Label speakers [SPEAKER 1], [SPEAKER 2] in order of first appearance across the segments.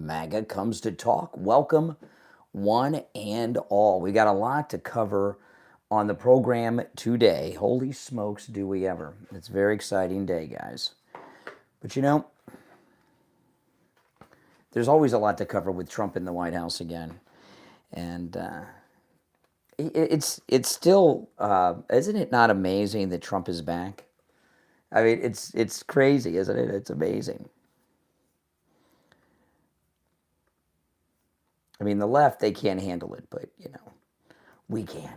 [SPEAKER 1] MAGA comes to talk. Welcome, one and all. We got a lot to cover on the program today. Holy smokes, do we ever. It's a very exciting day, guys. But you know, there's always a lot to cover with Trump in the White House again. And it's still, isn't it not amazing that Trump is back? I mean, it's crazy, isn't it? It's amazing. I mean, the left, they can't handle it, but, you know, we can.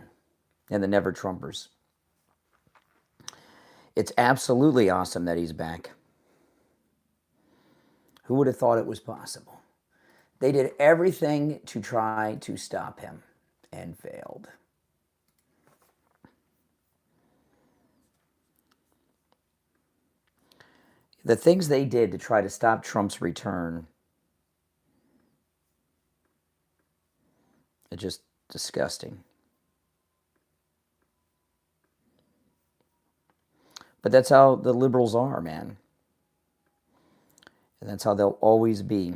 [SPEAKER 1] And the Never Trumpers. It's absolutely awesome that he's back. Who would have thought it was possible? They did everything to try to stop him and failed. The things they did to try to stop Trump's return are just disgusting. But that's how the liberals are, man. And that's how they'll always be.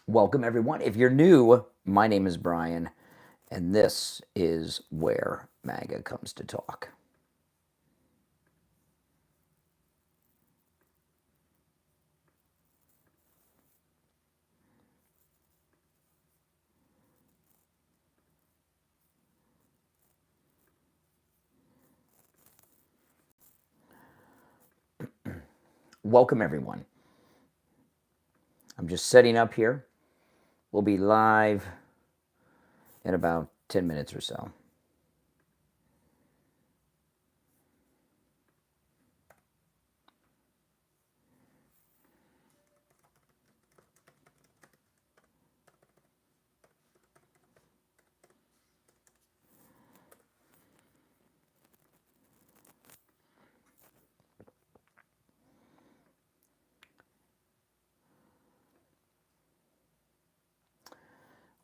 [SPEAKER 1] Welcome, everyone. If you're new, my name is Brian, and this is where MAGA comes to talk. Welcome, everyone. I'm just setting up here. We'll be live in about 10 minutes or so.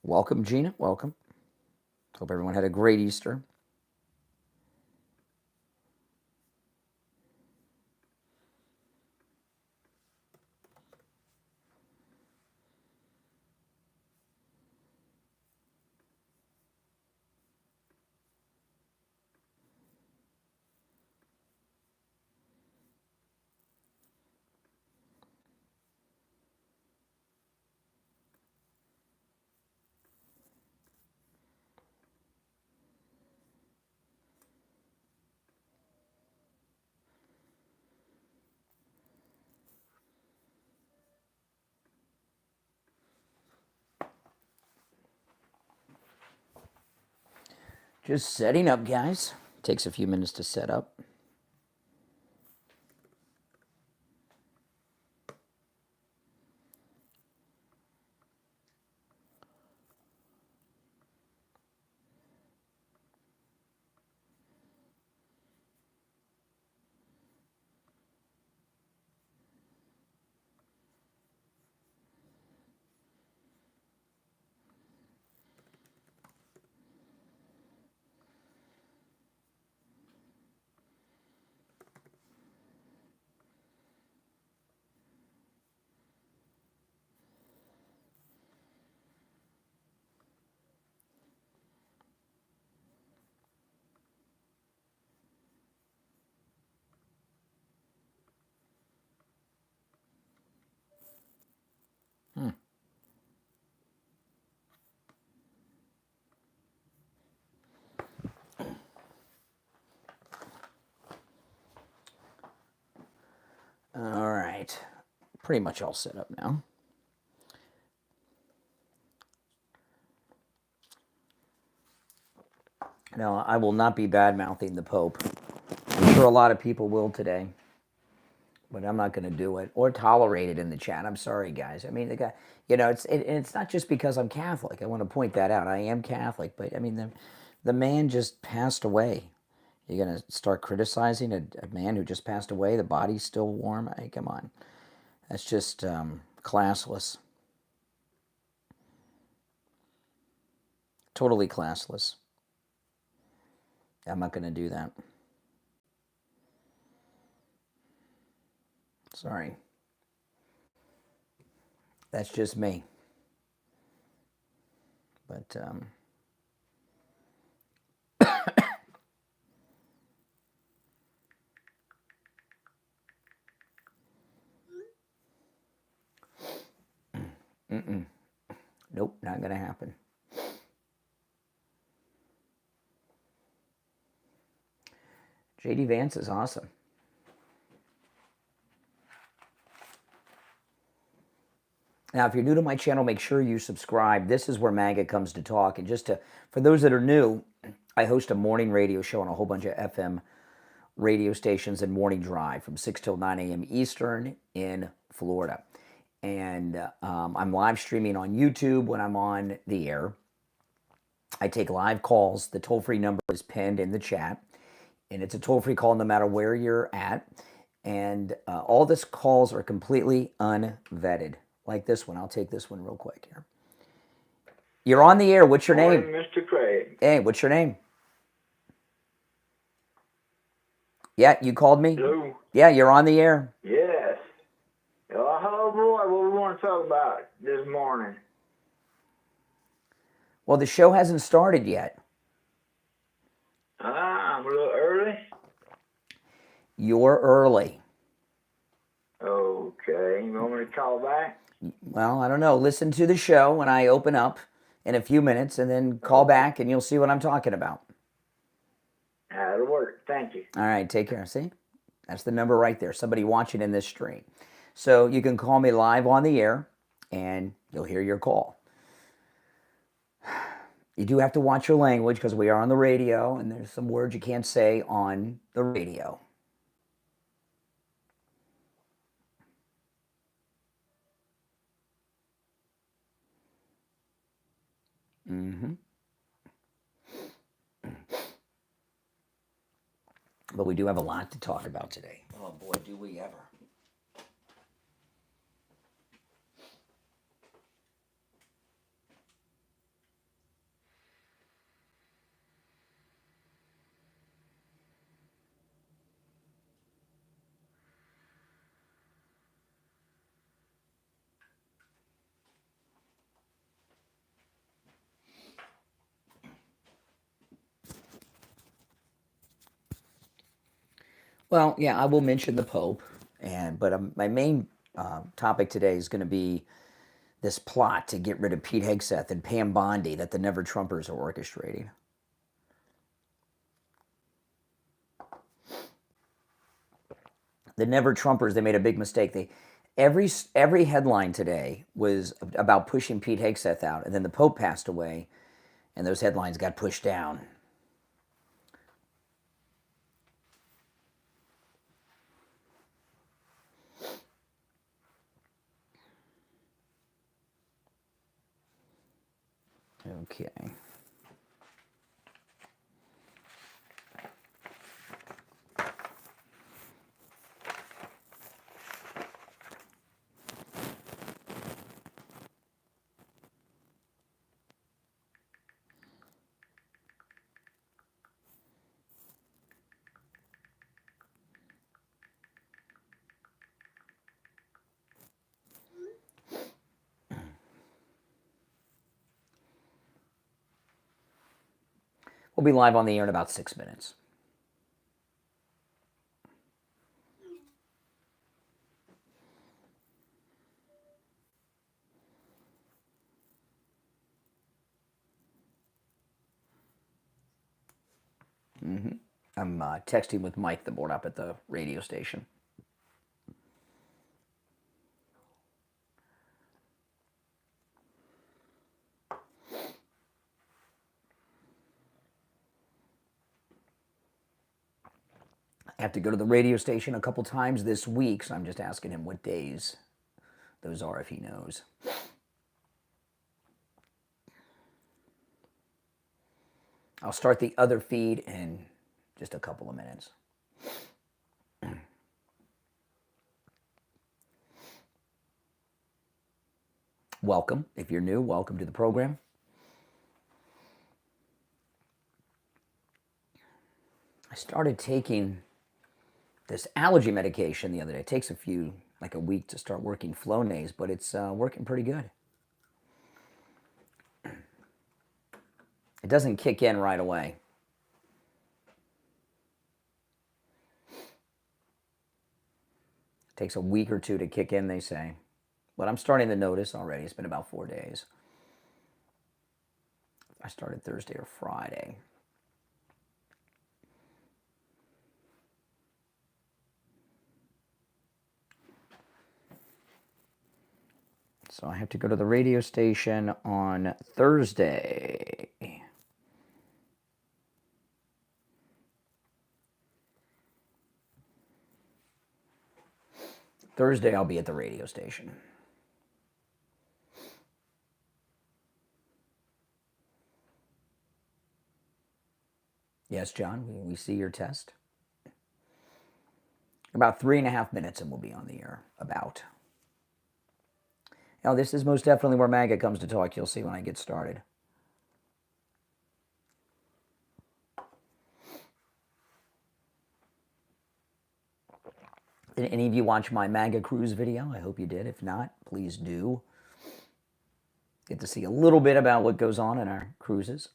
[SPEAKER 1] Welcome, Gina. Welcome. Hope everyone had a great Easter. Just setting up, guys. Takes a few minutes to set up. All right. Pretty much all set up now. Now, I will not be bad-mouthing the Pope. I'm sure a lot of people will today, but I'm not going to do it or tolerate it in the chat. I'm sorry, guys. I mean, the guy, it's not just because I'm Catholic. I want to point that out. I am Catholic, but I mean, the man just passed away. You're going to start criticizing a man who just passed away? The body's still warm? Hey, come on. That's just classless. Totally classless. I'm not going to do that. Sorry. That's just me. But, nope, not going to happen. JD Vance is awesome. Now, if you're new to my channel, make sure you subscribe. This is where MAGA comes to talk. And for those that are new, I host a morning radio show on a whole bunch of FM radio stations and morning drive from 6 till 9 a.m. Eastern in Florida. And I'm live streaming on YouTube when I'm on the air. I take live calls. The toll-free number is pinned in the chat. And it's a toll-free call no matter where you're at. And all these calls are completely unvetted. Like this one. I'll take this one real quick here. You're on the air. What's your name?
[SPEAKER 2] Mr. Craig.
[SPEAKER 1] Hey, what's your name? Yeah, you called me?
[SPEAKER 2] Hello.
[SPEAKER 1] Yeah, you're on the air.
[SPEAKER 2] Yes. Well, hello, boy. What we want to talk about this morning?
[SPEAKER 1] Well, the show hasn't started yet.
[SPEAKER 2] I'm a little early.
[SPEAKER 1] You're early.
[SPEAKER 2] Okay. You want me to call back?
[SPEAKER 1] Well, I don't know. Listen to the show when I open up in a few minutes and then call back and you'll see what I'm talking about.
[SPEAKER 2] That'll work. Thank you.
[SPEAKER 1] All right, take care. See? That's the number right there. Somebody watching in this stream. So you can call me live on the air and you'll hear your call. You do have to watch your language because we are on the radio and there's some words you can't say on the radio. But we do have a lot to talk about today. Oh boy, do we ever. Well, yeah, I will mention the Pope, but my main topic today is going to be this plot to get rid of Pete Hegseth and Pam Bondi that the Never Trumpers are orchestrating. The Never Trumpers, they made a big mistake. Every headline today was about pushing Pete Hegseth out, and then the Pope passed away, and those headlines got pushed down. Okay. We'll be live on the air in about 6 minutes. I'm texting with Mike, the board up at the radio station. I have to go to the radio station a couple times this week, so I'm just asking him what days those are if he knows. I'll start the other feed in just a couple of minutes. Welcome. If you're new, welcome to the program. I started taking this allergy medication the other day. It takes like a week to start working Flonase, but it's working pretty good. It doesn't kick in right away. It takes a week or two to kick in, they say. But I'm starting to notice already. It's been about 4 days. I started Thursday or Friday. So I have to go to the radio station on Thursday. Thursday I'll be at the radio station. Yes, John, we see your test. About 3.5 minutes and we'll be on the air. About. Now, this is most definitely where MAGA comes to talk. You'll see when I get started. Did any of you watch my MAGA cruise video? I hope you did. If not, please do. Get to see a little bit about what goes on in our cruises.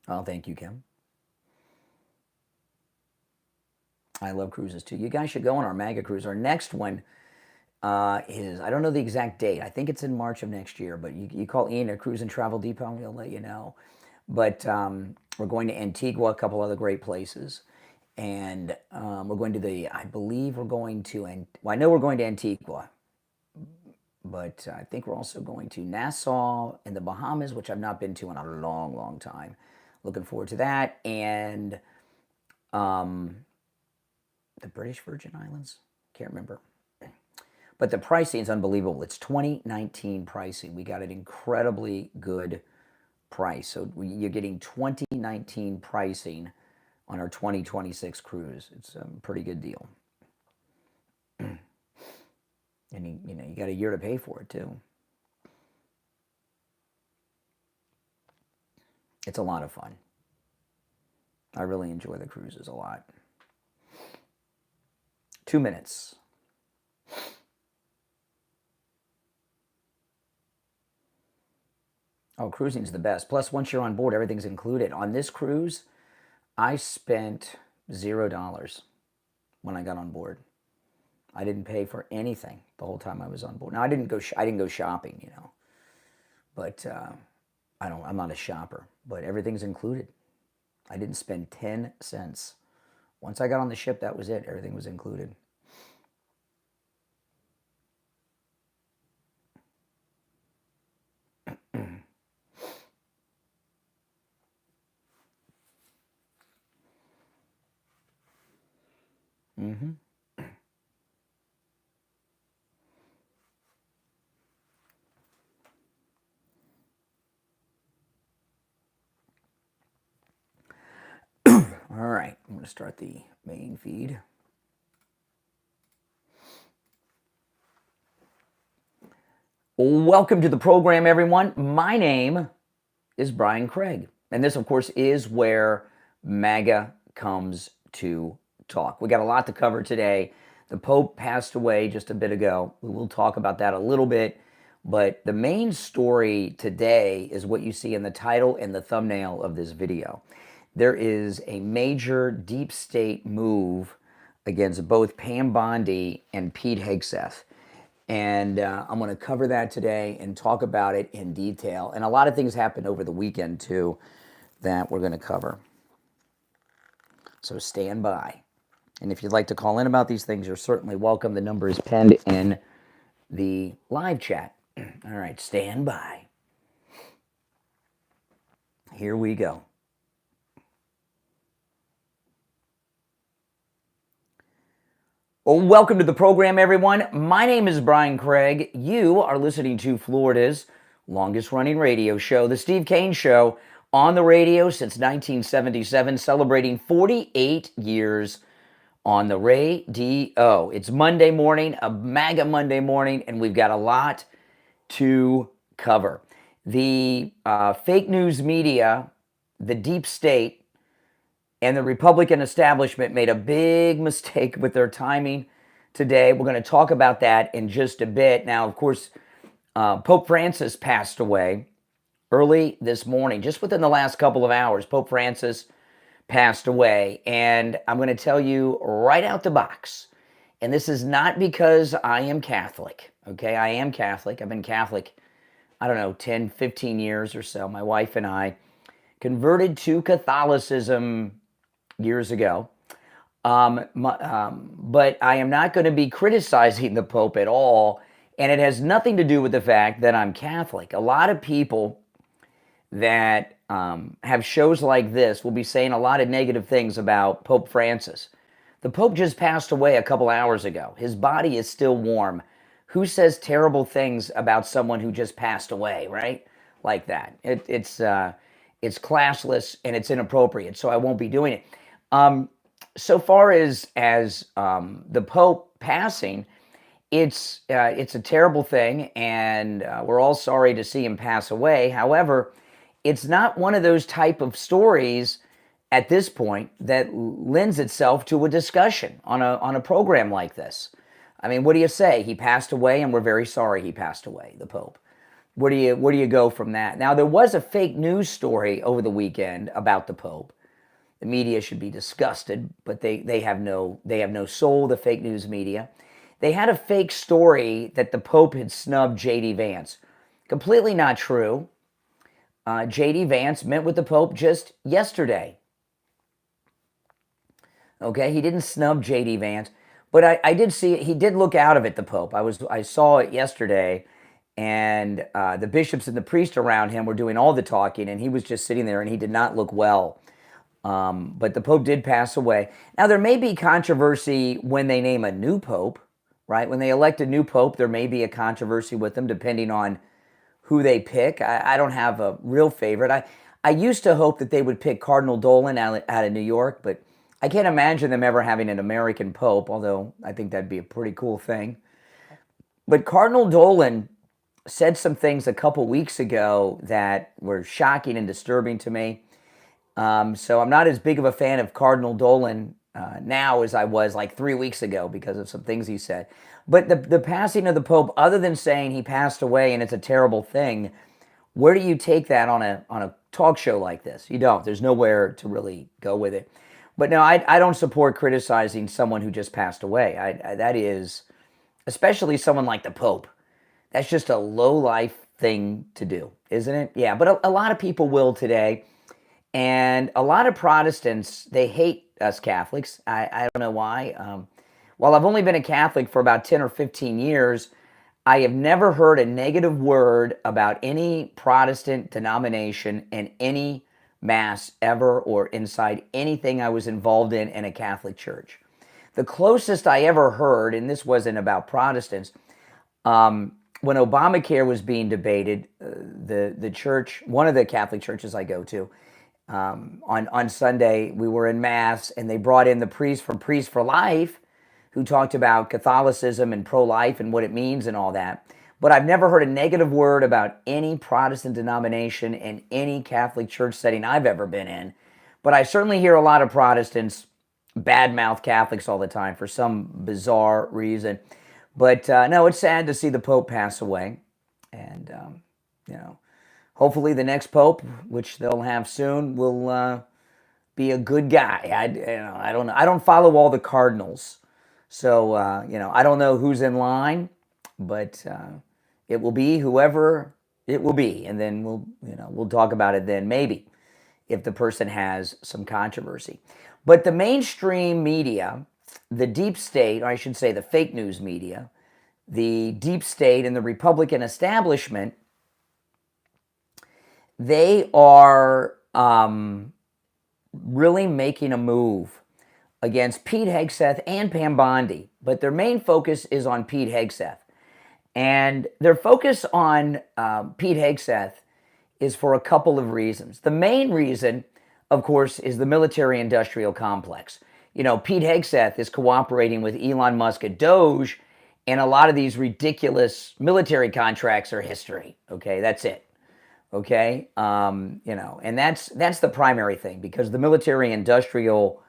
[SPEAKER 1] Oh, thank you, Kim. I love cruises too. You guys should go on our MAGA cruise. Our next one is, I don't know the exact date. I think it's in March of next year, but you call Ian at Cruise and Travel Depot and we'll let you know. But we're going to Antigua, a couple other great places. And we're going to I believe we're going to, well, I know we're going to Antigua. But I think we're also going to Nassau in the Bahamas, which I've not been to in a long, long time. Looking forward to that. And the British Virgin Islands? Can't remember. But the pricing is unbelievable. It's 2019 pricing. We got an incredibly good price. So you're getting 2019 pricing on our 2026 cruise. It's a pretty good deal. And you got a year to pay for it too. It's a lot of fun. I really enjoy the cruises a lot. 2 minutes. Oh, cruising's the best. Plus, once you're on board, everything's included. On this cruise, I spent $0 when I got on board. I didn't pay for anything the whole time I was on board. Now, I didn't go shopping, but I'm not a shopper. But everything's included. I didn't spend 10 cents. Once I got on the ship, that was it. Everything was included. Mm-hmm. All right, I'm going to start the main feed. Welcome to the program, everyone. My name is Brian Craig, and this, of course, is where MAGA comes to talk. We got a lot to cover today. The Pope passed away just a bit ago. We will talk about that a little bit, but the main story today is what you see in the title and the thumbnail of this video. There is a major deep state move against both Pam Bondi and Pete Hegseth. And I'm going to cover that today and talk about it in detail. And a lot of things happened over the weekend, too, that we're going to cover. So stand by. And if you'd like to call in about these things, you're certainly welcome. The number is penned in the live chat. All right, stand by. Here we go. Well, welcome to the program, everyone. My name is Brian Craig. You are listening to Florida's longest-running radio show, The Steve Kane Show, on the radio since 1977, celebrating 48 years on the radio. It's Monday morning, a MAGA Monday morning, and we've got a lot to cover. The fake news media, the deep state, and the Republican establishment made a big mistake with their timing today. We're going to talk about that in just a bit. Now, of course, Pope Francis passed away early this morning, just within the last couple of hours. Pope Francis passed away, and I'm going to tell you right out the box, and this is not because I am Catholic, okay? I am Catholic. I've been Catholic, 10, 15 years or so. My wife and I converted to Catholicism years ago. But I am not going to be criticizing the Pope at all, and it has nothing to do with the fact that I'm Catholic. A lot of people that have shows like this will be saying a lot of negative things about Pope Francis. The Pope just passed away a couple hours ago. His body is still warm. Who says terrible things about someone who just passed away, right? Like that. It's classless and it's inappropriate, so I won't be doing it. So far as the Pope passing, it's a terrible thing, and we're all sorry to see him pass away. However, it's not one of those type of stories at this point that lends itself to a discussion on a program like this. I mean, what do you say? He passed away, and we're very sorry he passed away, the Pope. Where do you go from that? Now, there was a fake news story over the weekend about the Pope. The media should be disgusted, but they have no soul, the fake news media. They had a fake story that the Pope had snubbed J.D. Vance. Completely not true. J.D. Vance met with the Pope just yesterday. Okay, he didn't snub J.D. Vance, but I did see it. He did look out of it, the Pope. I saw it yesterday, and the bishops and the priests around him were doing all the talking, and he was just sitting there, and he did not look well. But the Pope did pass away. Now, there may be controversy when they name a new Pope, right? When they elect a new Pope, there may be a controversy with them depending on who they pick. I don't have a real favorite. I used to hope that they would pick Cardinal Dolan out of New York, but I can't imagine them ever having an American Pope, although I think that'd be a pretty cool thing. But Cardinal Dolan said some things a couple weeks ago that were shocking and disturbing to me. So I'm not as big of a fan of Cardinal Dolan now as I was like 3 weeks ago because of some things he said. But the passing of the Pope, other than saying he passed away and it's a terrible thing, where do you take that on a talk show like this? You don't. There's nowhere to really go with it. But no, I don't support criticizing someone who just passed away. That is, especially someone like the Pope, that's just a low-life thing to do, isn't it? Yeah, but a lot of people will today. And a lot of Protestants, they hate us Catholics. I don't know why. While I've only been a Catholic for about 10 or 15 years, I have never heard a negative word about any Protestant denomination in any Mass ever or inside anything I was involved in a Catholic church. The closest I ever heard, and this wasn't about Protestants, when Obamacare was being debated, the church, one of the Catholic churches I go to, on Sunday, we were in Mass, and they brought in the priest from Priests for Life, who talked about Catholicism and pro-life and what it means and all that. But I've never heard a negative word about any Protestant denomination in any Catholic church setting I've ever been in. But I certainly hear a lot of Protestants badmouth Catholics all the time for some bizarre reason. But no, it's sad to see the Pope pass away. And, hopefully the next Pope, which they'll have soon, will be a good guy. I don't know. I don't follow all the cardinals. So, I don't know who's in line, but it will be whoever it will be. And then we'll talk about it then, maybe, if the person has some controversy. But the mainstream media, the deep state, or I should say the fake news media, the deep state and the Republican establishment, they are really making a move against Pete Hegseth and Pam Bondi, but their main focus is on Pete Hegseth. And their focus on Pete Hegseth is for a couple of reasons. The main reason, of course, is the military-industrial complex. You know, Pete Hegseth is cooperating with Elon Musk at Doge, and a lot of these ridiculous military contracts are history. Okay, that's it. Okay, you know, and that's the primary thing, because the military-industrial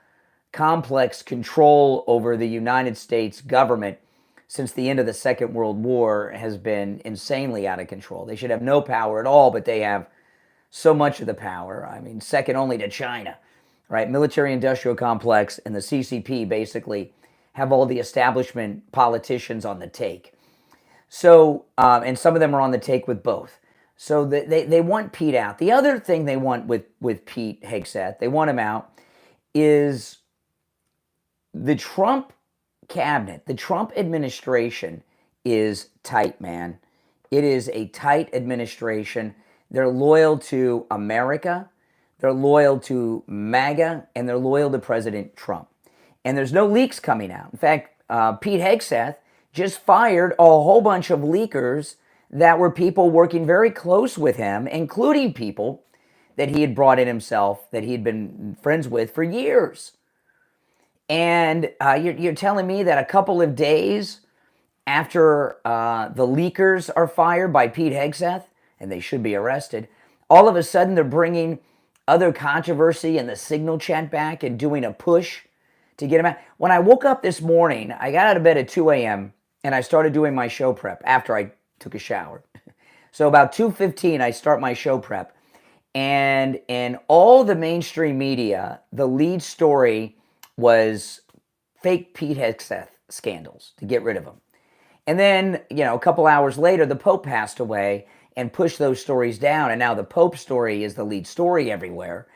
[SPEAKER 1] complex control over the United States government since the end of the Second World War has been insanely out of control. They should have no power at all, but they have so much of the power. I mean, second only to China, right? Military-industrial complex and the CCP basically have all the establishment politicians on the take. So, and some of them are on the take with both. So they want Pete out. The other thing they want with Pete Hegseth, they want him out, is the Trump cabinet, the Trump administration is tight, man. It is a tight administration. They're loyal to America, they're loyal to MAGA, and they're loyal to President Trump. And there's no leaks coming out. In fact, Pete Hegseth just fired a whole bunch of leakers that were people working very close with him, including people that he had brought in himself, that he had been friends with for years. And you're telling me that a couple of days after the leakers are fired by Pete Hegseth, and they should be arrested, all of a sudden they're bringing other controversy and the signal chat back and doing a push to get him out. When I woke up this morning, I got out of bed at 2 a.m. and I started doing my show prep after I took a shower. So about 2:15, I start my show prep. And in all the mainstream media, the lead story was fake Pete Hegseth scandals to get rid of him. And then, you know, a couple hours later, the Pope passed away and pushed those stories down. And now the Pope story is the lead story everywhere.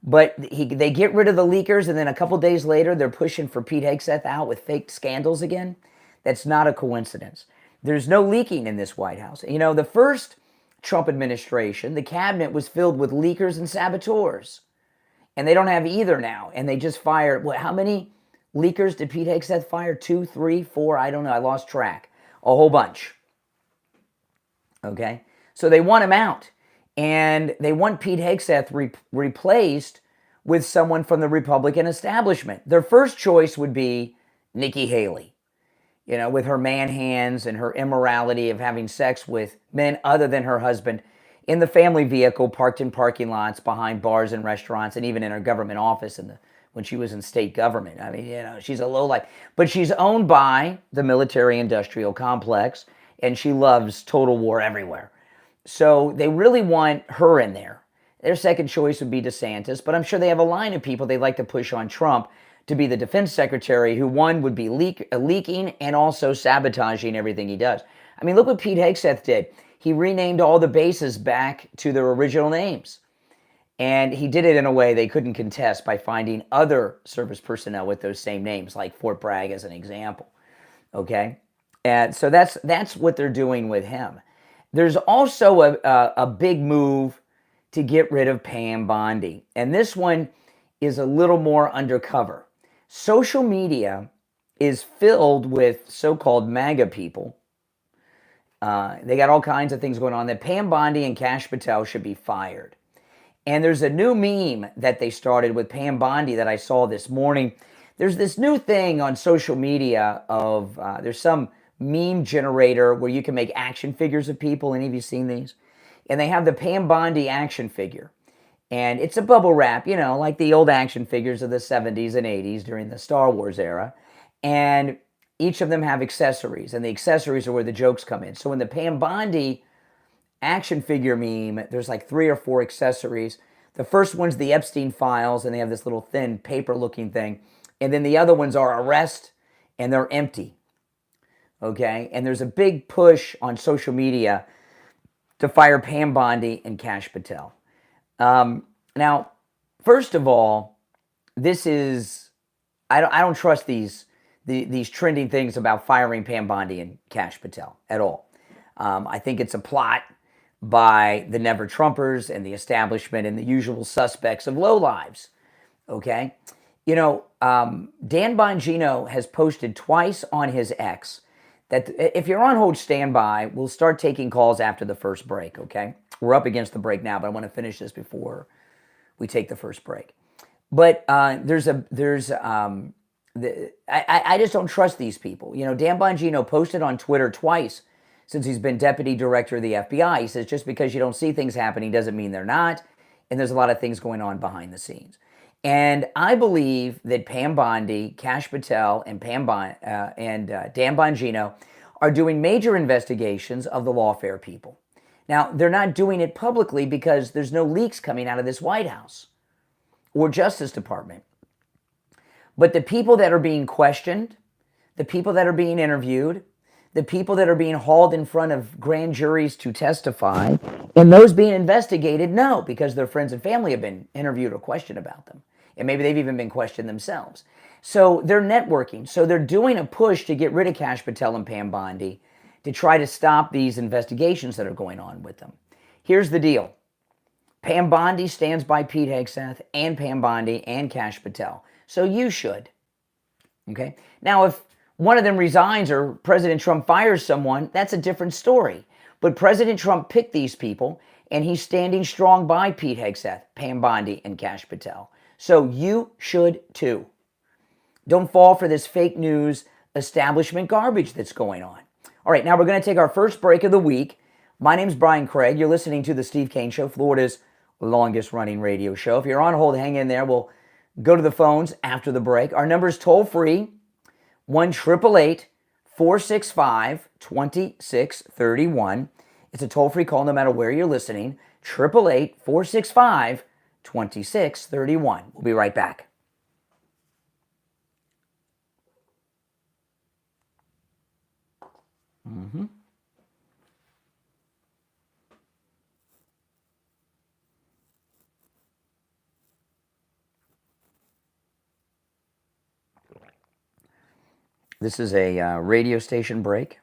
[SPEAKER 1] But they get rid of the leakers, and then a couple days later, they're pushing for Pete Hegseth out with fake scandals again. That's not a coincidence. There's no leaking in this White House. You know, the first Trump administration, the cabinet was filled with leakers and saboteurs. And they don't have either now. And they just fired, how many leakers did Pete Hegseth fire? 2, 3, 4? I don't know. I lost track. A whole bunch. Okay? So they want him out. And they want Pete Hegseth replaced with someone from the Republican establishment. Their first choice would be Nikki Haley. You know, with her man hands and her immorality of having sex with men other than her husband in the family vehicle parked in parking lots behind bars and restaurants, and even in her government office when she was in state government. I mean, you know, she's a lowlife. But she's owned by the military-industrial complex, and she loves total war everywhere. So they really want her in there. Their second choice would be DeSantis, but I'm sure they have a line of people they'd like to push on Trump to be the defense secretary, who one would be leaking and also sabotaging everything he does. I mean, look what Pete Hegseth did. He renamed all the bases back to their original names. And he did it in a way they couldn't contest by finding other service personnel with those same names, like Fort Bragg as an example. Okay? And so that's what they're doing with him. There's also a big move to get rid of Pam Bondi. And this one is a little more undercover. Social media is filled with so-called MAGA people. They got all kinds of things going on, that Pam Bondi and Kash Patel should be fired. And there's a new meme that they started with Pam Bondi that I saw this morning. There's this new thing on social media of, there's some meme generator where you can make action figures of people. Any of you seen these? And they have the Pam Bondi action figure. And it's a bubble wrap, you know, like the old action figures of the 70s and 80s during the Star Wars era. And each of them have accessories, and the accessories are where the jokes come in. So in the Pam Bondi action figure meme, there's like 3 or 4 accessories. The first one's the Epstein files, and they have this little thin paper-looking thing. And then the other ones are arrest, and they're empty. Okay? And there's a big push on social media to fire Pam Bondi and Kash Patel. Now, first of all, this is, I don't trust these these trending things about firing Pam Bondi and Kash Patel at all. I think it's a plot by the Never Trumpers and the establishment and the usual suspects of lowlives. Okay? You know, Dan Bongino has posted twice on his X that if you're on hold, stand by. We'll start taking calls after the first break, okay? We're up against the break now, but I want to finish this before we take the first break. But I just don't trust these people. You know, Dan Bongino posted on Twitter twice since he's been deputy director of the FBI. He says just because you don't see things happening doesn't mean they're not, and there's a lot of things going on behind the scenes. And I believe that Pam Bondi, Kash Patel, and Dan Bongino are doing major investigations of the lawfare people. Now, they're not doing it publicly because there's no leaks coming out of this White House or Justice Department. But the people that are being questioned, the people that are being interviewed, the people that are being hauled in front of grand juries to testify, and those being investigated know because their friends and family have been interviewed or questioned about them. And maybe they've even been questioned themselves. So they're networking. So they're doing a push to get rid of Kash Patel and Pam Bondi to try to stop these investigations that are going on with them. Here's the deal. Pam Bondi stands by Pete Hegseth and Pam Bondi and Kash Patel. So you should. Okay? Now, if one of them resigns or President Trump fires someone, that's a different story. But President Trump picked these people, and he's standing strong by Pete Hegseth, Pam Bondi, and Kash Patel. So you should too. Don't fall for this fake news establishment garbage that's going on. All right, now we're going to take our first break of the week. My name's Brian Craig. You're listening to The Steve Kane Show, Florida's longest running radio show. If you're on hold, hang in there. We'll go to the phones after the break. Our number is toll free, 1-888-465-2631. It's a toll-free call no matter where you're listening, 888-465-2631. We'll be right back. This is a radio station break.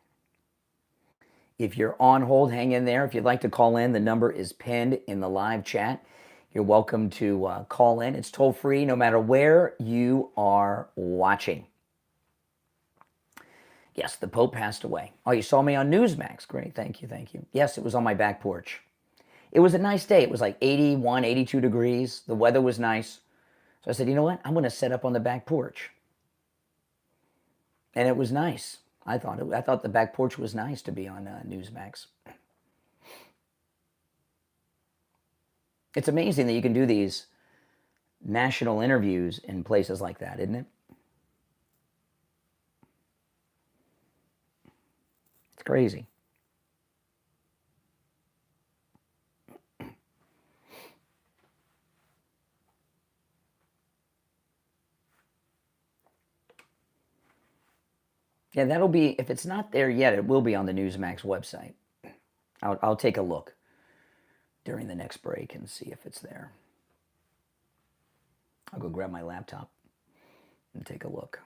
[SPEAKER 1] If you're on hold, hang in there. If you'd like to call in, the number is pinned in the live chat. You're welcome to call in. It's toll free no matter where you are watching. Yes, the Pope passed away. Oh, you saw me on Newsmax. Great. Thank you. Thank you. Yes, it was on my back porch. It was a nice day. It was like 81, 82 degrees. The weather was nice. So I said, you know what? I'm going to set up on the back porch. And it was nice. I thought the back porch was nice to be on Newsmax. It's amazing that you can do these national interviews in places like that, isn't it? It's crazy. Yeah, that'll be, if it's not there yet, it will be on the Newsmax website. I'll take a look during the next break and see if it's there. I'll go grab my laptop and take a look.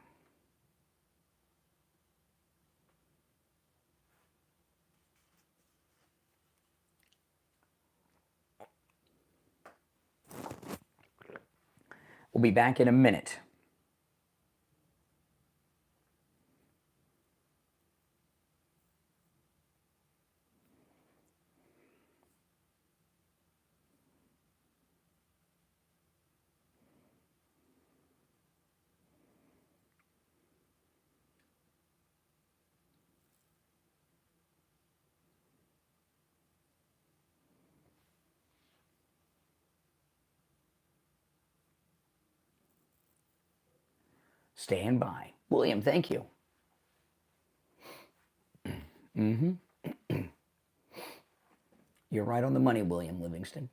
[SPEAKER 1] We'll be back in a minute. Stand by. William, thank you. You're right on the money, William Livingston.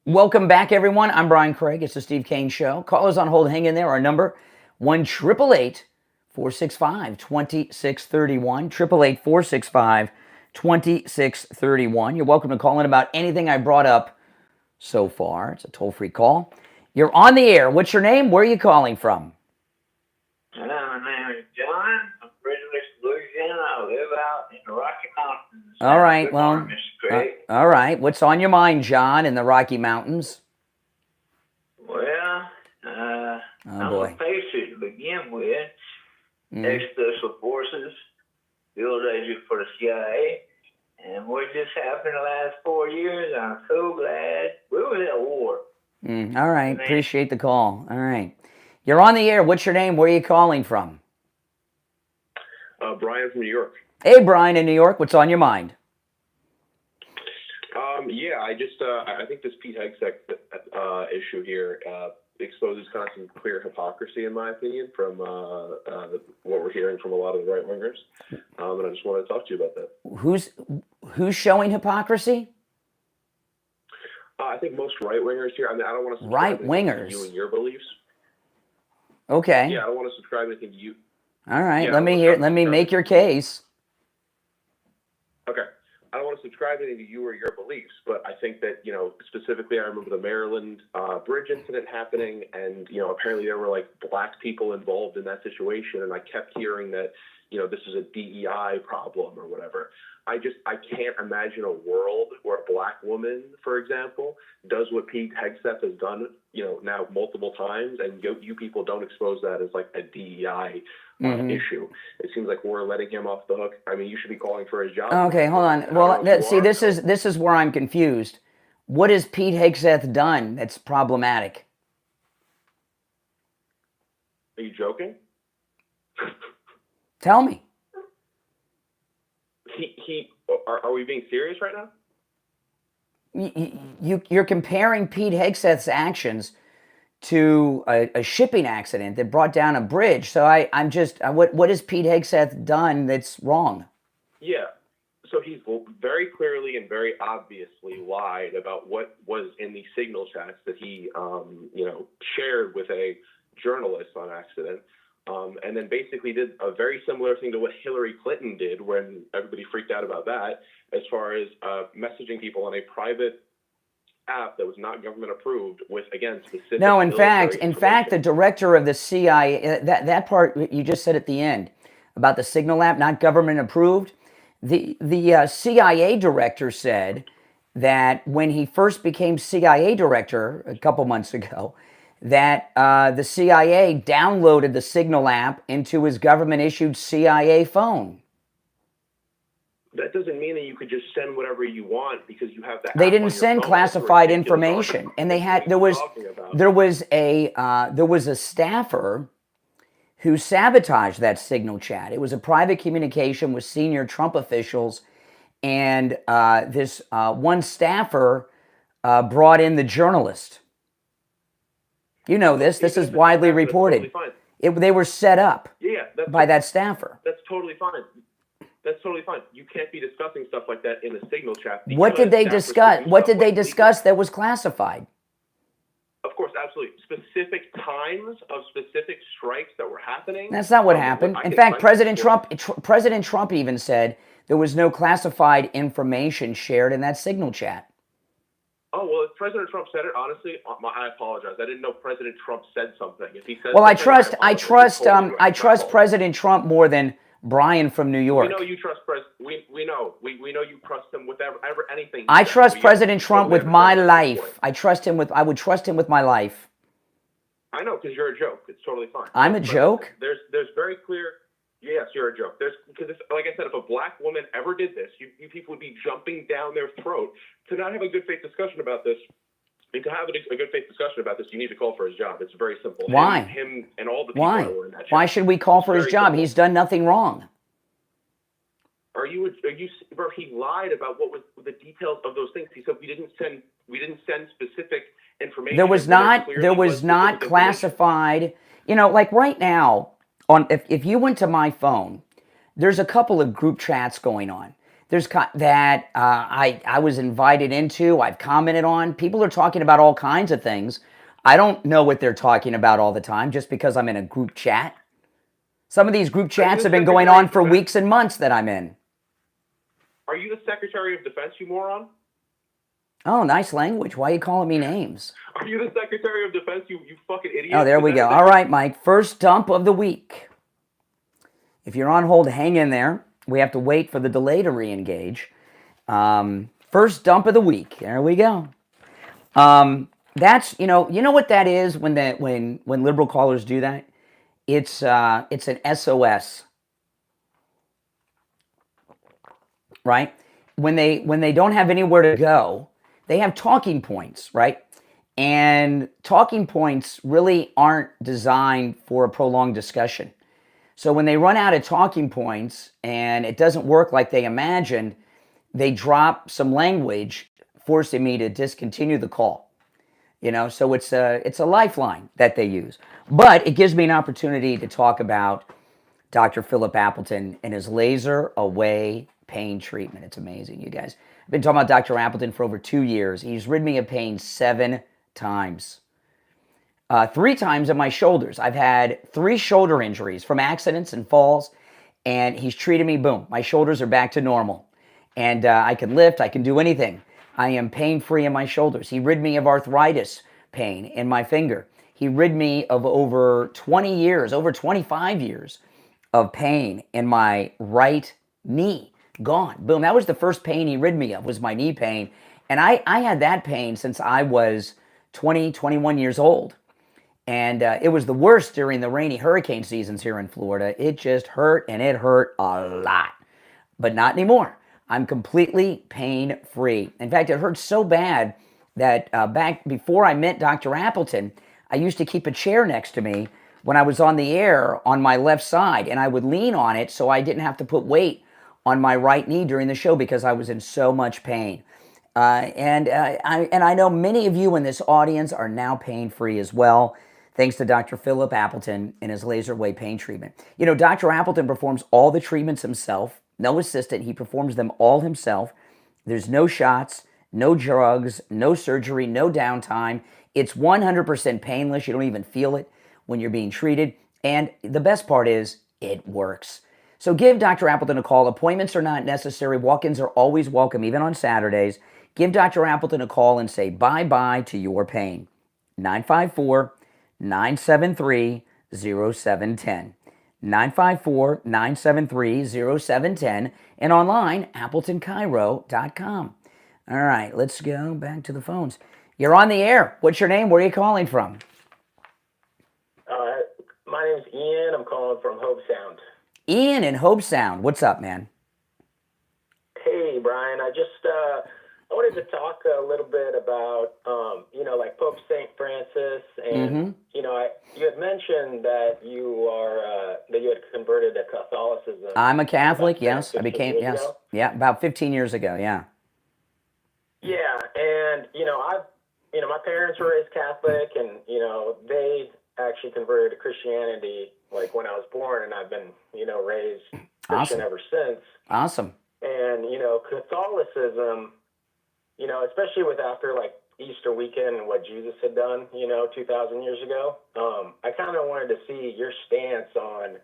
[SPEAKER 1] Welcome back, everyone. I'm Brian Craig. It's the Steve Kane Show. Callers on hold, hang in there. Our number, 1-888-465-2631. 888-465-2631. You're welcome to call in about anything I brought up so far. It's a toll-free call. You're on the air. What's your name? Where are you calling from?
[SPEAKER 2] My name is John. I'm originally from Louisiana. I live out in the Rocky Mountains.
[SPEAKER 1] All right,
[SPEAKER 2] Good
[SPEAKER 1] well,
[SPEAKER 2] morning, Mr. Craig.
[SPEAKER 1] all right. What's on your mind, John, in the Rocky Mountains?
[SPEAKER 2] Well,
[SPEAKER 1] Oh,
[SPEAKER 2] I'm
[SPEAKER 1] boy.
[SPEAKER 2] a patriot to begin with. Ex-special forces, field agent for the CIA. And what just happened the last 4 years, I'm so glad. We was at war.
[SPEAKER 1] All right. Appreciate the call. All right. You're on the air. What's your name? Where are you calling from?
[SPEAKER 3] Brian from New York.
[SPEAKER 1] Hey, Brian in New York. What's on your mind?
[SPEAKER 3] Yeah, I think this Pete Hegseth issue here exposes kind of some clear hypocrisy, in my opinion, from what we're hearing from a lot of the right wingers. And I just wanted to talk to you about that.
[SPEAKER 1] Who's showing hypocrisy?
[SPEAKER 3] I think most right wingers here. I mean, I don't want to
[SPEAKER 1] Right
[SPEAKER 3] subscribe anything
[SPEAKER 1] wingers.
[SPEAKER 3] to you and your beliefs.
[SPEAKER 1] Okay.
[SPEAKER 3] Yeah, I don't want to subscribe anything to you.
[SPEAKER 1] All right.
[SPEAKER 3] Yeah,
[SPEAKER 1] Let me hear. Let me make your case.
[SPEAKER 3] Okay. I don't want to subscribe to any of you or your beliefs, but I think that, specifically I remember the Maryland bridge incident happening, and, apparently there were, black people involved in that situation, and I kept hearing that, this is a DEI problem or whatever. I can't imagine a world where a black woman, for example, does what Pete Hegseth has done, now multiple times, and you people don't expose that as a DEI issue. It seems like we're letting him off the hook. I mean, you should be calling for his job.
[SPEAKER 1] Okay, hold on. Well, see, this is where I'm confused. What has Pete Hegseth done that's problematic?
[SPEAKER 3] Are you joking?
[SPEAKER 1] Tell me.
[SPEAKER 3] Are we being serious right now?
[SPEAKER 1] You're comparing Pete Hegseth's actions to a shipping accident that brought down a bridge. So I'm just, what has Pete Hegseth done that's wrong?
[SPEAKER 3] Yeah. So he's very clearly and very obviously lied about what was in the signal chats that he, shared with a journalist on accident. And then basically did a very similar thing to what Hillary Clinton did when everybody freaked out about that, as far as messaging people on a private app that was not government approved with, again, specific.
[SPEAKER 1] No, in fact, the director of the CIA, that part you just said at the end about the Signal app, not government approved. The CIA director said that when he first became CIA director a couple months ago, that the CIA downloaded the Signal app into his government-issued CIA phone.
[SPEAKER 3] That doesn't mean that you could just send whatever you want because you have that.
[SPEAKER 1] They didn't send classified information, and there was a staffer who sabotaged that Signal chat. It was a private communication with senior Trump officials, and this one staffer brought in the journalist. You know this. This is widely reported. They were set up by that staffer.
[SPEAKER 3] That's totally fine. That's totally fine. You can't be discussing stuff like that in a Signal chat.
[SPEAKER 1] What did they discuss? What did they discuss that was classified?
[SPEAKER 3] Of course, absolutely. Specific times of specific strikes that were happening.
[SPEAKER 1] That's not what happened. In fact, President Trump even said there was no classified information shared in that Signal chat.
[SPEAKER 3] Oh, well, if President Trump said it, honestly, I apologize. I didn't know President Trump said something. If he said
[SPEAKER 1] well, I trust President Trump more than Brian from New York.
[SPEAKER 3] We know you trust we know you trust him with anything.
[SPEAKER 1] I trust President Trump with my life. I would trust him with my life.
[SPEAKER 3] I know, because you're a joke. It's totally fine.
[SPEAKER 1] I'm a joke?
[SPEAKER 3] There's very clear. Yes, you're a joke. Because like I said, if a black woman ever did this, you people would be jumping down their throat. To not have a good faith discussion about this, and to have a good faith discussion about this, you need to call for his job. It's very simple.
[SPEAKER 1] Why?
[SPEAKER 3] Him and all the people that were in that chat.
[SPEAKER 1] Why should we call for his job? Simple. He's done nothing wrong.
[SPEAKER 3] Are you? Bro, he lied about what was the details of those things. He said we didn't send specific information.
[SPEAKER 1] There was not classified. Like right now, if you went to my phone, there's a couple of group chats going on. there's that I was invited into, I've commented on. People are talking about all kinds of things. I don't know what they're talking about all the time just because I'm in a group chat. Some of these group chats have been going on for weeks and months that I'm in.
[SPEAKER 3] Are you the Secretary of Defense, you moron?
[SPEAKER 1] Oh, nice language. Why are you calling me names?
[SPEAKER 3] Are you the Secretary of Defense, you fucking idiot?
[SPEAKER 1] Oh, there we go. All right, Mike. First dump of the week. If you're on hold, hang in there. We have to wait for the delay to re-engage. First dump of the week. There we go. That's, you know what that is when liberal callers do that? It's an SOS. Right? When they don't have anywhere to go, they have talking points, right? And talking points really aren't designed for a prolonged discussion. So when they run out of talking points and it doesn't work like they imagined, they drop some language, forcing me to discontinue the call. So it's a lifeline that they use. But it gives me an opportunity to talk about Dr. Philip Appleton and his laser away pain treatment. It's amazing, you guys. I've been talking about Dr. Appleton for over 2 years. He's rid me of pain 7 times. 3 times in my shoulders. I've had 3 shoulder injuries from accidents and falls, and he's treated me, boom, my shoulders are back to normal. And I can lift, I can do anything. I am pain-free in my shoulders. He rid me of arthritis pain in my finger. He rid me of over 20 years, over 25 years of pain in my right knee. Gone. Boom. That was the first pain he rid me of, was my knee pain. And I had that pain since I was 20, 21 years old. And it was the worst during the rainy hurricane seasons here in Florida. It just hurt, and it hurt a lot. But not anymore. I'm completely pain-free. In fact, it hurt so bad that back before I met Dr. Appleton, I used to keep a chair next to me when I was on the air on my left side, and I would lean on it so I didn't have to put weight on my right knee during the show because I was in so much pain. And I know many of you in this audience are now pain-free as well, thanks to Dr. Philip Appleton and his laser wave pain treatment. Dr. Appleton performs all the treatments himself, no assistant. He performs them all himself. There's no shots, no drugs, no surgery, no downtime. It's 100% painless. You don't even feel it when you're being treated. And the best part is it works. So give Dr. Appleton a call. Appointments are not necessary. Walk-ins are always welcome, even on Saturdays. Give Dr. Appleton a call and say bye-bye to your pain. 954-973-0710. 954-973-0710. And online, AppletonCairo.com. All right, let's go back to the phones. You're on the air. What's your name? Where are you calling from?
[SPEAKER 4] My name's Ian. I'm calling from Hope Sound.
[SPEAKER 1] Ian in Hope Sound. What's up, man?
[SPEAKER 4] Hey, Brian. I wanted to talk a little bit about, like Pope St. Francis, and you had mentioned that you had converted to Catholicism.
[SPEAKER 1] I'm a Catholic. Yes, I became. Yes, ago. Yeah, about 15 years ago. Yeah.
[SPEAKER 4] Yeah, and my parents were raised Catholic, and they actually converted to Christianity like when I was born, and I've been raised Christian ever since.
[SPEAKER 1] Awesome.
[SPEAKER 4] And Catholicism, especially with after like Easter weekend and what Jesus had done, 2,000 years ago, I kind of wanted to see your stance on,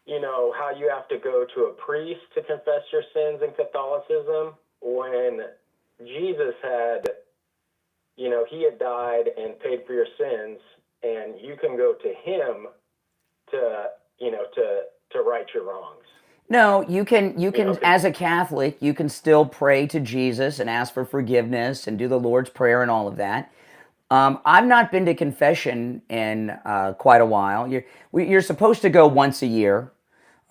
[SPEAKER 4] how you have to go to a priest to confess your sins in Catholicism when Jesus had, he had died and paid for your sins, and you can go to him to right your wrongs.
[SPEAKER 1] No, you can as a Catholic, you can still pray to Jesus and ask for forgiveness and do the Lord's Prayer and all of that. I've not been to confession in quite a while. You're supposed to go once a year,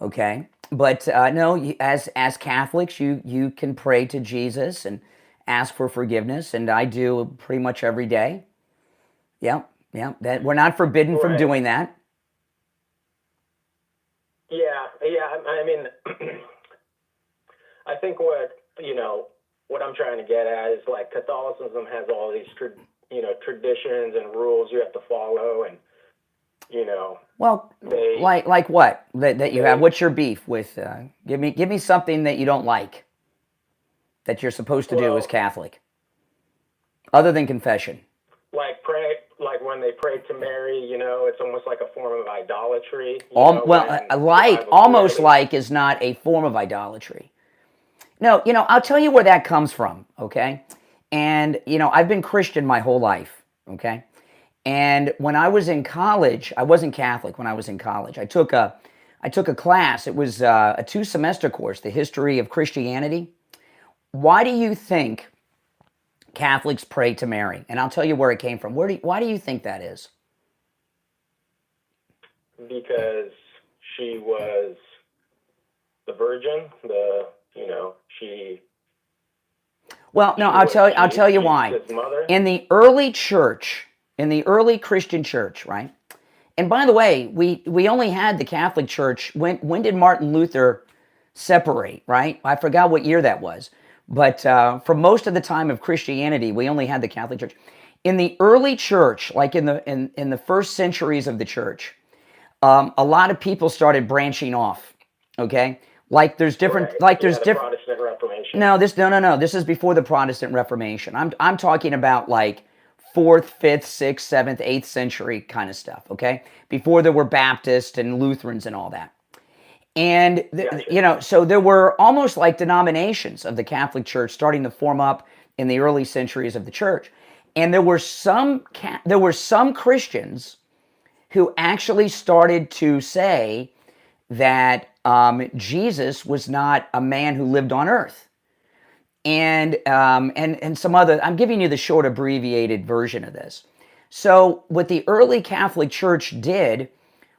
[SPEAKER 1] okay? But no, as Catholics, you can pray to Jesus and ask for forgiveness, and I do pretty much every day. Yeah. That we're not forbidden from doing that.
[SPEAKER 4] Yeah. I mean, I think what I'm trying to get at is like Catholicism has all these traditions and rules you have to follow, and
[SPEAKER 1] Well, like what that you have? What's your beef with? Give me something that you don't like. that you're supposed to do as Catholic, other than confession?
[SPEAKER 4] Like when they prayed to Mary, it's almost like a form of idolatry.
[SPEAKER 1] Almost like is not a form of idolatry. No, I'll tell you where that comes from, okay? And, I've been Christian my whole life, okay? And when I was in college, I wasn't Catholic when I was in college. I took a class. It was a 2-semester course, the history of Christianity. Why do you think Catholics pray to Mary? And I'll tell you where it came from. Why do you think that is?
[SPEAKER 4] Because she was the virgin, she...
[SPEAKER 1] Well, no, I'll tell you why. In the early church, in the early Christian church, right? And by the way, we only had the Catholic Church. When did Martin Luther separate, right? I forgot what year that was. But for most of the time of Christianity, we only had the Catholic Church. In the early church, like in the first centuries of the church, a lot of people started branching off. Okay, like there's different,
[SPEAKER 4] Protestant Reformation.
[SPEAKER 1] No, this is before the Protestant Reformation. I'm talking about like 4th, 5th, 6th, 7th, 8th century kind of stuff. Okay, before there were Baptists and Lutherans and all that. And, so there were almost like denominations of the Catholic Church starting to form up in the early centuries of the church. And there were some Christians who actually started to say that Jesus was not a man who lived on earth. And some other, I'm giving you the short abbreviated version of this. So what the early Catholic Church did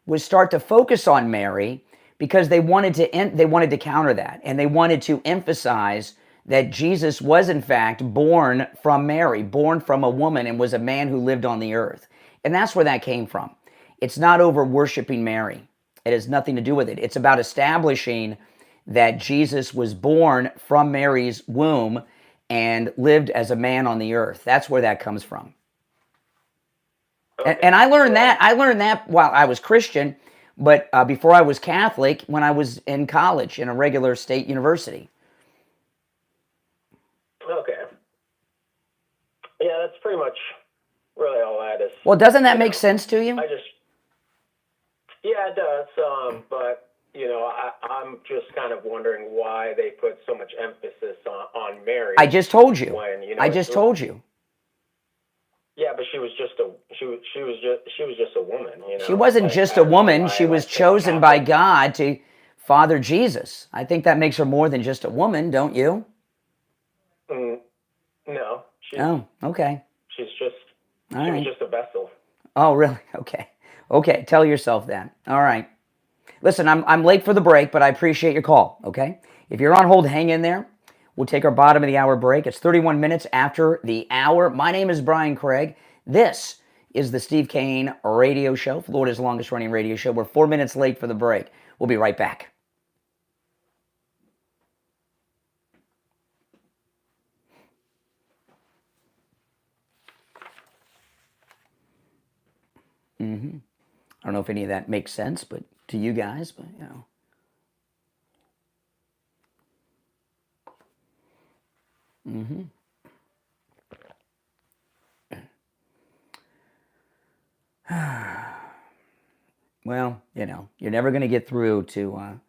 [SPEAKER 1] was start to focus on Mary, because they wanted to counter that, and they wanted to emphasize that Jesus was in fact born from Mary, born from a woman, and was a man who lived on the earth. And that's where that came from. It's not over worshiping Mary. It has nothing to do with it. It's about establishing that Jesus was born from Mary's womb and lived as a man on the earth. That's where that comes from. Okay. And I learned that while I was Christian. But before I was Catholic, when I was in college in a regular state university.
[SPEAKER 4] Okay. Yeah, that's pretty much really all that is.
[SPEAKER 1] Well, doesn't that make sense to you?
[SPEAKER 4] Yeah, it does. But, I'm just kind of wondering why they put so much emphasis on Mary.
[SPEAKER 1] I just told you. Told you.
[SPEAKER 4] Yeah, but she was just a woman.
[SPEAKER 1] She wasn't just a woman. She was chosen by God to father Jesus. I think that makes her more than just a woman, don't you?
[SPEAKER 4] No.
[SPEAKER 1] Oh, okay.
[SPEAKER 4] She was just a vessel.
[SPEAKER 1] Oh, really? Okay. Okay. Tell yourself that. All right. Listen, I'm late for the break, but I appreciate your call. Okay. If you're on hold, hang in there. We'll take our bottom of the hour break. It's 31 minutes after the hour. My name is Brian Craig. This is the Steve Kane Radio Show, Florida's longest running radio show. We're 4 minutes late for the break. We'll be right back. I don't know if any of that makes sense, but to you guys, but Well, you're never going to get through to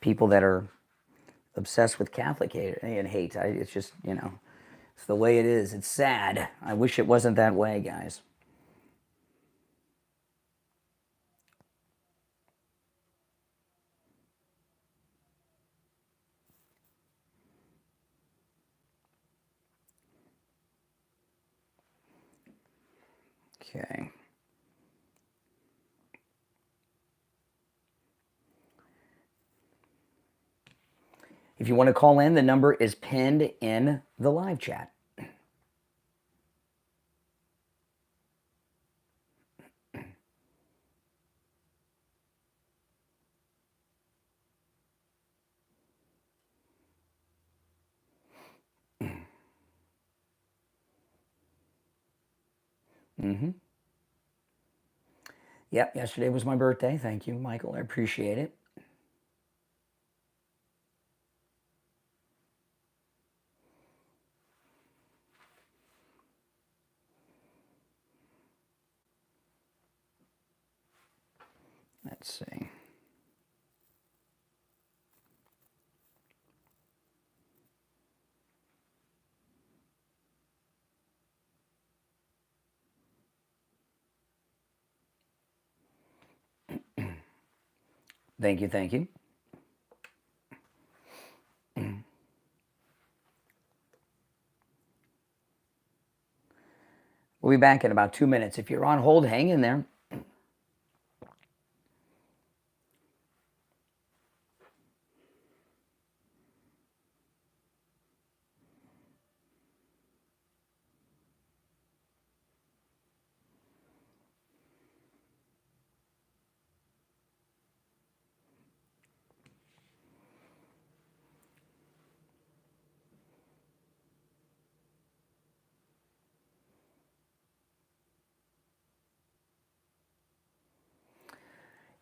[SPEAKER 1] people that are obsessed with Catholic hate. It's just, it's the way it is. It's sad. I wish it wasn't that way, guys. Okay. If you want to call in, the number is pinned in the live chat. Yep, yesterday was my birthday. Thank you, Michael. I appreciate it. Let's see. Thank you, thank you. We'll be back in about 2 minutes. If you're on hold, hang in there.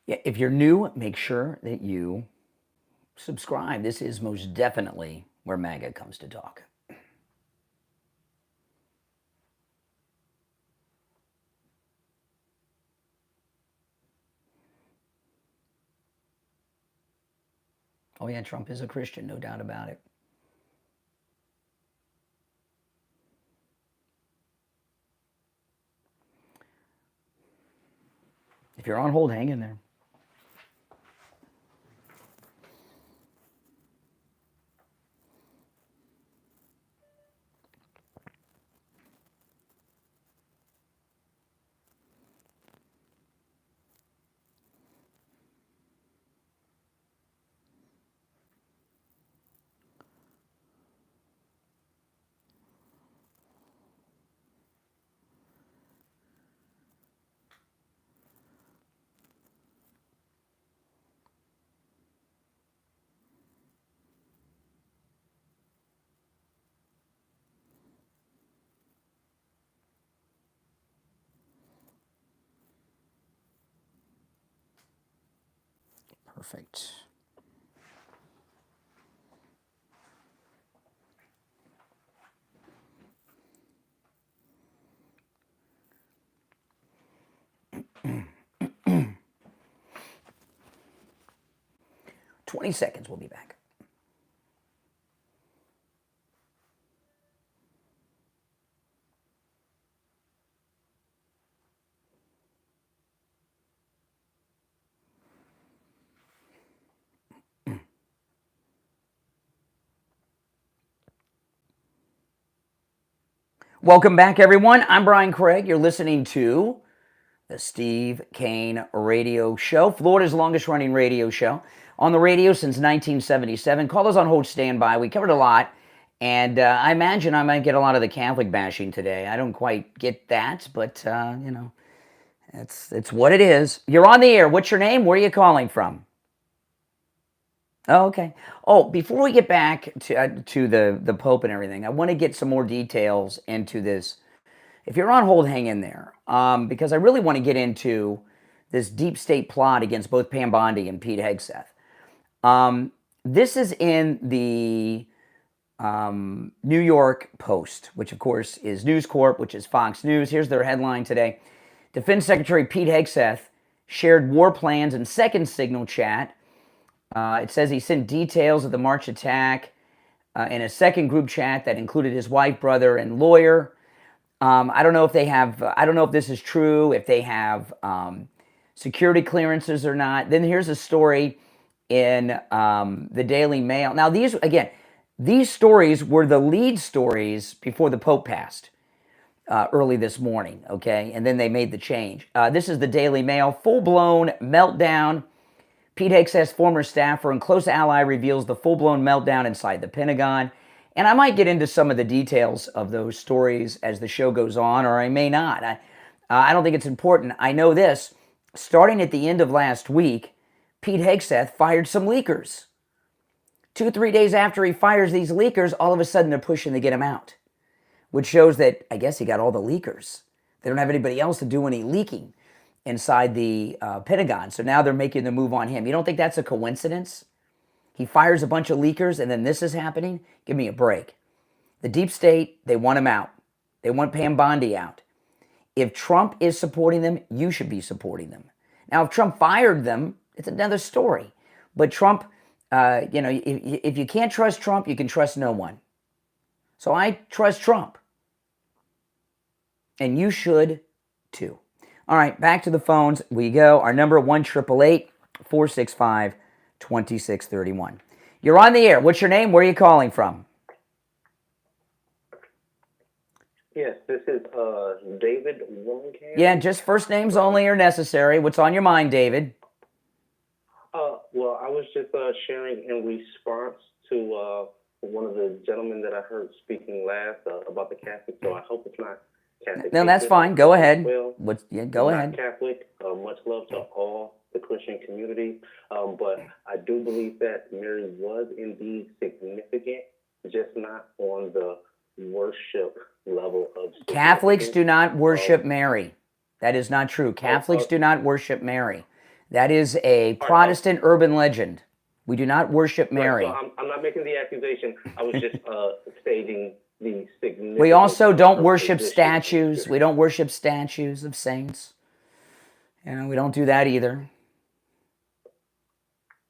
[SPEAKER 1] Yeah, if you're new, make sure that you subscribe. This is most definitely where MAGA comes to talk. Oh yeah, Trump is a Christian, no doubt about it. If you're on hold, hang in there. Perfect. Twenty seconds, we'll be back. Welcome back, everyone. I'm Brian Craig. You're listening to the Steve Kane Radio Show, Florida's longest-running radio show. On the radio since 1977. Callers on hold, stand by. We covered a lot, and I imagine I might get a lot of the Catholic bashing today. I don't quite get that, but, you know, it's what it is. You're on the air. What's your name? Where are you calling from? Oh, okay. Oh, before we get back to the Pope and everything, I want to get some more details into this. If you're on hold, hang in there, because I really want to get into this deep state plot against both Pam Bondi and Pete Hegseth. This is in the New York Post, which of course is News Corp, which is Fox News. Here's their headline today. Defense Secretary Pete Hegseth shared war plans in second signal chat. It says he sent details of the March attack in a second group chat that included his wife, brother, and lawyer. I don't know if they have, I don't know if this is true, if they have security clearances or not. Then here's a story in the Daily Mail. Now these stories were the lead stories before the Pope passed early this morning, okay? And then they made the change. This is the Daily Mail. Full-blown meltdown. Pete Hegseth's former staffer and close ally reveals the full-blown meltdown inside the Pentagon. And I might get into some of the details of those stories as the show goes on, or I may not. I don't think it's important. I know this. Starting at the end of last week, Pete Hegseth fired some leakers. 2-3 days after he fires these leakers, all of a sudden they're pushing to get him out, which shows that I guess he got all the leakers. They don't have anybody else to do any leaking inside the Pentagon. So now they're making the move on him. You don't think that's a coincidence? He fires a bunch of leakers and then this is happening? Give me a break. The deep state, they want him out. They want Pam Bondi out. If Trump is supporting them, you should be supporting them. Now, if Trump fired them, it's another story. But Trump, if you can't trust Trump, you can trust no one. So I trust Trump. And you should too. All right, back to the phones we go. Our number 1-888-465-2631. You're on the air. What's your name? Where are you calling from?
[SPEAKER 5] Yes, this is David Wilkerson.
[SPEAKER 1] Yeah, just first names only are necessary. What's on your mind, David?
[SPEAKER 5] Well, I was just sharing in response to one of the gentlemen that I heard speaking last about the Catholic. So I hope it's not Catholic.
[SPEAKER 1] No, that's fine. Go ahead.
[SPEAKER 5] Well,
[SPEAKER 1] go ahead.
[SPEAKER 5] Not Catholic. Much love to all the Christian community. But I do believe that Mary was indeed significant, just not on the worship level of
[SPEAKER 1] Catholics do not worship Mary. That is not true. Catholics do not worship Mary. That is a Protestant urban legend. We do not worship Mary.
[SPEAKER 5] Right, so I'm not making the accusation. I was just stating the significance.
[SPEAKER 1] We also don't worship statues. We don't worship statues of saints. We don't do that either.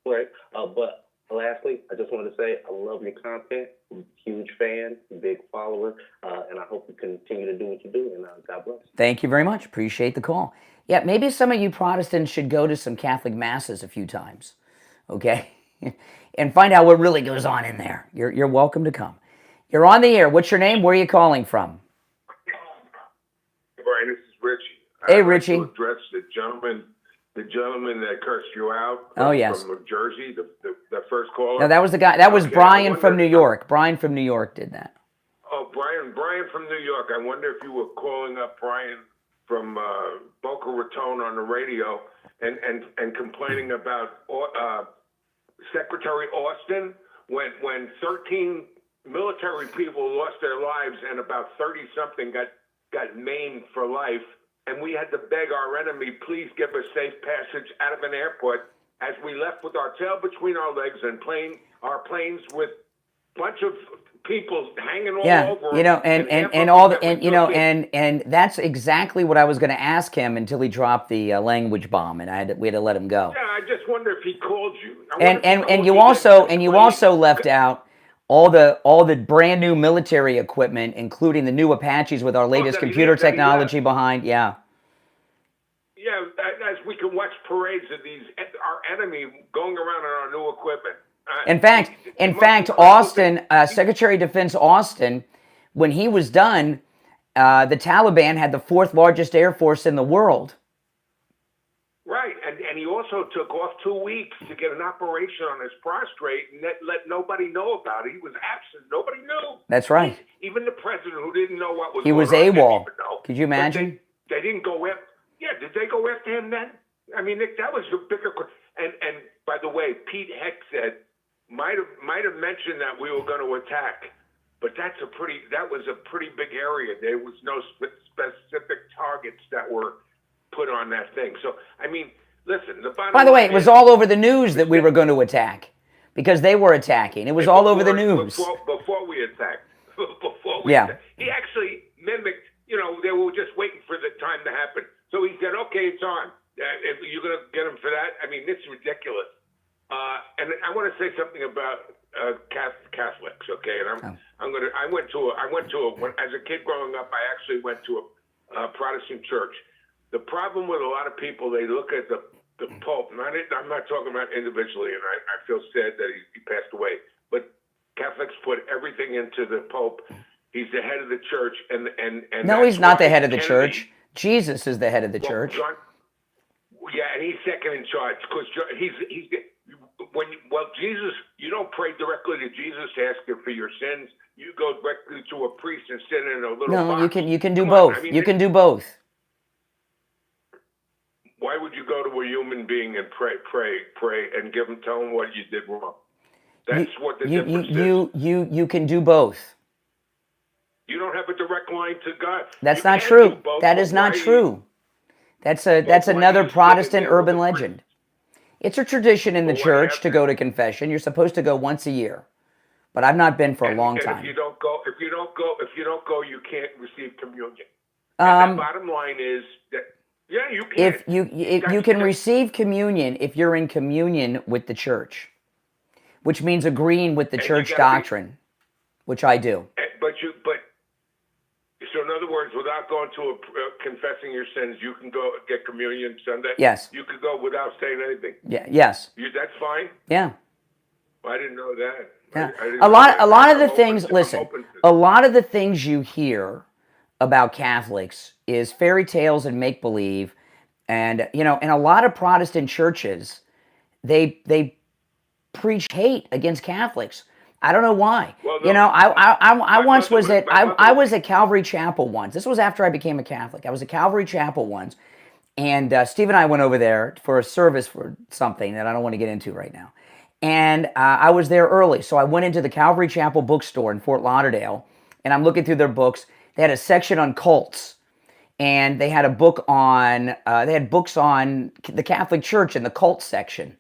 [SPEAKER 5] Right. But lastly, I just wanted to say I love your content. I'm a huge fan, big follower, and I hope you continue to do what you do. And God bless.
[SPEAKER 1] Thank you very much. Appreciate the call. Yeah, maybe some of you Protestants should go to some Catholic masses a few times, okay, and find out what really goes on in there. You're welcome to come. You're on the air. What's your name? Where are you calling from?
[SPEAKER 6] Brian, this is Richie.
[SPEAKER 1] Hey, Richie.
[SPEAKER 6] I'd like to address the gentleman that cursed you out.
[SPEAKER 1] Oh, yes.
[SPEAKER 6] From New Jersey, the first caller.
[SPEAKER 1] No, that was the guy. That was Brian from New York. Brian from New York did that.
[SPEAKER 6] Oh, Brian from New York. I wonder if you were calling up Brian from Boca Raton on the radio and complaining about Secretary Austin when 13 military people lost their lives and about 30-something got maimed for life, and we had to beg our enemy, please give us safe passage out of an airport as we left with our tail between our legs and our planes with a bunch of people hanging all over.
[SPEAKER 1] And that's exactly what I was going to ask him until he dropped the language bomb, and we had to let him go.
[SPEAKER 6] Yeah, I just wonder if he called you.
[SPEAKER 1] And you also left out all the brand new military equipment, including the new Apaches with our latest computer technology behind. Yeah.
[SPEAKER 6] Yeah, as we can watch parades of our enemy going around in our new equipment.
[SPEAKER 1] In fact, Austin, Secretary of Defense Austin, when he was done, the Taliban had the 4th largest air force in the world.
[SPEAKER 6] Right, and he also took off 2 weeks to get an operation on his prostrate and let nobody know about it. He was absent. Nobody knew.
[SPEAKER 1] That's right.
[SPEAKER 6] Even the president, who didn't know what was
[SPEAKER 1] he
[SPEAKER 6] going
[SPEAKER 1] was
[SPEAKER 6] on,
[SPEAKER 1] AWOL.
[SPEAKER 6] didn't even know.
[SPEAKER 1] Could you imagine?
[SPEAKER 6] They didn't go after. Yeah, did they go after him then? I mean, that was the bigger. And by the way, Pete Heck said might have mentioned that we were going to attack, but that was a pretty big area. There was no specific targets that were put on that thing. So, I mean, listen, by the way,
[SPEAKER 1] it was all over the news that we were going to attack because they were attacking. It was all over the news.
[SPEAKER 6] Before we attacked.
[SPEAKER 1] Yeah.
[SPEAKER 6] He actually mimicked, they were just waiting for the time to happen. So he said, okay, it's on. If you're going to get him for that? I mean, it's ridiculous. And I want to say something about Catholics, okay? And I went to as a kid growing up, I actually went to a Protestant church. The problem with a lot of people, they look at the Pope, and I'm not talking about individually, and I feel sad that he passed away, but Catholics put everything into the Pope. He's the head of the church, and
[SPEAKER 1] no, he's not the head of the church. Jesus is the head of the church.
[SPEAKER 6] Yeah, and he's second in charge because Jesus, you don't pray directly to Jesus to ask him for your sins. You go directly to a priest and sit in a little box.
[SPEAKER 1] No, you can do both. You can do both.
[SPEAKER 6] Why would you go to a human being and pray, and tell him what you did wrong? That's what the difference is.
[SPEAKER 1] You can do both.
[SPEAKER 6] You don't have a direct line to God.
[SPEAKER 1] That's not true. That is not true. That's another Protestant urban legend. It's a tradition in the church to go to confession. You're supposed to go once a year, but I've not been for a long time.
[SPEAKER 6] If you don't go, you can't receive communion. And the bottom line is that Yeah, you can.
[SPEAKER 1] If you can receive communion if you're in communion with the church, which means agreeing with the church doctrine, which I do.
[SPEAKER 6] But so in other words, without going to confessing your sins, you can go get communion Sunday.
[SPEAKER 1] Yes.
[SPEAKER 6] You could go without saying anything.
[SPEAKER 1] Yeah. Yes.
[SPEAKER 6] That's fine.
[SPEAKER 1] Yeah.
[SPEAKER 6] I didn't know that.
[SPEAKER 1] Yeah.
[SPEAKER 6] I didn't
[SPEAKER 1] A lot of the
[SPEAKER 6] I'm
[SPEAKER 1] things.
[SPEAKER 6] open
[SPEAKER 1] Listen,
[SPEAKER 6] to
[SPEAKER 1] a lot of the things you hear about Catholics is fairy tales and make believe, and in a lot of Protestant churches, they preach hate against Catholics. I don't know why.
[SPEAKER 6] Well, no,
[SPEAKER 1] I once was at I was at Calvary Chapel once. This was after I became a Catholic. I was at Calvary Chapel once, and Steve and I went over there for a service for something that I don't want to get into right now. And I was there early, so I went into the Calvary Chapel bookstore in Fort Lauderdale, and I'm looking through their books. They had a section on cults, and they had a book on they had books on the Catholic Church in the cult section.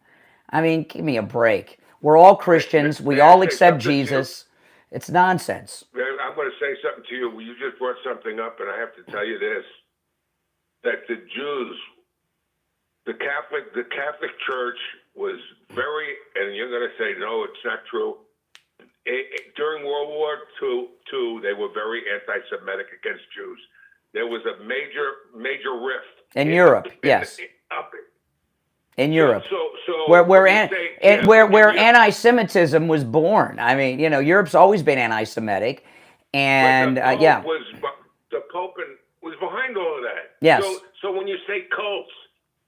[SPEAKER 1] I mean, give me a break. We're all Christians. We all accept Jesus. It's nonsense.
[SPEAKER 6] I'm going to say something to you. You just brought something up, and I have to tell you this: that the Jews, the Catholic Church was very, and you're going to say no, it's not true. During World War II, they were very anti-Semitic against Jews. There was a major rift
[SPEAKER 1] in Europe. Yes. In Europe,
[SPEAKER 6] so
[SPEAKER 1] where anti-Semitism was born. I mean, Europe's always been anti-Semitic, and
[SPEAKER 6] the Pope was behind all of that.
[SPEAKER 1] Yes.
[SPEAKER 6] So when you say cults,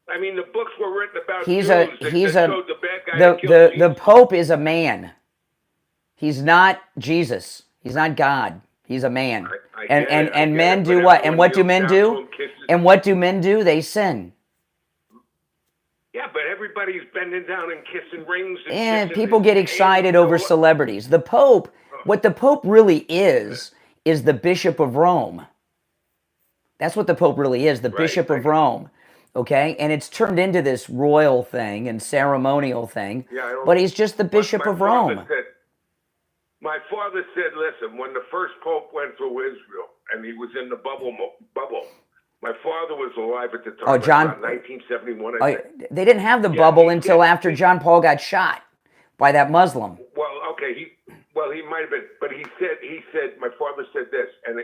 [SPEAKER 6] I mean the books were written about
[SPEAKER 1] the Pope is a man. He's not Jesus. He's not God. He's a man. And men do what? And what do men do? And what do men do? They sin.
[SPEAKER 6] Yeah, but everybody's bending down and kissing rings.
[SPEAKER 1] And people get excited over celebrities. The Pope, what the Pope really is the Bishop of Rome. That's what the Pope really is, the Bishop of Rome. Okay? And it's turned into this royal thing and ceremonial thing. Yeah, but he's just the Bishop of Rome.
[SPEAKER 6] My father said, listen, when the first Pope went through Israel and he was in the bubble, my father was alive at the time.
[SPEAKER 1] Oh, John,
[SPEAKER 6] 1971.
[SPEAKER 1] They didn't have the bubble until after John Paul got shot by that Muslim.
[SPEAKER 6] Well, okay, he might have been, but he said, my father said this, and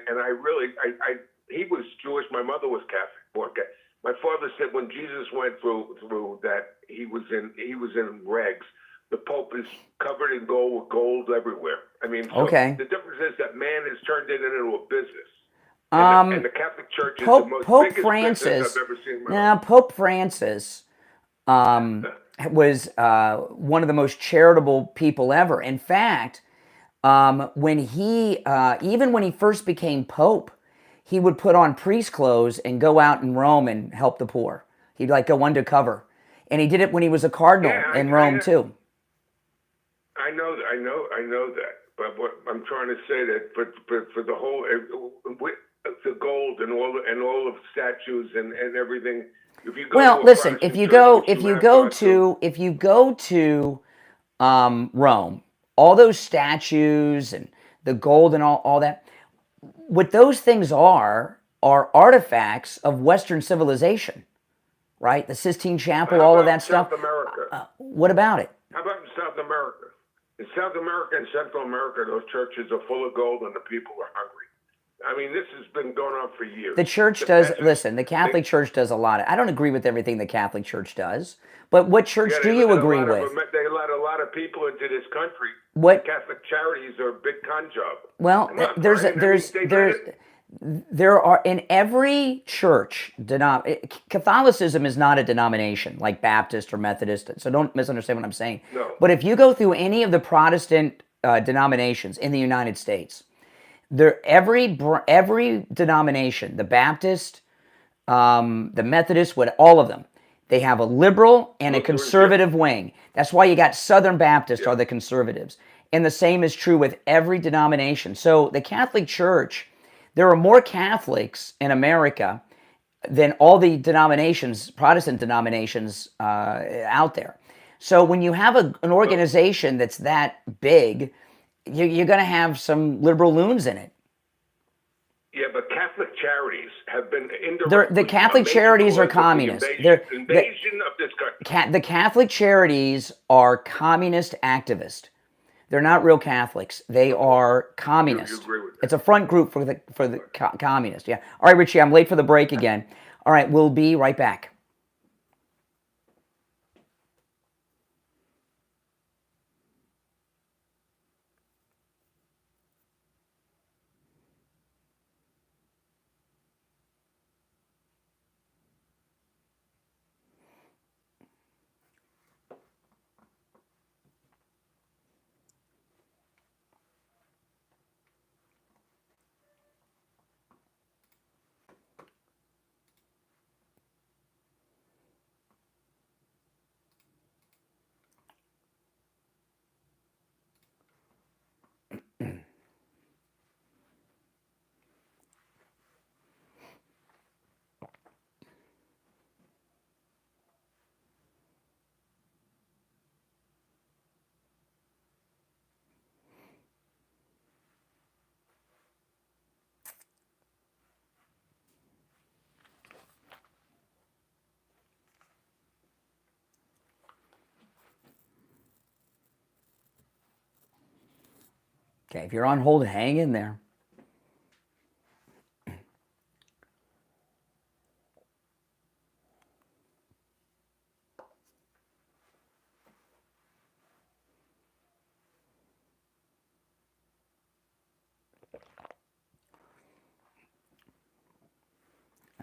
[SPEAKER 6] he was Jewish. My mother was Catholic. Okay, my father said when Jesus went through that, he was in rags. The Pope is covered in gold with gold everywhere. I mean, the difference is that man has turned it into a business. And the Catholic Church is the most biggest business I've ever seen in my life.
[SPEAKER 1] Pope Francis was one of the most charitable people ever. In fact, when he first became Pope, he would put on priest clothes and go out in Rome and help the poor. He'd go undercover. And he did it when he was a cardinal in Rome too.
[SPEAKER 6] I know that. But what I'm trying to say that for the whole the gold and all of statues and everything. If you go to Rome, all those statues and the gold and all that, what those things are artifacts of Western civilization, right? The Sistine Chapel, all of that stuff. South America.
[SPEAKER 1] What about it?
[SPEAKER 6] How about in South America? In South America and Central America, those churches are full of gold and the people are hungry. I mean, this has been going on for years.
[SPEAKER 1] The church the Catholic Church does a lot of, I don't agree with everything the Catholic Church does, but what church do you agree with?
[SPEAKER 6] They let a lot of people into this country.
[SPEAKER 1] What?
[SPEAKER 6] Catholic charities are a big con job.
[SPEAKER 1] Well, there are in every church, Catholicism is not a denomination like Baptist or Methodist, so don't misunderstand what I'm saying.
[SPEAKER 6] No.
[SPEAKER 1] But if you go through any of the Protestant denominations in the United States, every denomination, the Baptist, the Methodist, all of them, they have a liberal and a conservative wing. That's why you got Southern Baptists are the conservatives. And the same is true with every denomination. So the Catholic Church, there are more Catholics in America than all the denominations, Protestant denominations out there. So when you have an organization that's that big, you're going to have some liberal loons in it.
[SPEAKER 6] Yeah, but Catholic charities have been indirectly
[SPEAKER 1] The Catholic charities are communist.
[SPEAKER 6] Invasion of this country.
[SPEAKER 1] The Catholic charities are communist activists. They're not real Catholics. They are communists.
[SPEAKER 6] You agree with that?
[SPEAKER 1] It's a front group for the communists. Yeah. All right, Richie, I'm late for the break again. All right, we'll be right back. Okay, if you're on hold, hang in there.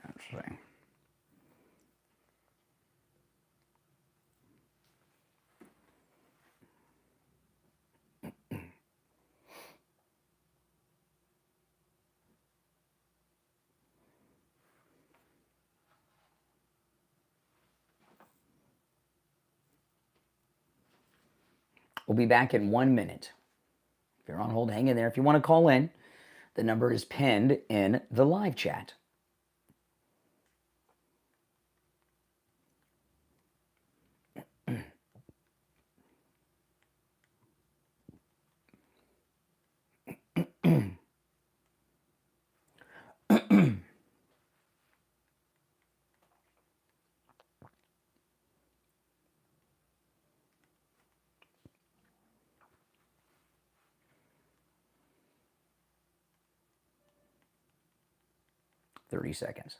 [SPEAKER 1] Let's see. We'll be back in 1 minute. If you're on hold, hang in there. If you want to call in, the number is pinned in the live chat. Thirty seconds.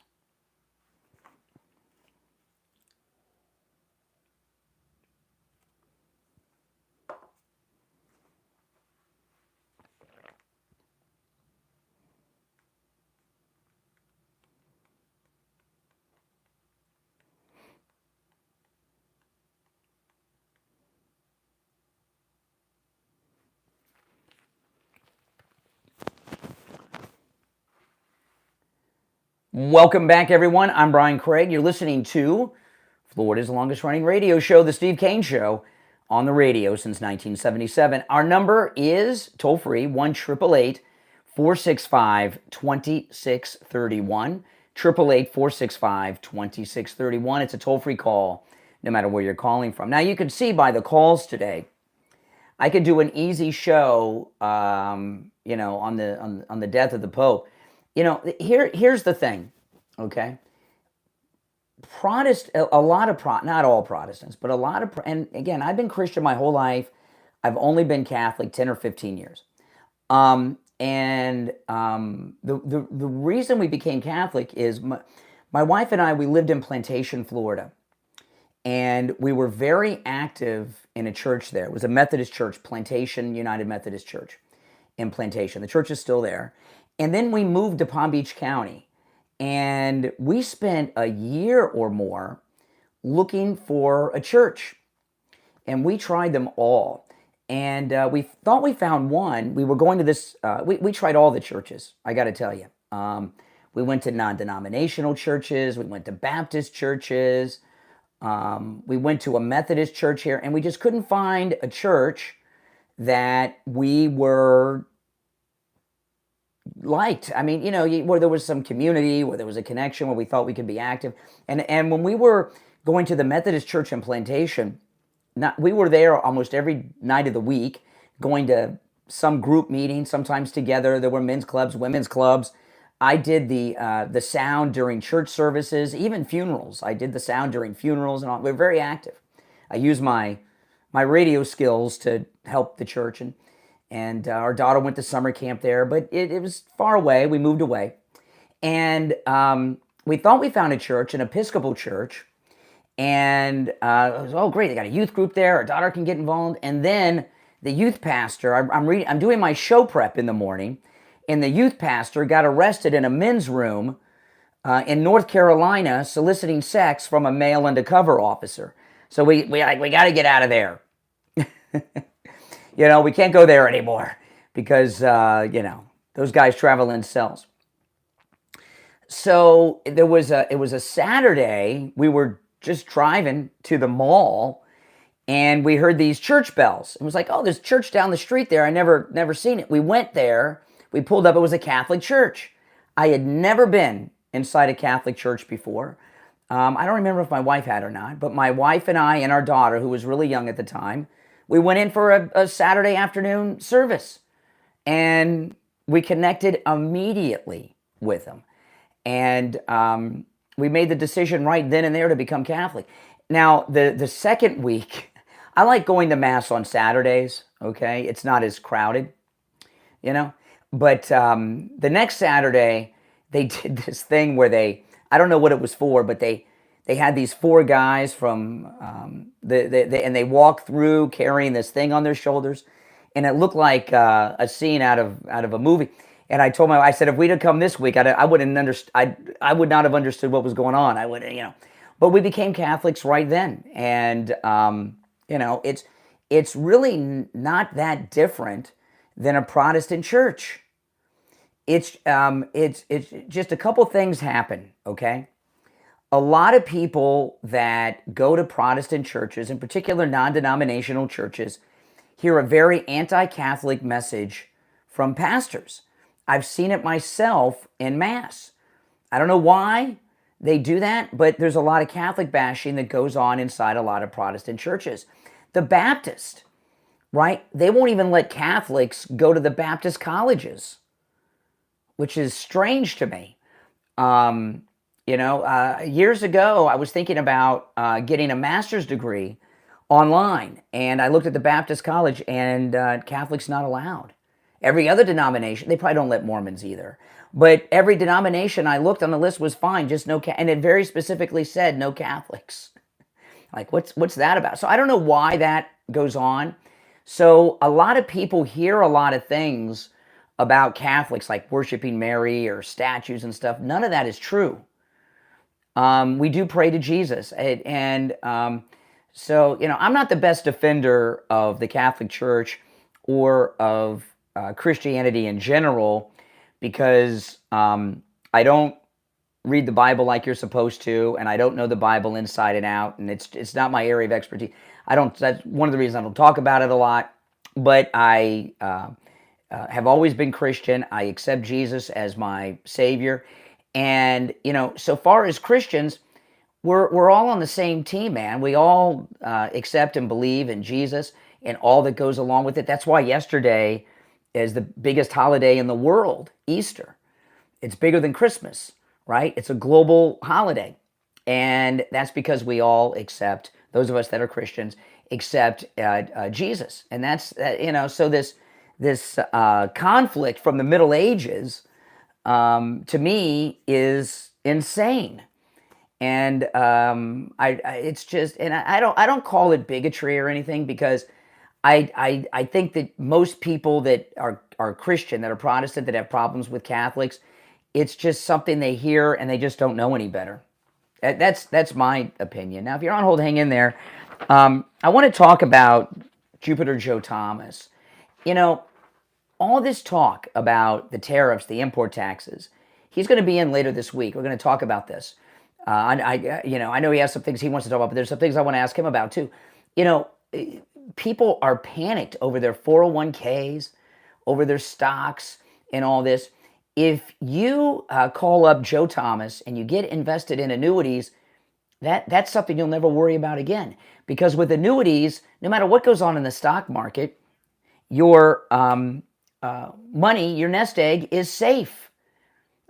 [SPEAKER 1] Welcome back, everyone. I'm Brian Craig. You're listening to Florida's longest running radio show, The Steve Kane Show, on the radio since 1977. Our number is toll-free, 1-888-465-2631, 888-465-2631. It's a toll-free call, no matter where you're calling from. Now, you can see by the calls today, I could do an easy show, on the death of the Pope. Here's the thing, okay? Not all Protestants, but a lot of, and again, I've been Christian my whole life. I've only been Catholic 10 or 15 years. The reason we became Catholic is my wife and I, we lived in Plantation, Florida. And we were very active in a church there. It was a Methodist church, Plantation United Methodist Church in Plantation. The church is still there. And then we moved to Palm Beach County. And we spent a year or more looking for a church. And we tried them all. And we thought we found one. We were going to this, we tried all the churches, I got to tell you. We went to non-denominational churches. We went to Baptist churches. We went to a Methodist church here. And we just couldn't find a church that we were liked. I mean, where there was some community, where there was a connection, where we thought we could be active. And when we were going to the Methodist church in Plantation, we were there almost every night of the week, going to some group meeting, sometimes together. There were men's clubs, women's clubs. I did the sound during church services, even funerals. I did the sound during funerals, and all. We're very active. I use my radio skills to help the church, and our daughter went to summer camp there, but it was far away. We moved away, and we thought we found a church, an Episcopal church, and it was, oh great, they got a youth group there. Our daughter can get involved, and then the youth pastor. I'm doing my show prep in the morning. And the youth pastor got arrested in a men's room in North Carolina soliciting sex from a male undercover officer. So we got to get out of there. We can't go there anymore because, those guys travel in cells. So it was a Saturday. We were just driving to the mall and we heard these church bells. It was like, oh, there's church down the street there. I never seen it. We went there. We pulled up, it was a Catholic church. I had never been inside a Catholic church before. I don't remember if my wife had or not, but my wife and I and our daughter, who was really young at the time, we went in for a Saturday afternoon service. And we connected immediately with them. And we made the decision right then and there to become Catholic. Now, the second week, I like going to Mass on Saturdays, okay? It's not as crowded, But the next Saturday, they did this thing where I don't know what it was for, but they had these four guys from, and they walked through carrying this thing on their shoulders, and it looked like a scene out of a movie. And I told I said, if we'd have come this week, I would not have understood what was going on. I would, But we became Catholics right then, and it's really not that different than a Protestant church. It's just a couple things happen, okay? A lot of people that go to Protestant churches, in particular non-denominational churches, hear a very anti-Catholic message from pastors. I've seen it myself in Mass. I don't know why they do that, but there's a lot of Catholic bashing that goes on inside a lot of Protestant churches. The Baptist, right? They won't even let Catholics go to the Baptist colleges, which is strange to me. Years ago, I was thinking about getting a master's degree online, and I looked at the Baptist college, and Catholics not allowed. Every other denomination, they probably don't let Mormons either, but every denomination I looked on the list was fine, just no, and it very specifically said no Catholics. Like, what's that about? So I don't know why that goes on. So a lot of people hear a lot of things about Catholics, like worshiping Mary or statues and stuff. None of that is true. We do pray to Jesus. So, I'm not the best defender of the Catholic Church or of Christianity in general, because I don't read the Bible like you're supposed to, and I don't know the Bible inside and out, and it's not my area of expertise. That's one of the reasons I don't talk about it a lot, but I have always been Christian. I accept Jesus as my Savior. And, so far as Christians, we're all on the same team, man. We all accept and believe in Jesus and all that goes along with it. That's why yesterday is the biggest holiday in the world, Easter. It's bigger than Christmas, right? It's a global holiday. And that's because we all accept, those of us that are Christians, accept Jesus. And that's, so this conflict from the Middle Ages, to me, is insane. And it's just, and I don't call it bigotry or anything, because I think that most people that are Christian, that are Protestant, that have problems with Catholics, it's just something they hear and they just don't know any better. That's my opinion. Now, if you're on hold, hang in there. I want to talk about Jupiter Joe Thomas. All this talk about the tariffs, the import taxes, he's going to be in later this week. We're going to talk about this. I know he has some things he wants to talk about, but there's some things I want to ask him about too. People are panicked over their 401ks, over their stocks and all this. If you call up Joe Thomas and you get invested in annuities, that's something you'll never worry about again. Because with annuities, no matter what goes on in the stock market, your money, your nest egg, is safe.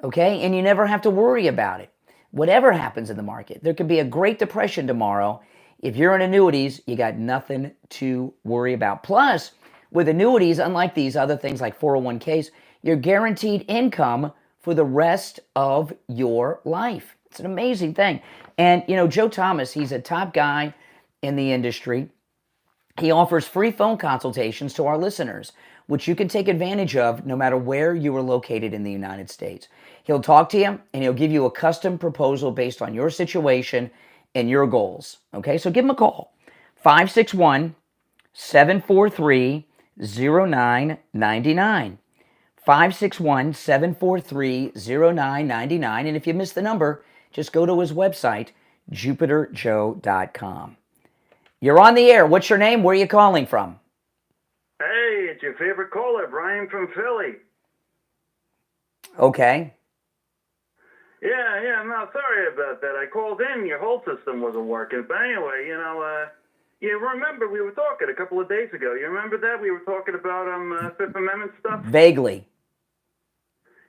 [SPEAKER 1] okay? And you never have to worry about it. Whatever happens in the market, there could be a Great Depression tomorrow. If you're in annuities, you got nothing to worry about. Plus, with annuities, unlike these other things like 401ks, you're guaranteed income for the rest of your life. It's an amazing thing. And, you know, Joe Thomas, he's a top guy in the industry. He offers free phone consultations to our listeners, which you can take advantage of no matter where you are located in the United States. He'll talk to you and he'll give you a custom proposal based on your situation and your goals. Okay, so give him a call. 561-743-0999. 561-743-0999. And if you missed the number, just go to his website, jupiterjoe.com. You're on the air. What's your name? Where are you calling from?
[SPEAKER 7] Hey, it's your favorite caller, Brian from Philly.
[SPEAKER 1] Okay.
[SPEAKER 7] Yeah, no, sorry about that. I called in, your whole system wasn't working. But anyway, you remember we were talking a couple of days ago. You remember that? We were talking about Fifth Amendment stuff?
[SPEAKER 1] Vaguely.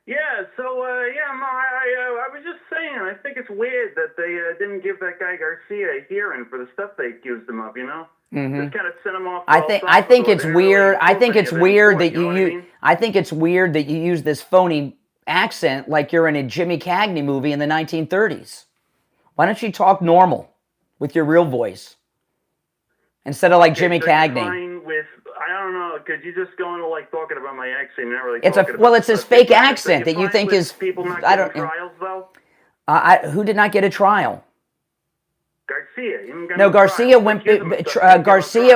[SPEAKER 7] Yeah, so, I was just saying, I think it's weird that they didn't give that guy Garcia a hearing for the stuff they accused him of, you know?
[SPEAKER 1] Mm-hmm.
[SPEAKER 7] Just kind of sent him off.
[SPEAKER 1] I think it's weird. I think it's weird that you use. I think it's weird that you use this phony accent like you're in a Jimmy Cagney movie in the 1930s. Why don't you talk normal with your real voice instead of like Jimmy Cagney?
[SPEAKER 7] I don't know, because you're just going to like talking about my accent. You're not really.
[SPEAKER 1] It's his fake accent that you think is.
[SPEAKER 7] People not getting trials though.
[SPEAKER 1] Who did not get a trial?
[SPEAKER 7] Garcia.
[SPEAKER 1] No, Garcia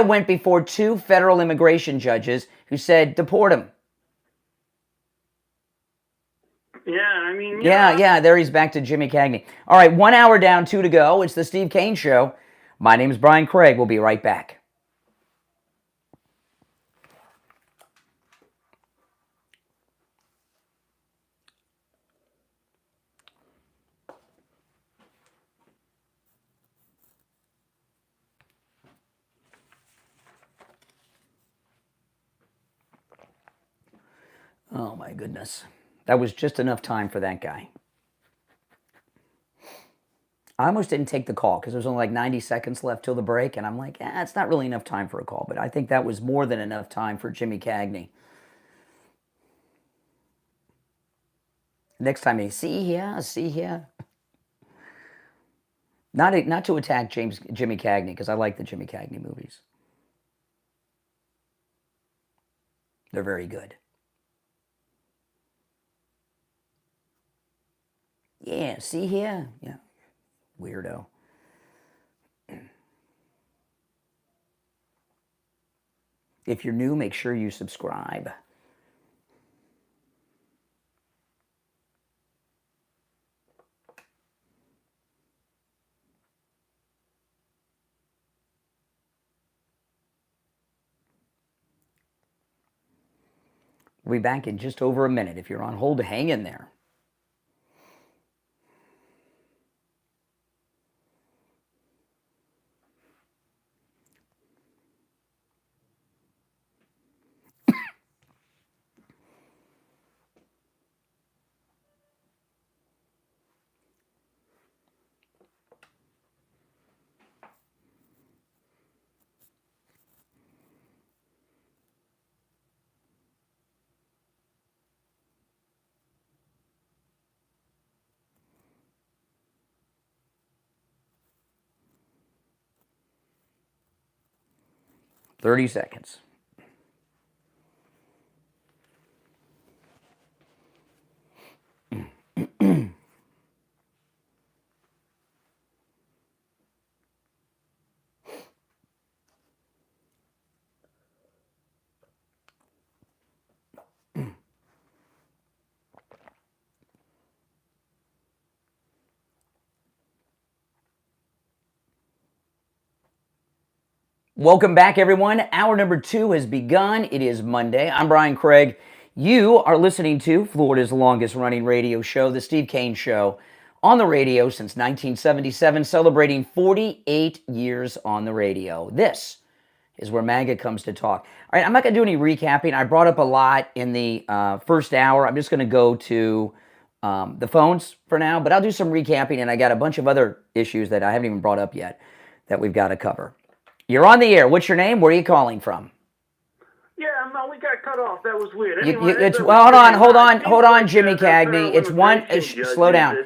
[SPEAKER 1] went before 2 federal immigration judges who said deport him.
[SPEAKER 7] Yeah, I mean.
[SPEAKER 1] Yeah, there he's back to Jimmy Cagney. All right, 1 hour down, 2 to go. It's the Steve Kane Show. My name is Brian Craig. We'll be right back. Oh my goodness. That was just enough time for that guy. I almost didn't take the call because there was only like 90 seconds left till the break, and I'm like, it's not really enough time for a call, but I think that was more than enough time for Jimmy Cagney. Next time, see here. Not to attack Jimmy Cagney, because I like the Jimmy Cagney movies. They're very good. Yeah, see here? Yeah, weirdo. If you're new, make sure you subscribe. We'll be back in just over a minute. If you're on hold, hang in there. Thirty seconds. Welcome back, everyone. Hour number 2 has begun. It is Monday. I'm Brian Craig. You are listening to Florida's longest-running radio show, The Steve Kane Show, on the radio since 1977, celebrating 48 years on the radio. This is where MAGA comes to talk. All right, I'm not going to do any recapping. I brought up a lot in the first hour. I'm just going to go to the phones for now, but I'll do some recapping, and I got a bunch of other issues that I haven't even brought up yet that we've got to cover. You're on the air. What's your name? Where are you calling from?
[SPEAKER 7] Yeah, no, we got cut off. That was weird.
[SPEAKER 1] Hold on, Jimmy Cagney. It's one. Slow down.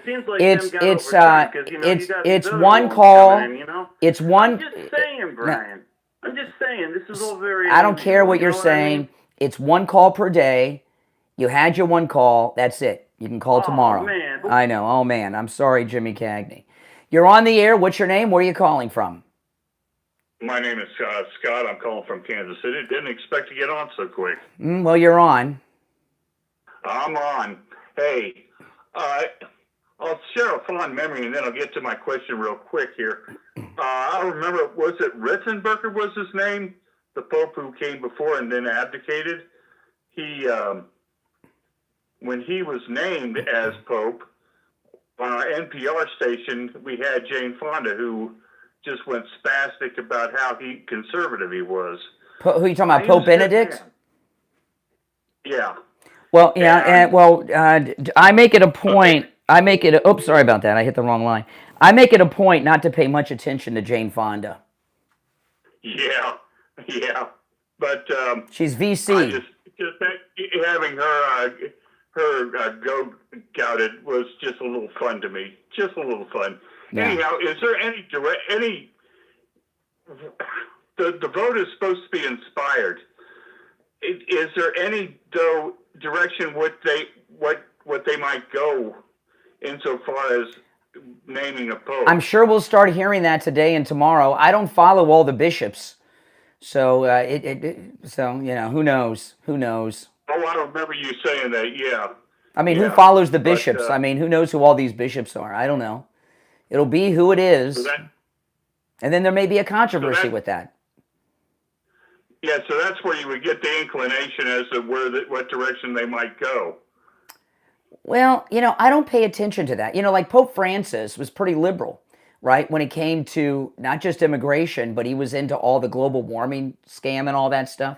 [SPEAKER 1] It's one call. It's one.
[SPEAKER 7] I'm just saying, Brian. I'm just saying. This is all very.
[SPEAKER 1] I don't care what you're saying. It's one call per day. You had your one call. That's it. You can call tomorrow.
[SPEAKER 7] Man.
[SPEAKER 1] I know. Oh man, I'm sorry, Jimmy Cagney. You're on the air. What's your name? Where are you calling from?
[SPEAKER 8] My name is Scott. I'm calling from Kansas City. Didn't expect to get on so quick.
[SPEAKER 1] Well, you're on.
[SPEAKER 8] I'm on. Hey, I'll share a fond memory, and then I'll get to my question real quick here. I remember, was it Ritzenberger was his name? The Pope who came before and then abdicated? He, when he was named as Pope, on our NPR station, we had Jane Fonda, who just went spastic about how conservative he was.
[SPEAKER 1] Who are you talking about, Pope Benedict?
[SPEAKER 8] Yeah.
[SPEAKER 1] Well, yeah, I make it a point. Oops, sorry about that. I hit the wrong line. I make it a point not to pay much attention to Jane Fonda.
[SPEAKER 8] Yeah, but
[SPEAKER 1] she's VC.
[SPEAKER 8] Just having her go gouted was just a little fun to me. Just a little fun. Yeah. Anyhow, is there any the vote is supposed to be inspired. Is there any direction what they might go insofar as naming a pope?
[SPEAKER 1] I'm sure we'll start hearing that today and tomorrow. I don't follow all the bishops, so who knows? Who knows?
[SPEAKER 8] Oh, I remember you saying that. Yeah.
[SPEAKER 1] I mean, who follows the bishops? I mean, who knows who all these bishops are? I don't know. It'll be who it is, and then there may be a controversy with that.
[SPEAKER 8] Yeah, so that's where you would get the inclination as to what direction they might go.
[SPEAKER 1] Well, I don't pay attention to that. Like Pope Francis was pretty liberal, right? When it came to not just immigration, but he was into all the global warming scam and all that stuff.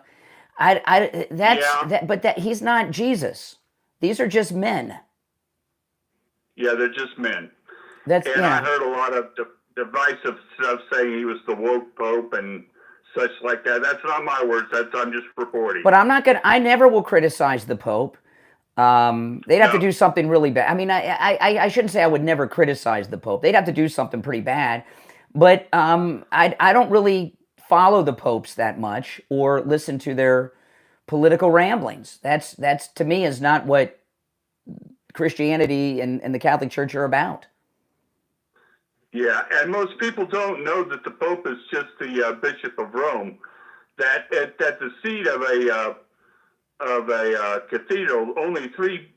[SPEAKER 1] But he's not Jesus. These are just men.
[SPEAKER 8] Yeah, they're just men.
[SPEAKER 1] I
[SPEAKER 8] heard a lot of divisive stuff saying he was the woke pope and such like that. That's not my words. I'm just reporting.
[SPEAKER 1] But I never will criticize the Pope. They'd have to do something really bad. I mean, I shouldn't say I would never criticize the Pope. They'd have to do something pretty bad. But I don't really follow the popes that much or listen to their political ramblings. That's to me is not what Christianity and the Catholic Church are about.
[SPEAKER 8] Yeah, and most people don't know that the Pope is just the Bishop of Rome. That the seat of a cathedral, only three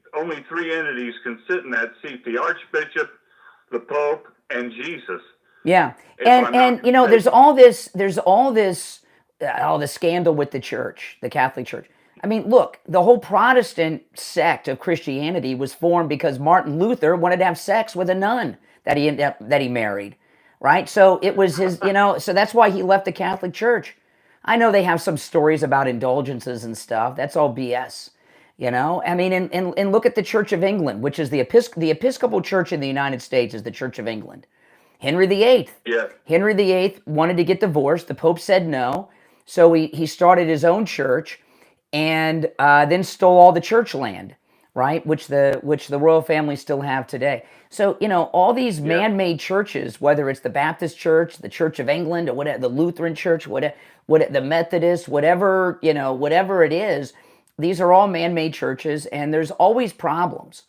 [SPEAKER 8] entities can sit in that seat: the Archbishop, the Pope, and Jesus.
[SPEAKER 1] Yeah, and there's all this scandal with the Church, the Catholic Church. I mean, look, the whole Protestant sect of Christianity was formed because Martin Luther wanted to have sex with a nun that he married, right? So it was his, so that's why he left the Catholic Church. I know they have some stories about indulgences and stuff. That's all BS, I mean, and look at the Church of England, which is the Episcopal Church in the United States is the Church of England. Henry VIII.
[SPEAKER 8] Yeah.
[SPEAKER 1] Henry VIII wanted to get divorced. The Pope said no, so he started his own church, and then stole all the church land, right? Which the royal family still have today. So, all these man-made churches, whether it's the Baptist Church, the Church of England, or whatever, the Lutheran Church, the Methodist, whatever it is, these are all man-made churches, and there's always problems.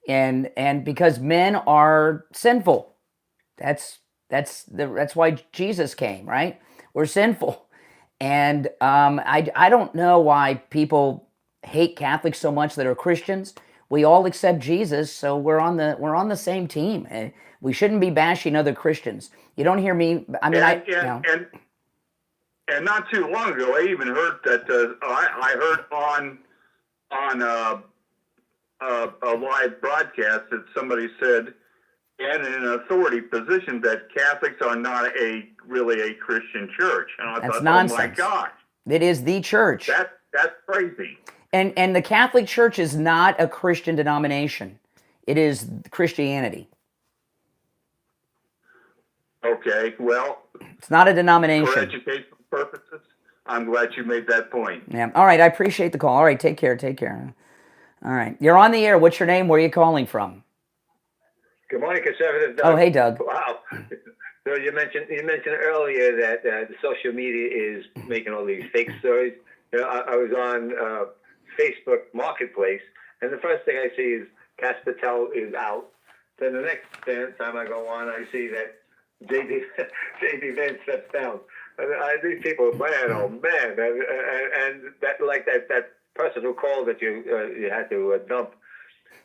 [SPEAKER 1] And because men are sinful. That's why Jesus came, right? We're sinful. And I don't know why people hate Catholics so much that are Christians. We all accept Jesus, so we're on the same team. We shouldn't be bashing other Christians. You don't hear me. I mean,
[SPEAKER 8] and not too long ago, I even heard that I heard on a live broadcast that somebody said, and in an authority position, that Catholics are not really a Christian church. And I thought,
[SPEAKER 1] nonsense.
[SPEAKER 8] Oh my gosh,
[SPEAKER 1] it is the church.
[SPEAKER 8] That's crazy.
[SPEAKER 1] And the Catholic Church is not a Christian denomination. It is Christianity.
[SPEAKER 8] Okay, well,
[SPEAKER 1] It's not a
[SPEAKER 8] for
[SPEAKER 1] denomination.
[SPEAKER 8] educational purposes, I'm glad you made that point.
[SPEAKER 1] Yeah. All right. I appreciate the call. All right. Take care. Take care. All right. You're on the air. What's your name? Where are you calling from?
[SPEAKER 9] Good morning, conservative Doug.
[SPEAKER 1] Oh, hey, Doug.
[SPEAKER 9] Wow. So you mentioned earlier that the social media is making all these fake stories. You know, I was on Facebook Marketplace, and the first thing I see is Cash Patel is out. Then the next time I go on, I see that JD Vance steps down. And these people, man, oh man, and that person who called that you had to dump.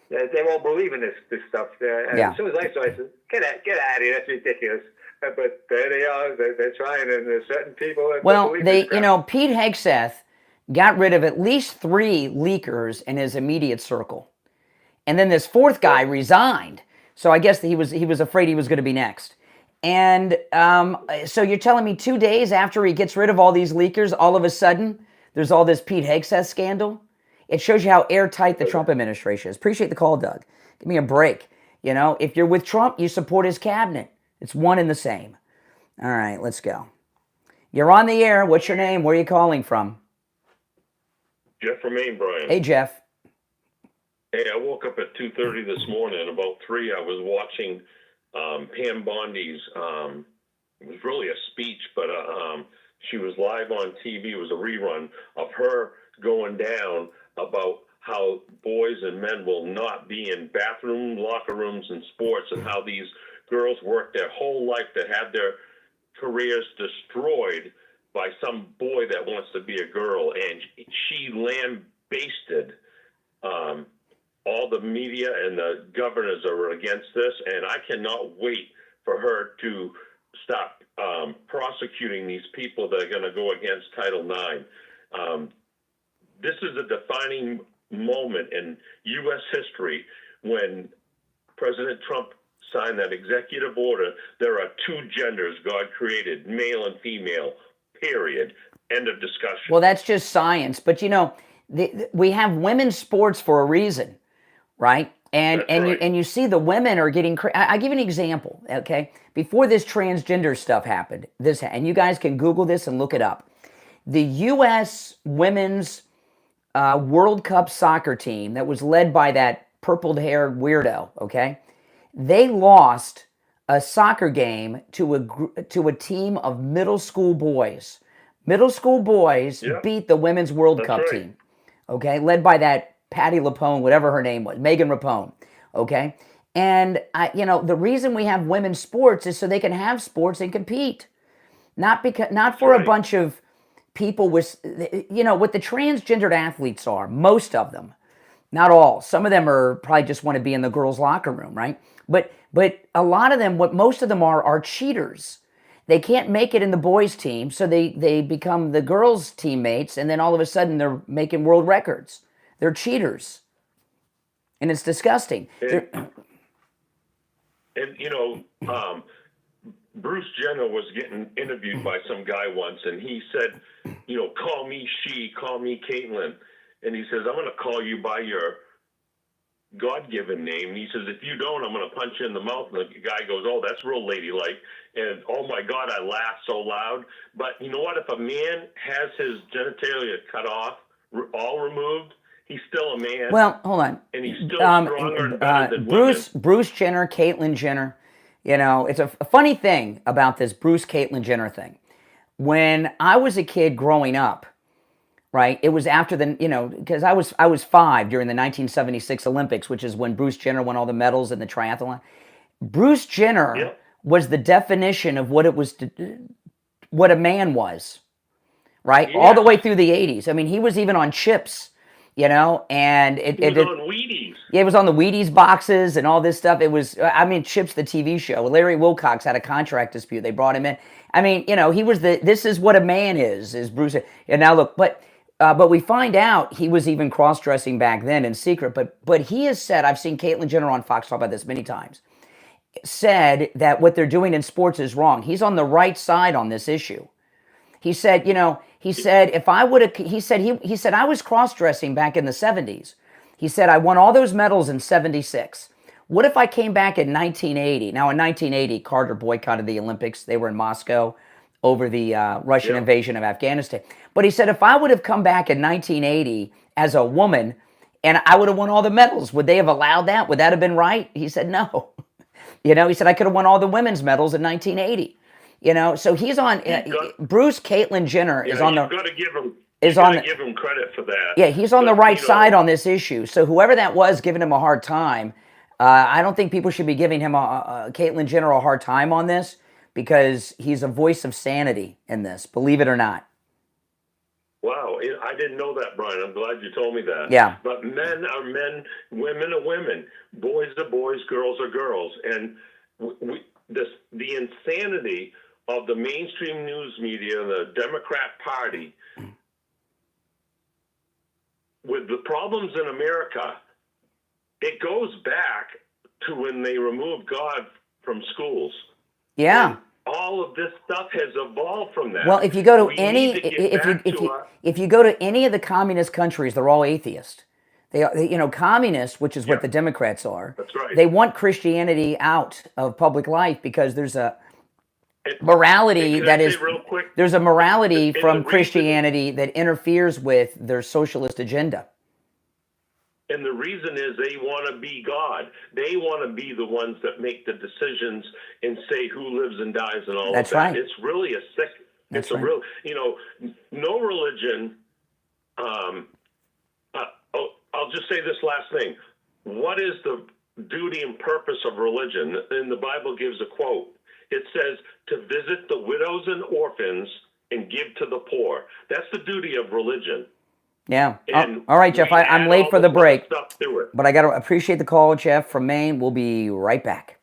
[SPEAKER 9] They won't believe in this stuff. And
[SPEAKER 1] Yeah.
[SPEAKER 9] As soon as I saw it, I said, get out of here. That's ridiculous. But there they are. They're trying, and there's certain people that
[SPEAKER 1] Well,
[SPEAKER 9] believe
[SPEAKER 1] they,
[SPEAKER 9] this crap.
[SPEAKER 1] you know, Pete Hegseth got rid of at least 3 leakers in his immediate circle, and then this 4th guy resigned. So I guess that he was afraid he was going to be next. And so you're telling me 2 days after he gets rid of all these leakers, all of a sudden there's all this Pete Hegseth scandal? It shows you how airtight the Trump administration is. Appreciate the call, Doug. Give me a break. You know, if you're with Trump, you support his cabinet. It's one and the same. All right, let's go. You're on the air. What's your name? Where are you calling from?
[SPEAKER 10] Jeff from Maine, Brian.
[SPEAKER 1] Hey, Jeff.
[SPEAKER 10] Hey, I woke up at 2:30 this morning. About 3, I was watching Pam Bondi's. It was really a speech, but she was live on TV. It was a rerun of her going down about how boys and men will not be in bathroom, locker rooms, and sports, and how these girls work their whole life to have their careers destroyed by some boy that wants to be a girl. And she lambasted all the media, and the governors are against this, and I cannot wait for her to stop prosecuting these people that are going to go against Title IX. This is a defining moment in U.S. history when President Trump signed that executive order. There are 2 genders God created, male and female, period. End of discussion.
[SPEAKER 1] Well, that's just science. But, you know, we have women's sports for a reason, right? And you see the women are getting I give you an example, okay? Before this transgender stuff happened, and you guys can Google this and look it up. The U.S. women's World Cup soccer team that was led by that purple-haired weirdo, okay? They lost a soccer game to a team of middle school boys. Middle school boys beat the women's World Cup team, okay? Led by that Patty LaPone, whatever her name was, Megan Rapone, okay? And, you know, the reason we have women's sports is so they can have sports and compete. Not for a bunch of people with, you know, what the transgendered athletes are, most of them, not all. Some of them are probably just want to be in the girls' locker room, right? But a lot of them, what most of them are cheaters. They can't make it in the boys' team, so they become the girls' teammates, and then all of a sudden they're making world records. They're cheaters. And it's disgusting.
[SPEAKER 10] And you know, Bruce Jenner was getting interviewed by some guy once, and he said, you know, call me she, call me Caitlin. And he says, I'm going to call you by your God-given name. And he says, if you don't, I'm going to punch you in the mouth. And the guy goes, oh, that's real ladylike. And, oh, my God, I laughed so loud. But you know what? If a man has his genitalia cut off, all removed, he's still a man.
[SPEAKER 1] Well, hold on.
[SPEAKER 10] And he's still stronger and better than women.
[SPEAKER 1] Bruce Jenner, Caitlyn Jenner. You know, it's a funny thing about this Bruce Caitlyn Jenner thing. When I was a kid growing up, right, it was after the, you know, because I was 5 during the 1976 Olympics, which is when Bruce Jenner won all the medals in the triathlon. Bruce Jenner was the definition of what it was what a man was, right? All the way through the 80s. I mean, he was even on chips, you know, and
[SPEAKER 10] it was on Wheaties.
[SPEAKER 1] Yeah, it was on the Wheaties boxes and all this stuff. It was, I mean, Chips, the TV show. Larry Wilcox had a contract dispute. They brought him in. I mean, you know, he was this is what a man is Bruce. And now look, but we find out he was even cross-dressing back then in secret. But he has said, I've seen Caitlyn Jenner on Fox talk about this many times, said that what they're doing in sports is wrong. He's on the right side on this issue. He said, you know, he said, if I would have, he said, I was cross-dressing back in the 70s. He said, I won all those medals in 76. What if I came back in 1980? Now, in 1980, Carter boycotted the Olympics. They were in Moscow over the Russian invasion of Afghanistan. But he said, if I would have come back in 1980 as a woman and I would have won all the medals, would they have allowed that? Would that have been right? He said, no. You know, he said, I could have won all the women's medals in 1980. You know, so he's on, Bruce Caitlyn Jenner is on the...
[SPEAKER 10] You've got to give him... give him credit for that.
[SPEAKER 1] Yeah, he's on the right side on this issue. So whoever that was giving him a hard time, I don't think people should be giving him Caitlyn Jenner a hard time on this, because he's a voice of sanity in this, believe it or not.
[SPEAKER 10] Wow, I didn't know that, Brian. I'm glad you told me that.
[SPEAKER 1] Yeah.
[SPEAKER 10] But men are men, women are women, boys are boys, girls are girls. And the insanity of the mainstream news media, the Democrat Party, with the problems in America, it goes back to when they removed God from schools.
[SPEAKER 1] Yeah.
[SPEAKER 10] And all of this stuff has evolved from that.
[SPEAKER 1] Well, if you go to if you go to any of the communist countries, they're all atheist. They you know, communists, which is what the Democrats are.
[SPEAKER 10] That's right.
[SPEAKER 1] They want Christianity out of public life because there's a morality that is there's a morality from Christianity that interferes with their socialist agenda.
[SPEAKER 10] And the reason is they want to be God. They want to be the ones that make the decisions and say who lives and dies and all of that.
[SPEAKER 1] That's right.
[SPEAKER 10] It's really a sick.
[SPEAKER 1] That's
[SPEAKER 10] it's a real. You know, no religion. I'll just say this last thing. What is the duty and purpose of religion? And the Bible gives a quote. It says to visit the widows and orphans and give to the poor. That's the duty of religion.
[SPEAKER 1] Yeah. All right, Jeff, I'm late for the break, but I got to appreciate the call, Jeff, from Maine. We'll be right back.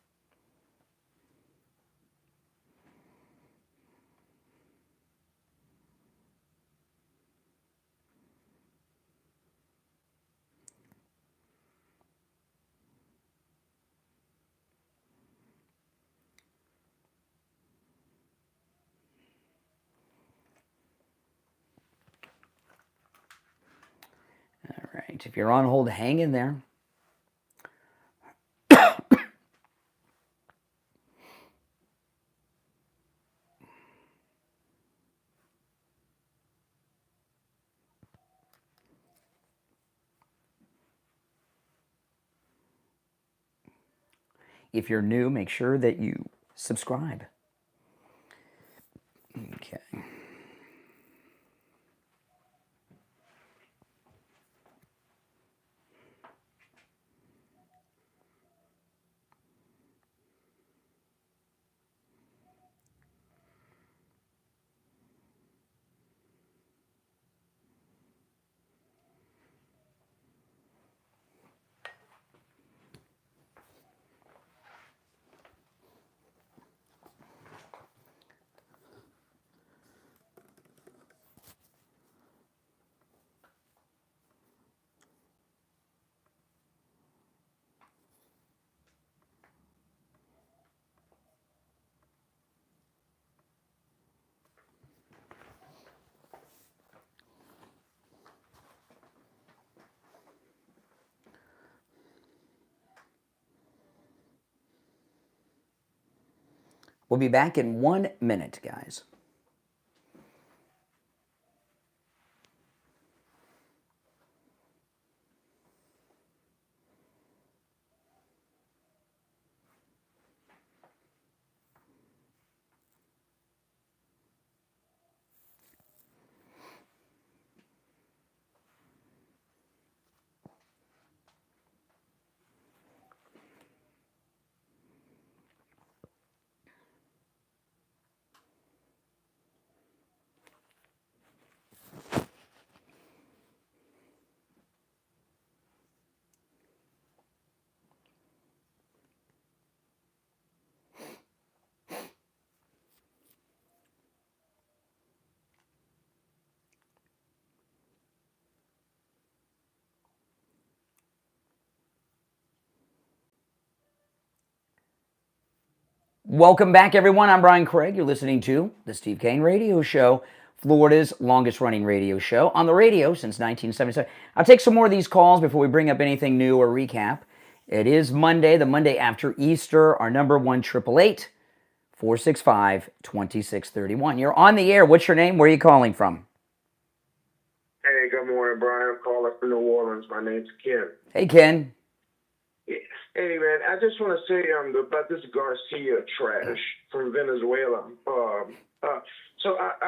[SPEAKER 1] If you're on hold, hang in there. If you're new, make sure that you subscribe. Okay. We'll be back in 1 minute, guys. Welcome back, everyone. I'm Brian Craig. You're listening to the Steve Kane Radio Show, Florida's longest-running radio show on the radio since 1977. I'll take some more of these calls before we bring up anything new or recap. It is Monday, the Monday after Easter. Our number 1-888-465-2631. You're on the air. What's your name? Where are you calling from?
[SPEAKER 11] Hey, good morning, Brian. I'm calling from New Orleans. My name's Ken.
[SPEAKER 1] Hey, Ken.
[SPEAKER 11] Yes. Hey, man, I just want to say about this Garcia trash from Venezuela. I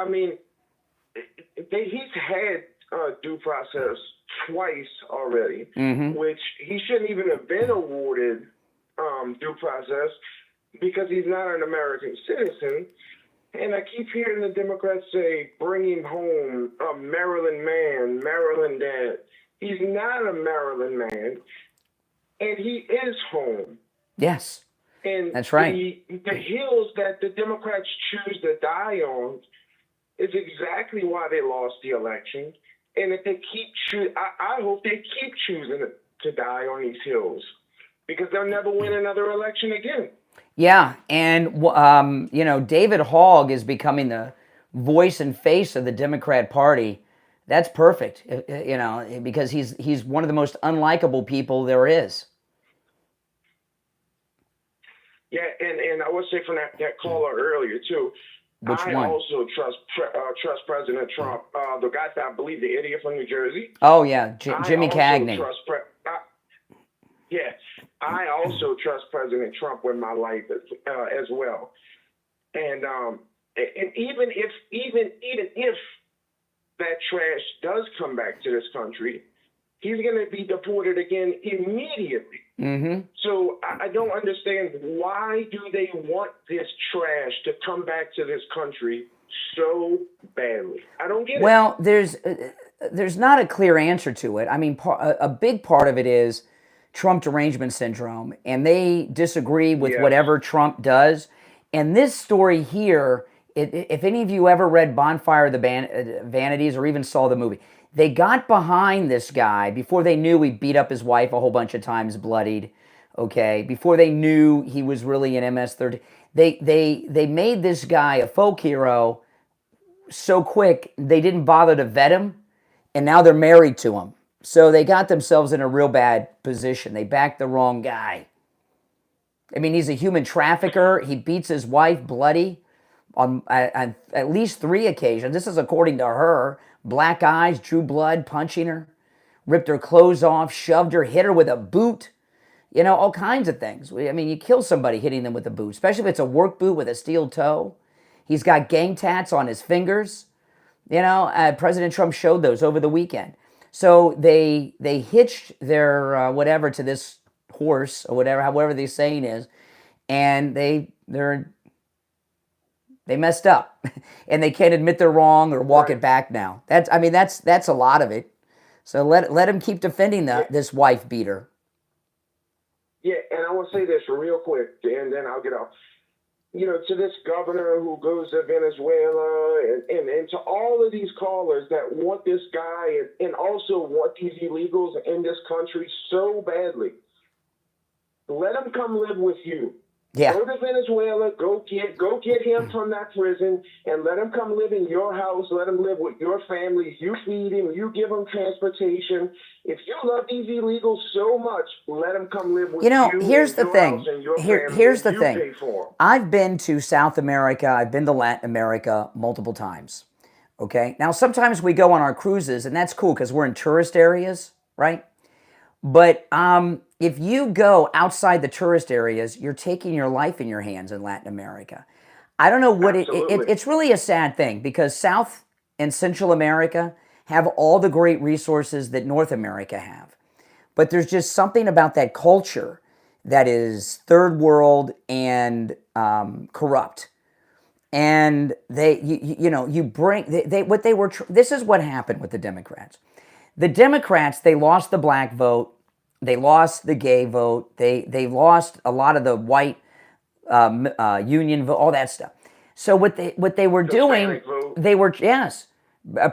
[SPEAKER 11] mean, he's had due process twice already, which he shouldn't even have been awarded due process because he's not an American citizen. And I keep hearing the Democrats say, bring him home, a Maryland man, Maryland dad. He's not a Maryland man, and he is home.
[SPEAKER 1] Yes,
[SPEAKER 11] and
[SPEAKER 1] that's right.
[SPEAKER 11] The hills that the Democrats choose to die on is exactly why they lost the election. And if they keep I hope they keep choosing to die on these hills because they'll never win another election again.
[SPEAKER 1] Yeah, and David Hogg is becoming the voice and face of the Democrat Party. That's perfect, because he's one of the most unlikable people there is.
[SPEAKER 11] Yeah, and I would say from that caller earlier too.
[SPEAKER 1] Which
[SPEAKER 11] I
[SPEAKER 1] one?
[SPEAKER 11] also trust President Trump. The guy that I believe the idiot from New Jersey.
[SPEAKER 1] Oh yeah, Jimmy Cagney.
[SPEAKER 11] I also trust President Trump with my life as well. And even if that trash does come back to this country, he's going to be deported again immediately.
[SPEAKER 1] Mm-hmm.
[SPEAKER 11] So I don't understand, why do they want this trash to come back to this country so badly? I don't get it.
[SPEAKER 1] Well, there's not a clear answer to it. I mean, a big part of it is Trump derangement syndrome, and they disagree with whatever Trump does. And this story here, if any of you ever read Bonfire of the Vanities or even saw the movie, they got behind this guy before they knew he beat up his wife a whole bunch of times, bloodied, okay? Before they knew he was really an MS-13. They made this guy a folk hero so quick, they didn't bother to vet him, and now they're married to him. So they got themselves in a real bad position. They backed the wrong guy. I mean, he's a human trafficker. He beats his wife bloody on at least 3 occasions. This is according to her. Black eyes, drew blood, punching her, ripped her clothes off, shoved her, hit her with a boot. All kinds of things. I mean, you kill somebody hitting them with a boot, especially if it's a work boot with a steel toe. He's got gang tats on his fingers. President Trump showed those over the weekend. So they hitched their whatever to this horse or whatever, however the saying is, and they messed up, and they can't admit they're wrong or walk it back now. That's a lot of it. So let him keep defending this wife beater.
[SPEAKER 11] Yeah, and I want to say this real quick, and then I'll get off. To this governor who goes to Venezuela and to all of these callers that want this guy and also want these illegals in this country so badly, let them come live with you.
[SPEAKER 1] Yeah.
[SPEAKER 11] Go to Venezuela, go get him from that prison, and let him come live in your house. Let him live with your family. You feed him. You give him transportation. If you love these illegals so much, let him come live with you.
[SPEAKER 1] Here's the thing. Here's the thing.
[SPEAKER 11] Pay for him.
[SPEAKER 1] I've been to South America. I've been to Latin America multiple times. Okay. Now, sometimes we go on our cruises, and that's cool because we're in tourist areas, right? But if you go outside the tourist areas, you're taking your life in your hands in Latin America. I don't know what it's really a sad thing because South and Central America have all the great resources that North America have. But there's just something about that culture that is third world and corrupt. And this is what happened with the Democrats. The Democrats, they lost the black vote, they lost the gay vote, they lost a lot of the white union vote, all that stuff. So what they were doing,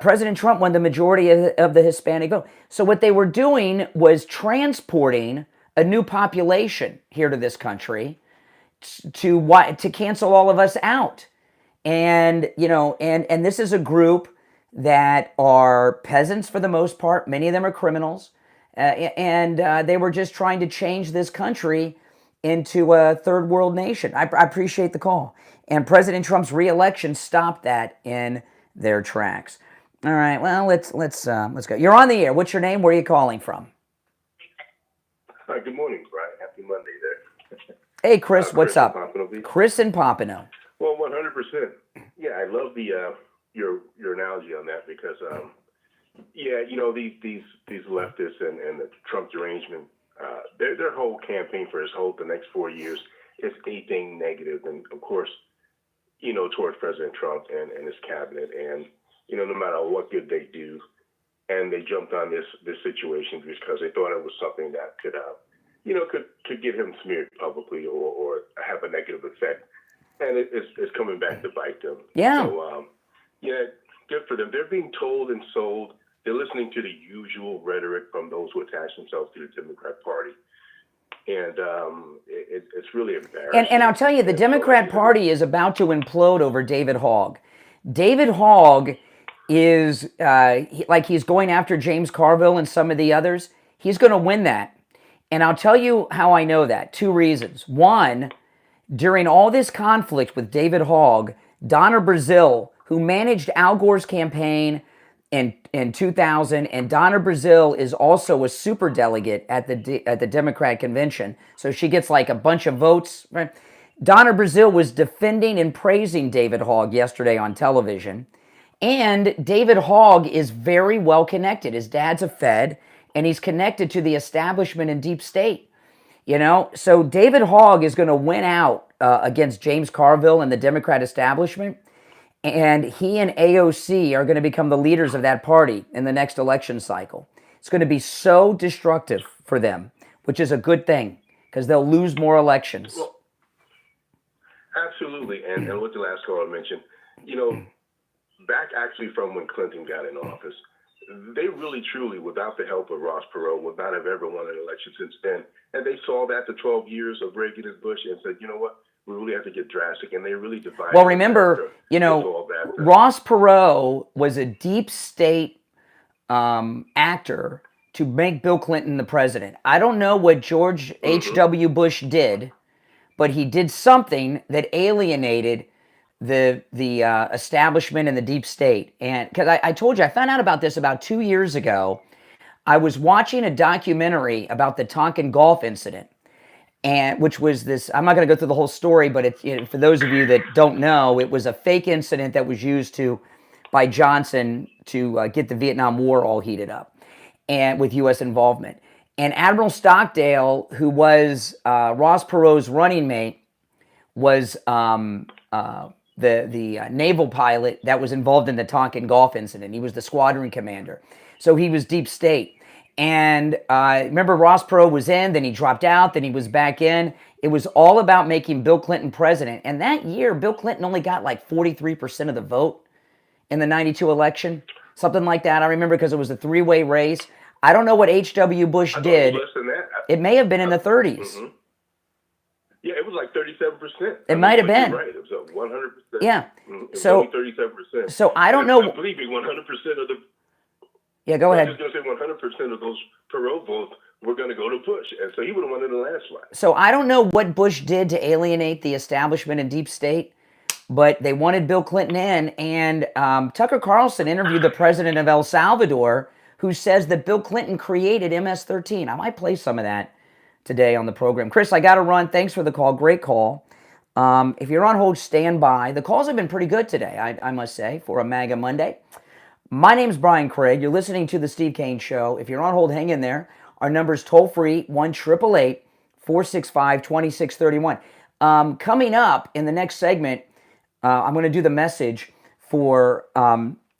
[SPEAKER 1] President Trump won the majority of the Hispanic vote. So what they were doing was transporting a new population here to this country to cancel all of us out. And and this is a group that are peasants for the most part. Many of them are criminals. and they were just trying to change this country into a third world nation. I appreciate the call. And President Trump's reelection stopped that in their tracks. All right, well, let's go. You're on the air. What's your name? Where are you calling from?
[SPEAKER 12] Hi, good morning, Brian. Happy Monday there.
[SPEAKER 1] Hey, Chris, what's up? Chris in Pompano.
[SPEAKER 12] Well, 100%. Yeah, I love the your analogy on that because yeah, you know, these leftists and the Trump derangement, their whole campaign for the next 4 years is anything negative, and of course, you know, towards President Trump and his cabinet, and you know, no matter what good they do, and they jumped on this situation because they thought it was something that could, you know, could get him smeared publicly or have a negative effect, and it's coming back to bite them.
[SPEAKER 1] Yeah.
[SPEAKER 12] So yeah, good for them. They're being told and sold. They're listening to the usual rhetoric from those who attach themselves to the Democrat Party. And it's really embarrassing.
[SPEAKER 1] And I'll tell you, the Democrat Party is about to implode over David Hogg. David Hogg is, like he's going after James Carville and some of the others. He's going to win that. And I'll tell you how I know that. 2 reasons. One, during all this conflict with David Hogg, Donna Brazile, who managed Al Gore's campaign in 2000, and Donna Brazile is also a super delegate at the Democrat convention, so she gets like a bunch of votes. Right? Donna Brazile was defending and praising David Hogg yesterday on television, and David Hogg is very well connected. His dad's a Fed, and he's connected to the establishment and deep state. You know, so David Hogg is going to win out against James Carville and the Democrat establishment. And he and AOC are going to become the leaders of that party in the next election cycle. It's going to be so destructive for them, which is a good thing because they'll lose more elections.
[SPEAKER 12] Well, absolutely. And what the last caller mentioned, you know, back actually from when Clinton got in office, they really, truly, without the help of Ross Perot, would not have ever won an election since then. And they saw that the 12 years of Reagan and Bush and said, you know what? We really have to get drastic, and they really divided.
[SPEAKER 1] Well, remember, you know, Ross Perot was a deep state actor to make Bill Clinton the president. I don't know what George H.W. Bush did, but he did something that alienated the establishment and the deep state. And because I told you, I found out about this about 2 years ago. I was watching a documentary about the Tonkin golf incident. And which was this, I'm not going to go through the whole story, but for those of you that don't know, it was a fake incident that was used by Johnson to get the Vietnam War all heated up, and with U.S. involvement. And Admiral Stockdale, who was Ross Perot's running mate, was the naval pilot that was involved in the Tonkin golf incident. He was the squadron commander, so he was deep state. And remember, Ross Perot was in, then he dropped out, then he was back in. It was all about making Bill Clinton president. And that year, Bill Clinton only got like 43% of the vote in the 92 election, something like that. I remember because it was a 3-way race. I don't know what H.W. Bush did.
[SPEAKER 12] Less than that.
[SPEAKER 1] It may have been in the 30s.
[SPEAKER 12] Mm-hmm. Yeah, it was like 37%.
[SPEAKER 1] It might have been.
[SPEAKER 12] Right, it was 100%.
[SPEAKER 1] Yeah.
[SPEAKER 12] It
[SPEAKER 1] so
[SPEAKER 12] was only 37%.
[SPEAKER 1] So I don't know.
[SPEAKER 12] Believe me, 100% of the.
[SPEAKER 1] Yeah, go ahead.
[SPEAKER 12] I was just going to say 100% of those Perot votes were going to go to Bush, and so he would have won in the landslide.
[SPEAKER 1] So I don't know what Bush did to alienate the establishment and deep state, but they wanted Bill Clinton in, and Tucker Carlson interviewed the president of El Salvador, who says that Bill Clinton created MS-13. I might play some of that today on the program. Chris, I got to run. Thanks for the call. Great call. If you're on hold, stand by. The calls have been pretty good today, I must say, for a MAGA Monday. My name's Brian Craig. You're listening to The Steve Kane Show. If you're on hold, hang in there. Our number's toll-free, 1-888-465-2631. Coming up in the next segment, I'm going to do the message for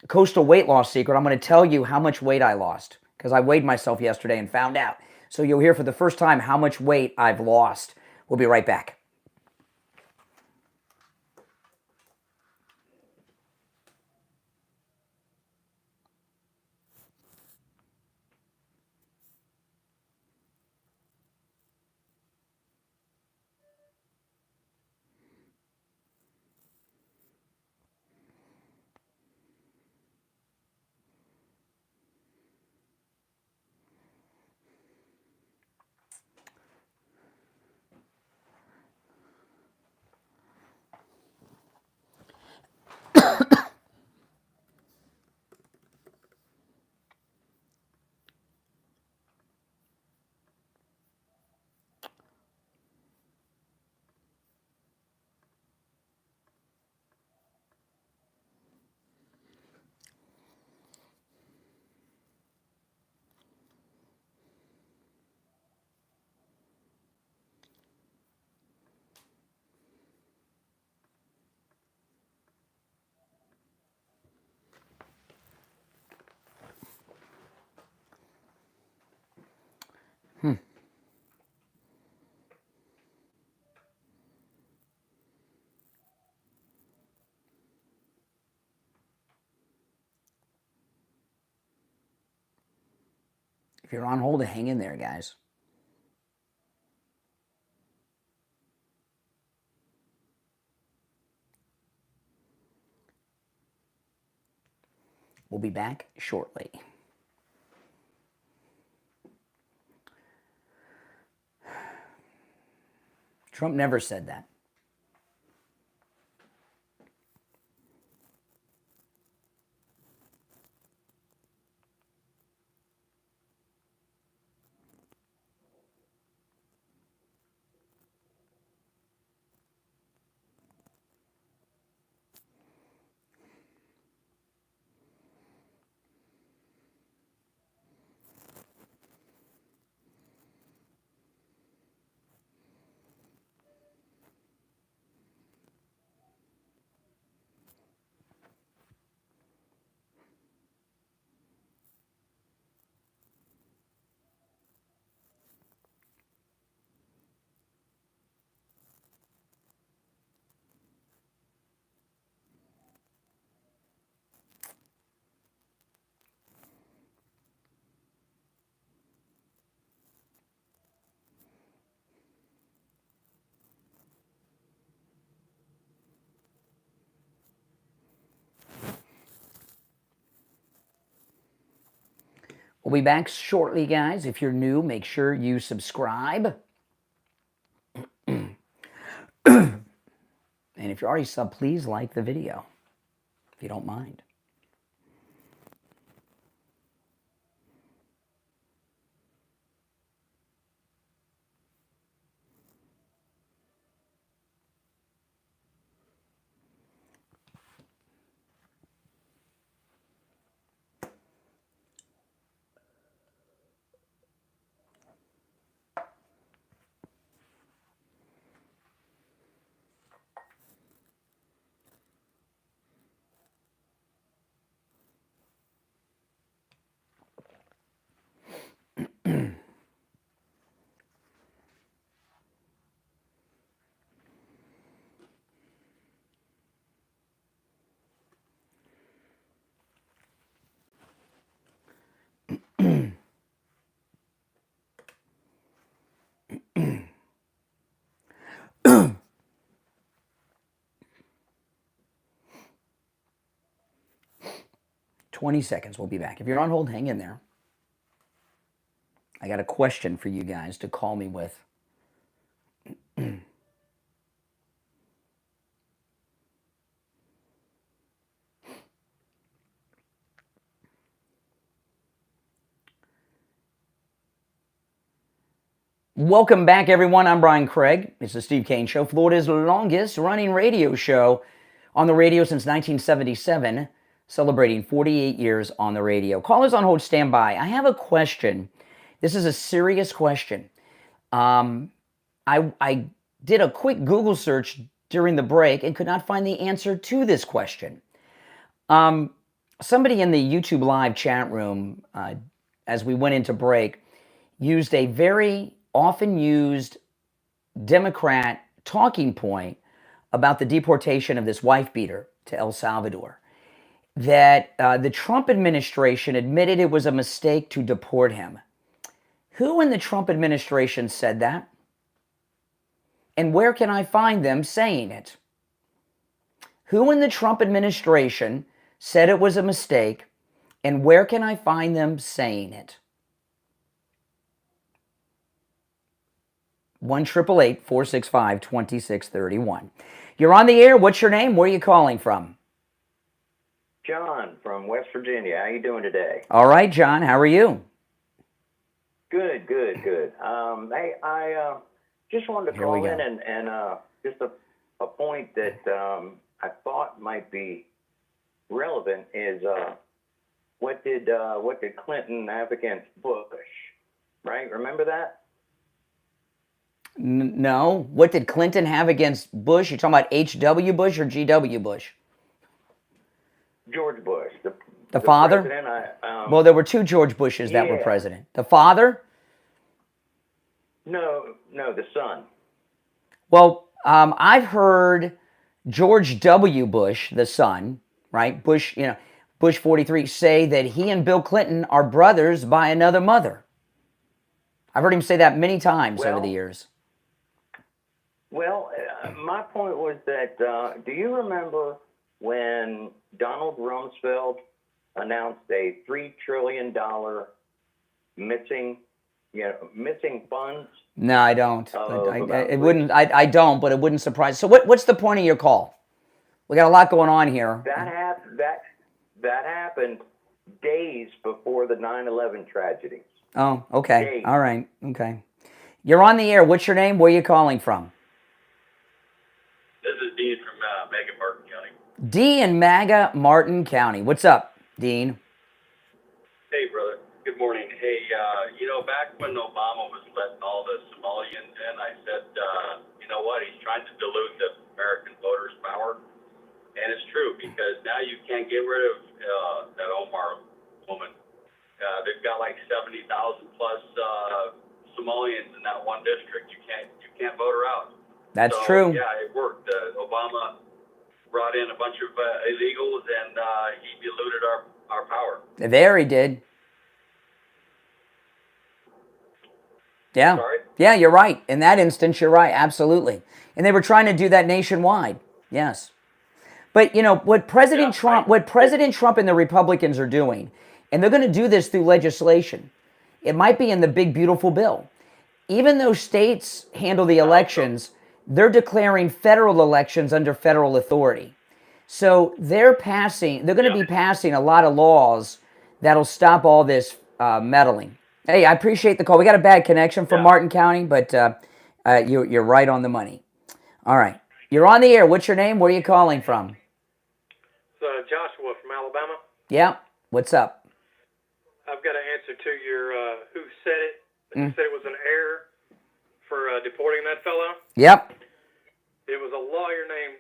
[SPEAKER 1] Coastal Weight Loss Secret. I'm going to tell you how much weight I lost because I weighed myself yesterday and found out. So you'll hear for the first time how much weight I've lost. We'll be right back. If you're on hold, hang in there, guys. We'll be back shortly. Trump never said that. We'll be back shortly, guys. If you're new, make sure you subscribe. And if you're already sub, please like the video, if you don't mind. "20 seconds, we'll be back. If you're on hold, hang in there. I got a question for you guys to call me with. Welcome back, everyone. I'm Brian Craig. It's the Steve Kane Show, Florida's longest running radio show on the radio since 1977, celebrating 48 years on the radio. Callers on hold, stand by. I have a question. This is a serious question. I did a quick Google search during the break and could not find the answer to this question. Somebody in the YouTube live chat room, as we went into break, used a very often used Democrat talking point about the deportation of this wife beater to El Salvador. That the Trump administration admitted it was a mistake to deport him. Who in the Trump administration said that? And where can I find them saying it? Who in the Trump administration said it was a mistake, and where can I find them saying it? 1-888-465-2631. You're on the air. What's your name? Where are you calling from?
[SPEAKER 13] John from West Virginia. How you doing today?
[SPEAKER 1] All right, John. How are you?
[SPEAKER 13] Good. Hey, I just wanted to call in and just a point that I thought might be relevant is what did Clinton have against Bush? Right? Remember that?
[SPEAKER 1] No. What did Clinton have against Bush? You're talking about H.W. Bush or G.W. Bush?
[SPEAKER 13] George Bush.
[SPEAKER 1] The father? Well, there were two George Bushes that were president. The father?
[SPEAKER 13] No, the son.
[SPEAKER 1] Well, I've heard George W. Bush, the son, right? Bush, Bush 43, say that he and Bill Clinton are brothers by another mother. I've heard him say that many times over
[SPEAKER 13] Well-
[SPEAKER 1] the years.
[SPEAKER 13] Well, my point was that, do you remember when Donald Rumsfeld announced a $3 trillion missing funds?
[SPEAKER 1] No, I don't.
[SPEAKER 13] about
[SPEAKER 1] I don't, but it wouldn't surprise. So what's the point of your call? We got a lot going on here.
[SPEAKER 13] That happened days before the 9/11 tragedy.
[SPEAKER 1] Oh, okay.
[SPEAKER 13] Days.
[SPEAKER 1] All right. Okay. You're on the air. What's your name? Where are you calling from?
[SPEAKER 14] This is Dean from Mega Martin County.
[SPEAKER 1] D in MAGA, Martin County. What's up, Dean?
[SPEAKER 14] Hey, brother. Good morning. Hey, back when Obama was letting all the Somalians in, I said, you know what? He's trying to dilute the American voters' power. And it's true, because now you can't get rid of that Omar woman. They've got like 70,000 plus Somalians in that one district. You can't vote her out.
[SPEAKER 1] That's
[SPEAKER 14] so,
[SPEAKER 1] true.
[SPEAKER 14] Yeah, it worked. Obama brought in a bunch of illegals, and he diluted our power.
[SPEAKER 1] There he did. Yeah.
[SPEAKER 14] Sorry?
[SPEAKER 1] Yeah, you're right. In that instance, you're right. Absolutely. And they were trying to do that nationwide. Yes. But what President Trump and the Republicans are doing, and they're going to do this through legislation. It might be in the big beautiful bill. Even though states handle the elections, they're declaring federal elections under federal authority. So they're going to be passing a lot of laws that'll stop all this meddling. Hey, I appreciate the call. We got a bad connection from Martin County, but you're right on the money. All right. You're on the air. What's your name? Where are you calling from?
[SPEAKER 15] It's Joshua from Alabama.
[SPEAKER 1] Yeah. What's up?
[SPEAKER 15] I've got an answer to your who said it. You said it was an error for deporting that fellow.
[SPEAKER 1] Yep.
[SPEAKER 15] It was a lawyer named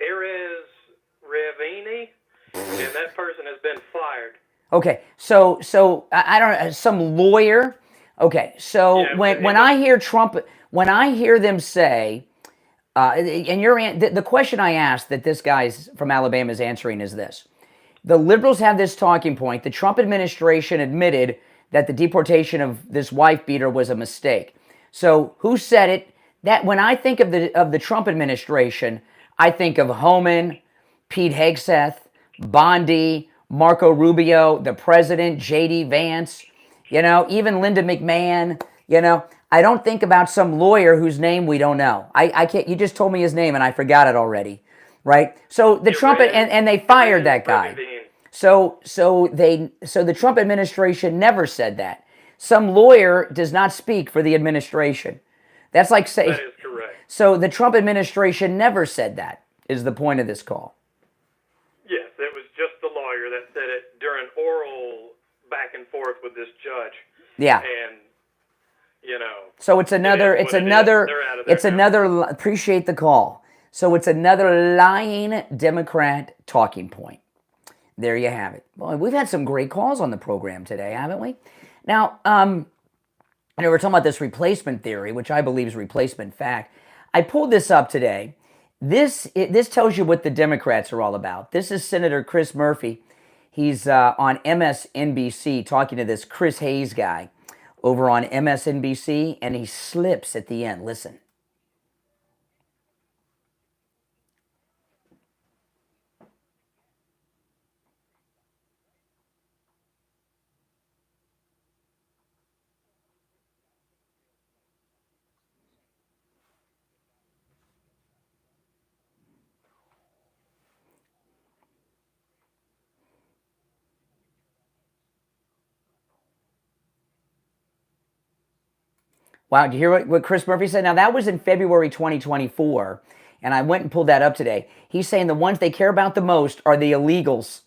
[SPEAKER 15] Erez Revini, and that person has been fired.
[SPEAKER 1] Okay, so I don't know, some lawyer. Okay, so when I hear Trump, when I hear them say, and the question I asked that this guy's from Alabama is answering is this: the liberals have this talking point. The Trump administration admitted that the deportation of this wife beater was a mistake. So who said it? That when I think of the Trump administration, I think of Homan, Pete Hegseth, Bondi, Marco Rubio, the president, J.D. Vance, even Linda McMahon, I don't think about some lawyer whose name we don't know. I can't, you just told me his name and I forgot it already, right? So the Trump, and they fired that guy. So the Trump administration never said that. Some lawyer does not speak for the administration. That's like saying,
[SPEAKER 15] that is correct.
[SPEAKER 1] So the Trump administration never said that, is the point of this call.
[SPEAKER 15] Yes, it was just the lawyer that said it during oral back and forth with this judge.
[SPEAKER 1] Yeah.
[SPEAKER 15] And,
[SPEAKER 1] So it's another, appreciate the call. So it's another lying Democrat talking point. There you have it. Boy, we've had some great calls on the program today, haven't we? Now, I know we're talking about this replacement theory, which I believe is replacement fact. I pulled this up today. This tells you what the Democrats are all about. This is Senator Chris Murphy. He's on MSNBC talking to this Chris Hayes guy over on MSNBC, and he slips at the end. Listen. Wow, did you hear what Chris Murphy said? Now, that was in February 2024, and I went and pulled that up today. He's saying the ones they care about the most are the illegals,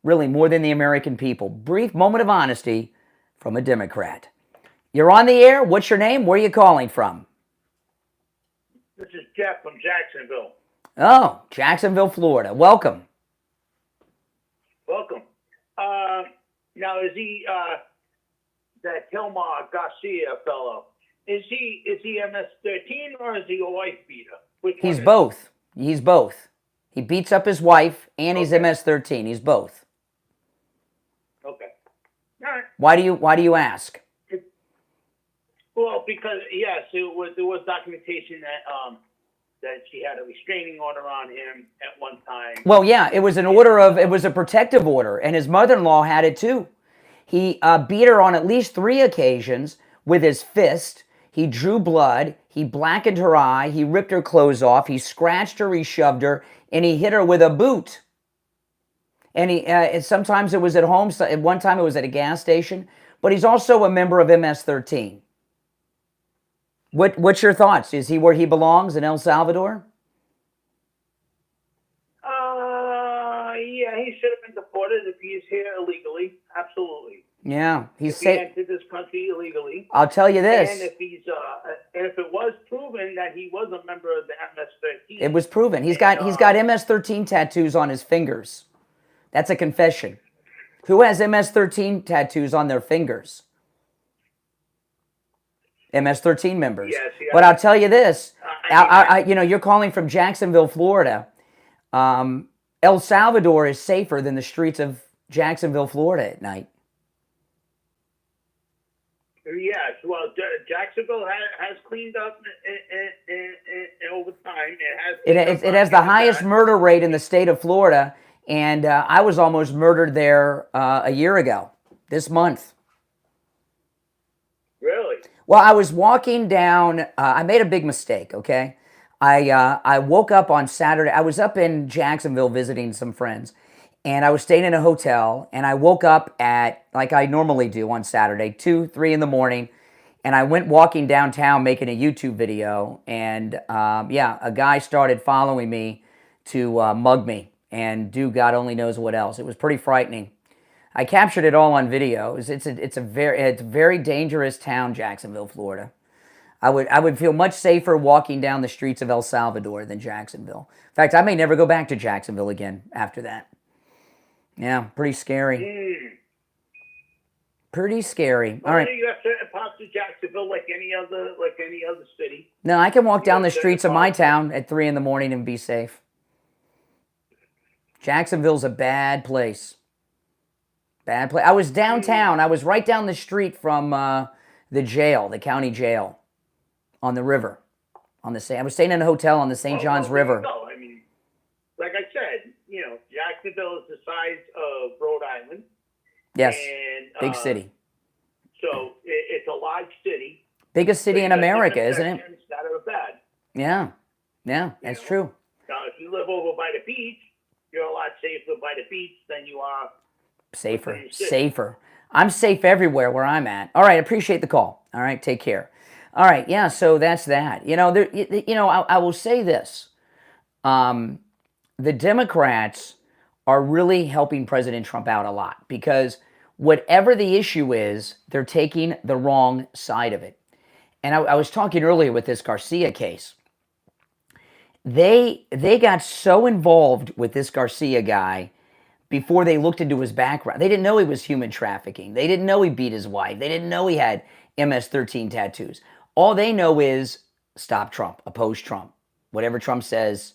[SPEAKER 1] really, more than the American people. Brief moment of honesty from a Democrat. You're on the air. What's your name? Where are you calling from?
[SPEAKER 16] This is Jeff from Jacksonville.
[SPEAKER 1] Oh, Jacksonville, Florida. Welcome.
[SPEAKER 16] Welcome. Now, is he... that Tilmar Garcia fellow, is he MS-13 or is he a wife beater?
[SPEAKER 1] He's both. He's both. He beats up his wife and he's MS-13. He's both.
[SPEAKER 16] Okay. All right.
[SPEAKER 1] Why do you ask?
[SPEAKER 16] Well, because yes, there was documentation that she had a restraining order on him at one time.
[SPEAKER 1] Well, yeah, it was it was a protective order, and his mother-in-law had it too. He beat her on at least 3 occasions with his fist. He drew blood. He blackened her eye. He ripped her clothes off. He scratched her. He shoved her, and he hit her with a boot. And sometimes it was at home. At one time it was at a gas station. But he's also a member of MS-13. What's your thoughts? Is he where he belongs in El Salvador?
[SPEAKER 16] Yeah, he should have been deported if he's here illegally. Absolutely.
[SPEAKER 1] Yeah,
[SPEAKER 16] if he entered this country illegally.
[SPEAKER 1] I'll tell you this.
[SPEAKER 16] And if it was proven that he was a member of the MS-13.
[SPEAKER 1] It was proven. He's got MS-13 tattoos on his fingers. That's a confession. Who has MS-13 tattoos on their fingers? MS-13 members.
[SPEAKER 16] Yes, yeah.
[SPEAKER 1] But I'll tell you this. You're calling from Jacksonville, Florida. El Salvador is safer than the streets of Jacksonville, Florida at night.
[SPEAKER 16] Yes, well, Jacksonville has cleaned up over time.
[SPEAKER 1] It has the highest murder rate in the state of Florida, and I was almost murdered there a year ago, this month.
[SPEAKER 16] Really?
[SPEAKER 1] Well, I was walking down. I made a big mistake. Okay, I woke up on Saturday. I was up in Jacksonville visiting some friends. And I was staying in a hotel, and I woke up at, like I normally do on Saturday, 2, 3 in the morning, and I went walking downtown making a YouTube video, and a guy started following me to mug me and do God only knows what else. It was pretty frightening. I captured it all on video. It's a very dangerous town, Jacksonville, Florida. I would feel much safer walking down the streets of El Salvador than Jacksonville. In fact, I may never go back to Jacksonville again after that. Yeah, pretty scary. Pretty scary.
[SPEAKER 16] Well,
[SPEAKER 1] all right.
[SPEAKER 16] You have certain parts of Jacksonville like any other city.
[SPEAKER 1] No, I can walk down the streets of my town at 3 in the morning and be safe. Jacksonville's a bad place. Bad place. I was downtown. I was right down the street from the jail, the county jail, on the river. I was staying in a hotel on the St. John's River.
[SPEAKER 16] No, I mean, like I said, Jacksonville is the size of Rhode Island.
[SPEAKER 1] Yes,
[SPEAKER 16] and,
[SPEAKER 1] big city.
[SPEAKER 16] So it's a large city.
[SPEAKER 1] Biggest city in America, isn't it?
[SPEAKER 16] It's not ever bad.
[SPEAKER 1] Yeah, that's true.
[SPEAKER 16] Now, if you live over by the beach, you're a lot safer by the beach than you are.
[SPEAKER 1] Safer. I'm safe everywhere where I'm at. All right, appreciate the call. All right, take care. All right, yeah, so that's that. I will say this. The Democrats are really helping President Trump out a lot because whatever the issue is, they're taking the wrong side of it. And I was talking earlier with this Garcia case. They got so involved with this Garcia guy before they looked into his background. They didn't know he was human trafficking. They didn't know he beat his wife. They didn't know he had MS-13 tattoos. All they know is stop Trump, oppose Trump. Whatever Trump says,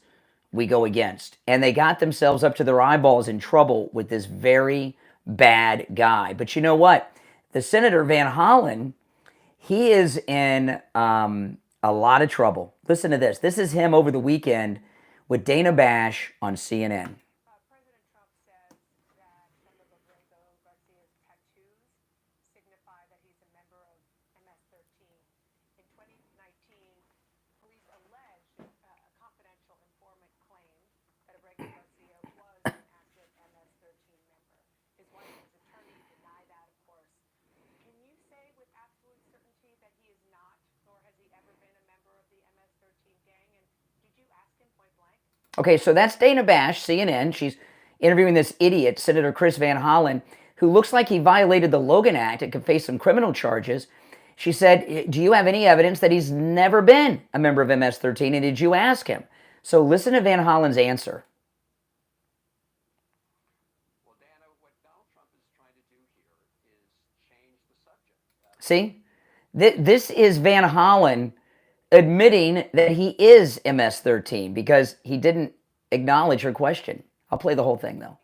[SPEAKER 1] we go against. And they got themselves up to their eyeballs in trouble with this very bad guy. But you know what? The Senator Van Hollen, he is in a lot of trouble. Listen to this. This is him over the weekend with Dana Bash on CNN. Okay, so that's Dana Bash, CNN. She's interviewing this idiot, Senator Chris Van Hollen, who looks like he violated the Logan Act and could face some criminal charges. She said, do you have any evidence that he's never been a member of MS-13, and did you ask him? So listen to Van Hollen's answer.
[SPEAKER 17] Well, Dana, what Donald Trump is trying to do here is change the subject.
[SPEAKER 1] See? This is Van Hollen admitting that he is MS-13 because he didn't acknowledge her question. I'll play the whole thing, though.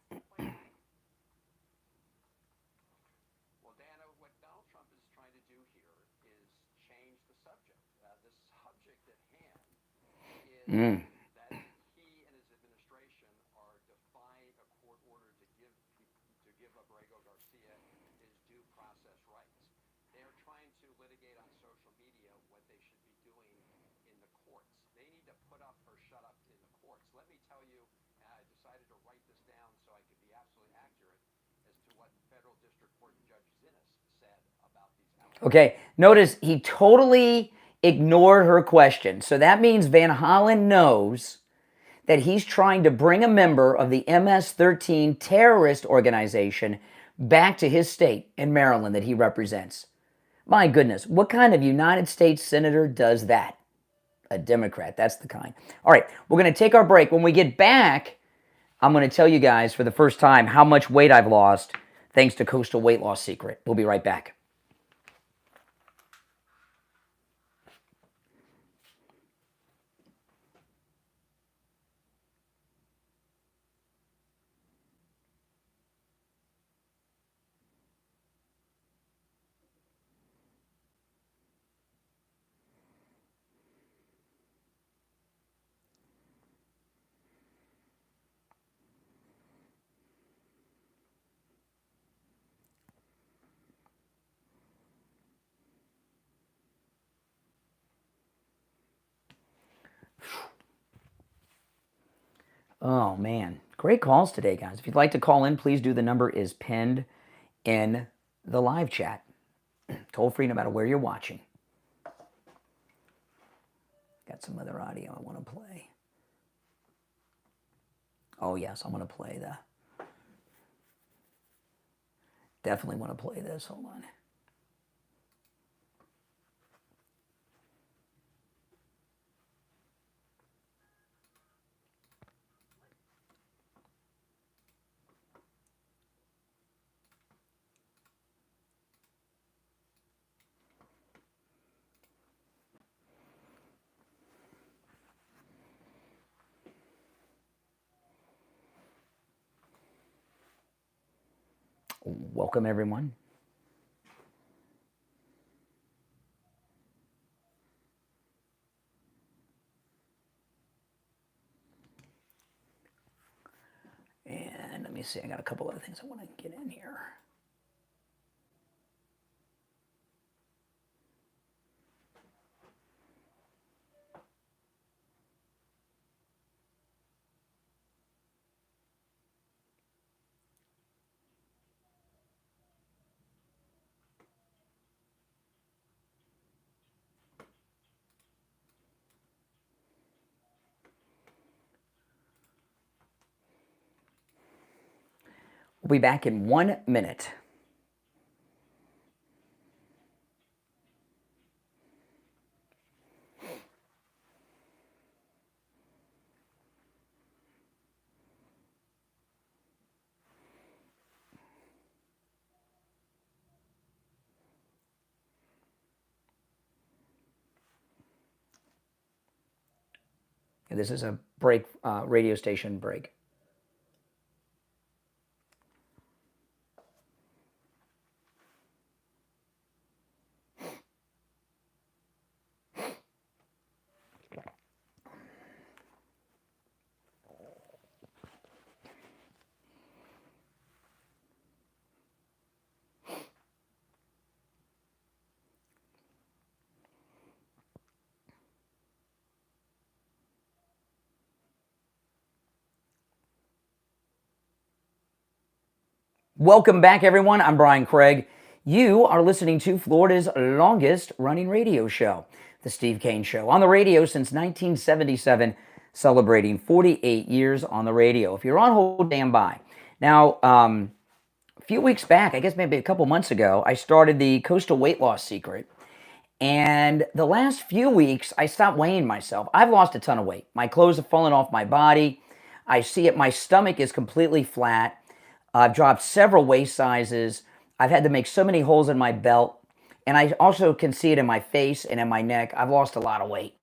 [SPEAKER 17] Well, Dana, what Donald Trump is trying to do here at hand is that he and his administration are defying a court order to give Abrego Garcia his due process rights. They are trying to litigate on social media what they should be doing in the courts. They need to put up or shut up in the courts. Let me tell you, I decided to write this down so I could be absolutely accurate as to what Federal District Court Judge Zinnes said about these allegations.
[SPEAKER 1] Okay, notice he totally ignored her question. So that means Van Hollen knows that he's trying to bring a member of the MS-13 terrorist organization back to his state in Maryland that he represents. My goodness, what kind of United States senator does that? A Democrat, that's the kind. All right, we're going to take our break. When we get back, I'm going to tell you guys for the first time how much weight I've lost thanks to Coastal Weight Loss Secret. We'll be right back. Oh, man. Great calls today, guys. If you'd like to call in, please do. The number is pinned in the live chat. Toll free no matter where you're watching. Got some other audio I want to play. Oh, yes, I want to play the... Definitely want to play this. Hold on. Welcome, everyone. And let me see, I got a couple other things I want to get in here. We'll be back in 1 minute. This is a break, radio station break. Welcome back, everyone. I'm Brian Craig. You are listening to Florida's longest running radio show, The Steve Kane Show, on the radio since 1977, celebrating 48 years on the radio. If you're on hold, stand by. Now, a few weeks back, I guess maybe a couple months ago, I started the Coastal Weight Loss Secret. And the last few weeks, I stopped weighing myself. I've lost a ton of weight. My clothes have fallen off my body. I see it. My stomach is completely flat. I've dropped several waist sizes. I've had to make so many holes in my belt. And I also can see it in my face and in my neck. I've lost a lot of weight.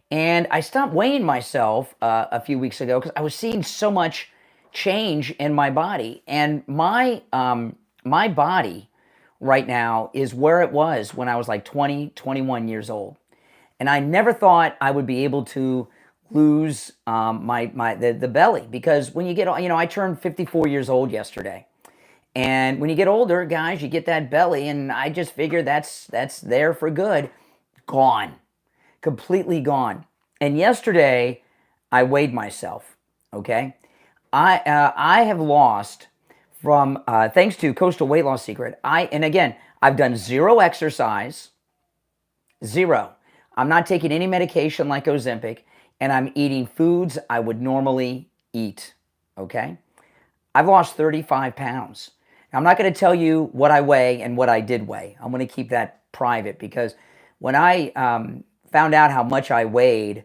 [SPEAKER 1] And I stopped weighing myself a few weeks ago because I was seeing so much change in my body. And my body right now is where it was when I was like 20, 21 years old. And I never thought I would be able to lose the belly, because when you get, I turned 54 years old yesterday. And when you get older, guys, you get that belly, and I just figured that's there for good. Gone. Completely gone. And yesterday, I weighed myself, okay? I have lost from, thanks to Coastal Weight Loss Secret, and again, I've done zero exercise, zero. I'm not taking any medication like Ozempic, and I'm eating foods I would normally eat, okay? I've lost 35 pounds. Now, I'm not going to tell you what I weigh and what I did weigh. I'm going to keep that private, because when I found out how much I weighed,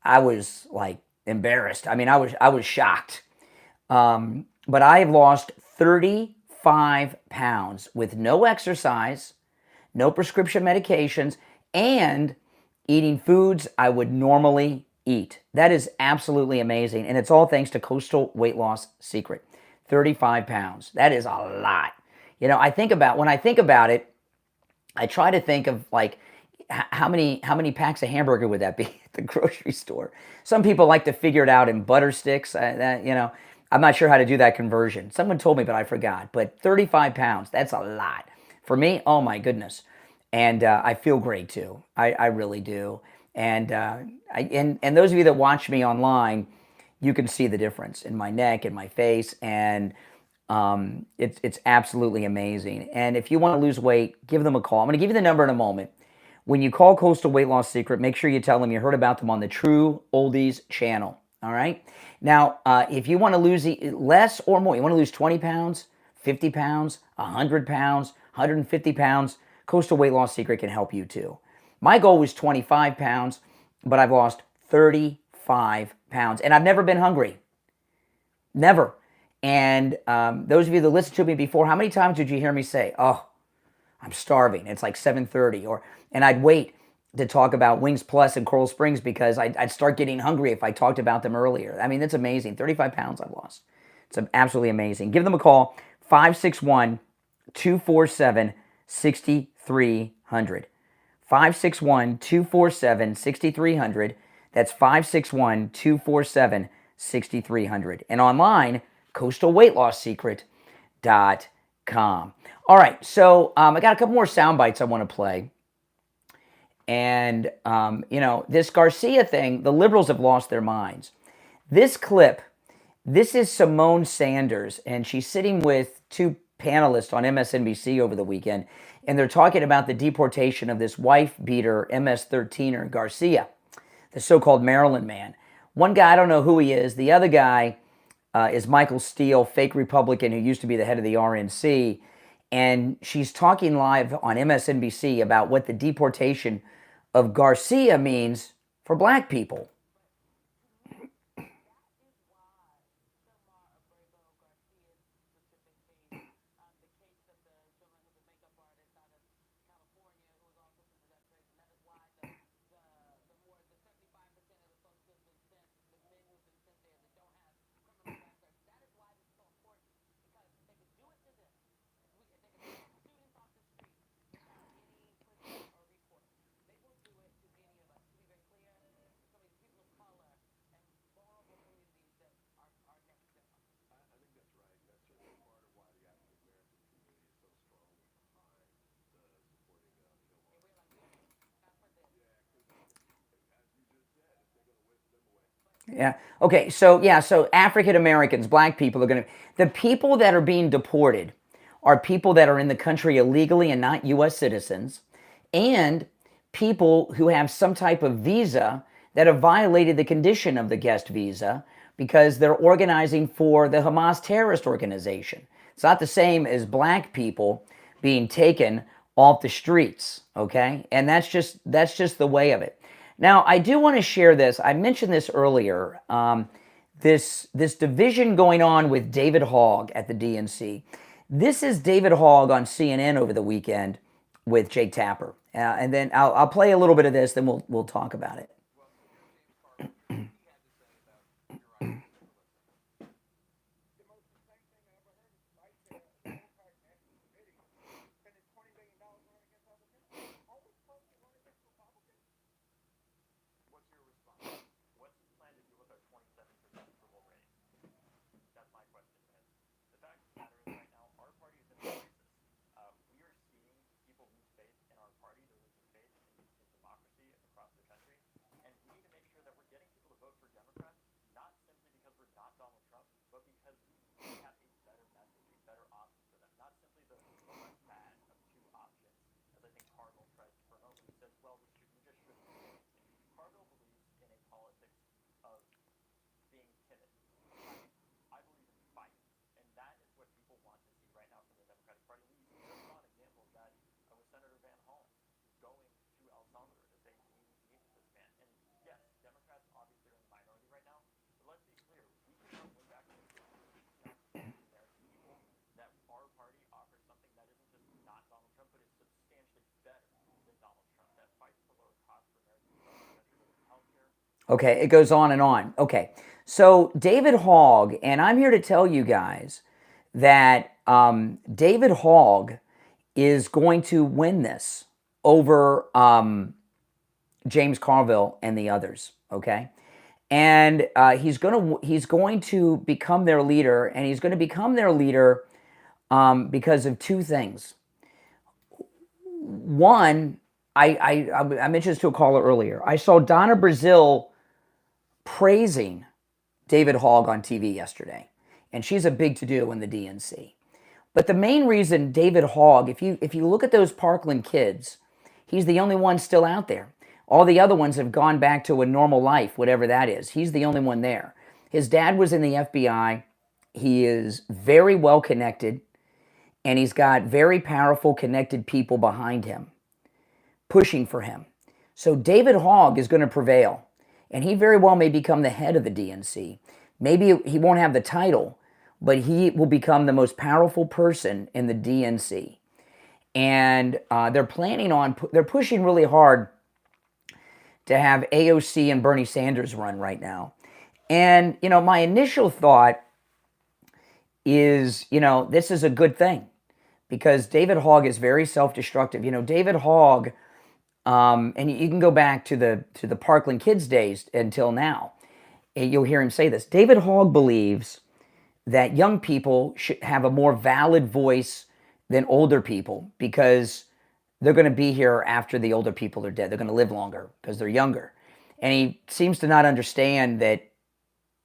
[SPEAKER 1] I was like embarrassed. I mean, I was shocked. But I have lost 35 pounds with no exercise, no prescription medications, and eating foods I would normally eat. That is absolutely amazing. And it's all thanks to Coastal Weight Loss Secret. 35 pounds. That is a lot. When I think about it, I try to think of like, how many packs of hamburger would that be at the grocery store? Some people like to figure it out in butter sticks. I'm not sure how to do that conversion. Someone told me, but I forgot. But 35 pounds, that's a lot. For me, oh my goodness. And I feel great too. I really do. And those of you that watch me online, you can see the difference in my neck and my face, and it's absolutely amazing. And if you want to lose weight, give them a call. I'm going to give you the number in a moment. When you call Coastal Weight Loss Secret, make sure you tell them you heard about them on the True Oldies channel. All right. Now, if you want to lose less or more, you want to lose 20 pounds, 50 pounds, 100 pounds, 150 pounds, Coastal Weight Loss Secret can help you too. My goal was 25 pounds, but I've lost 35 pounds, and I've never been hungry. Never. And those of you that listened to me before, how many times did you hear me say, oh, I'm starving, it's like 7:30, and I'd wait to talk about Wings Plus and Coral Springs because I'd start getting hungry if I talked about them earlier. I mean, it's amazing. 35 pounds I've lost. It's absolutely amazing. Give them a call, 561-247-6300. 561-247-6300. That's 561-247-6300. And online, coastalweightloss.com. All right, so I got a couple more sound bites I want to play. And, this Garcia thing, the liberals have lost their minds. This clip, this is Simone Sanders, and she's sitting with two panelists on MSNBC over the weekend, and they're talking about the deportation of this wife-beater MS-13er Garcia, the so-called Maryland man. One guy, I don't know who he is. The other guy is Michael Steele, fake Republican who used to be the head of the RNC. And she's talking live on MSNBC about what the deportation of Garcia means for black people. Yeah. Okay. So African Americans, black people are the people that are being deported are people that are in the country illegally and not U.S. citizens, and people who have some type of visa that have violated the condition of the guest visa because they're organizing for the Hamas terrorist organization. It's not the same as black people being taken off the streets. Okay. And that's just the way of it. Now, I do want to share this. I mentioned this earlier, this division going on with David Hogg at the DNC. This is David Hogg on CNN over the weekend with Jake Tapper. And then I'll play a little bit of this, then we'll talk about it. Okay, it goes on and on. Okay, so David Hogg, and I'm here to tell you guys that David Hogg is going to win this over James Carville and the others. Okay, and he's going to become their leader, and he's going to become their leader because of two things. One, I mentioned this to a caller earlier. I saw Donna Brazile praising David Hogg on TV yesterday, and she's a big to-do in the DNC. But the main reason David Hogg, if you look at those Parkland kids, he's the only one still out there. All the other ones have gone back to a normal life, whatever that is. He's the only one there. His dad was in the FBI. He is very well connected, and he's got very powerful, connected people behind him, pushing for him. So David Hogg is going to prevail, and he very well may become the head of the DNC. Maybe he won't have the title, but he will become the most powerful person in the DNC. And they're pushing really hard to have AOC and Bernie Sanders run right now. And, my initial thought is, this is a good thing because David Hogg is very self-destructive. David Hogg, and you can go back to the Parkland Kids days until now. And you'll hear him say this. David Hogg believes that young people should have a more valid voice than older people because they're going to be here after the older people are dead. They're going to live longer because they're younger. And he seems to not understand that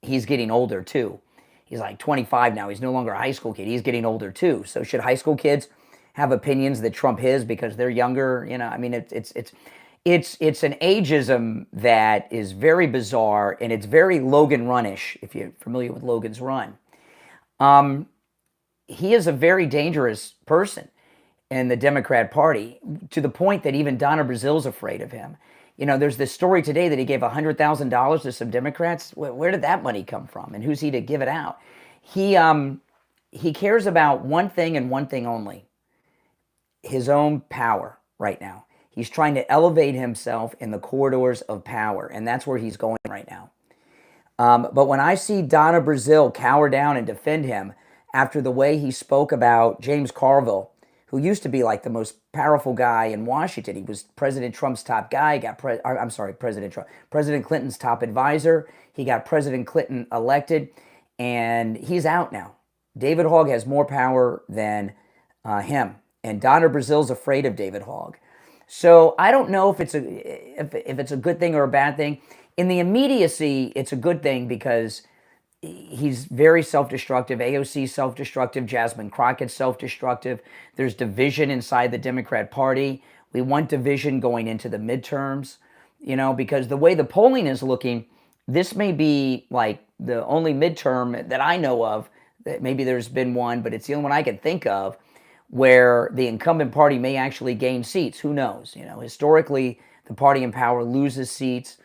[SPEAKER 1] he's getting older too. He's like 25 now. He's no longer a high school kid. He's getting older too. So should high school kids have opinions that trump his because they're younger? It's an ageism that is very bizarre, and it's very Logan Runish, if you're familiar with Logan's Run. He is a very dangerous person in the Democrat Party, to the point that even Donna Brazile's afraid of him. There's this story today that he gave $100,000 to some Democrats. Where did that money come from, and who's he to give it out? He cares about one thing and one thing only: his own power right now. He's trying to elevate himself in the corridors of power, and that's where he's going right now. But when I see Donna Brazile cower down and defend him after the way he spoke about James Carville, who used to be like the most powerful guy in Washington. He was President Trump's top guy. President Clinton's top advisor. He got President Clinton elected, and he's out now. David Hogg has more power than him, and Donna Brazile's afraid of David Hogg. So I don't know if it's a good thing or a bad thing. In the immediacy, it's a good thing because he's very self-destructive. AOC's self-destructive. Jasmine Crockett's self-destructive. There's division inside the Democrat Party. We want division going into the midterms, because the way the polling is looking, this may be like the only midterm that I know of. That maybe there's been one, but it's the only one I can think of where the incumbent party may actually gain seats. Who knows? Historically, the party in power loses seats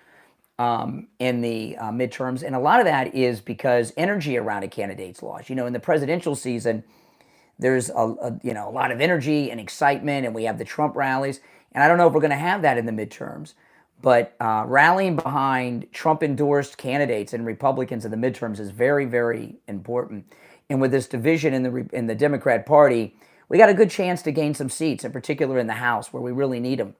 [SPEAKER 1] in the midterms, and a lot of that is because energy around a candidate's lost. In the presidential season, there's a lot of energy and excitement, and we have the Trump rallies, and I don't know if we're going to have that in the midterms, but rallying behind Trump-endorsed candidates and Republicans in the midterms is very, very important. And with this division in the Democrat Party, we got a good chance to gain some seats, in particular in the House, where we really need them.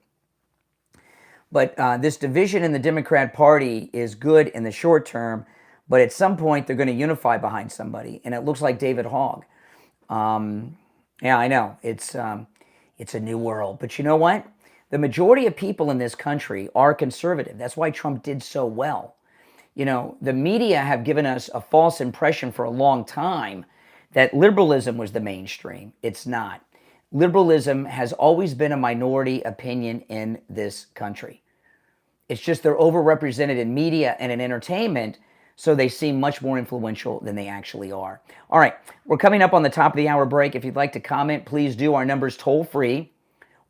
[SPEAKER 1] But this division in the Democrat Party is good in the short term, but at some point they're going to unify behind somebody, and it looks like David Hogg. Yeah, I know it's a new world, but you know what? The majority of people in this country are conservative. That's why Trump did so well. The media have given us a false impression for a long time that liberalism was the mainstream. It's not. Liberalism has always been a minority opinion in this country. It's just they're overrepresented in media and in entertainment, so they seem much more influential than they actually are. All right, we're coming up on the top of the hour break. If you'd like to comment, please do. Our number's toll-free,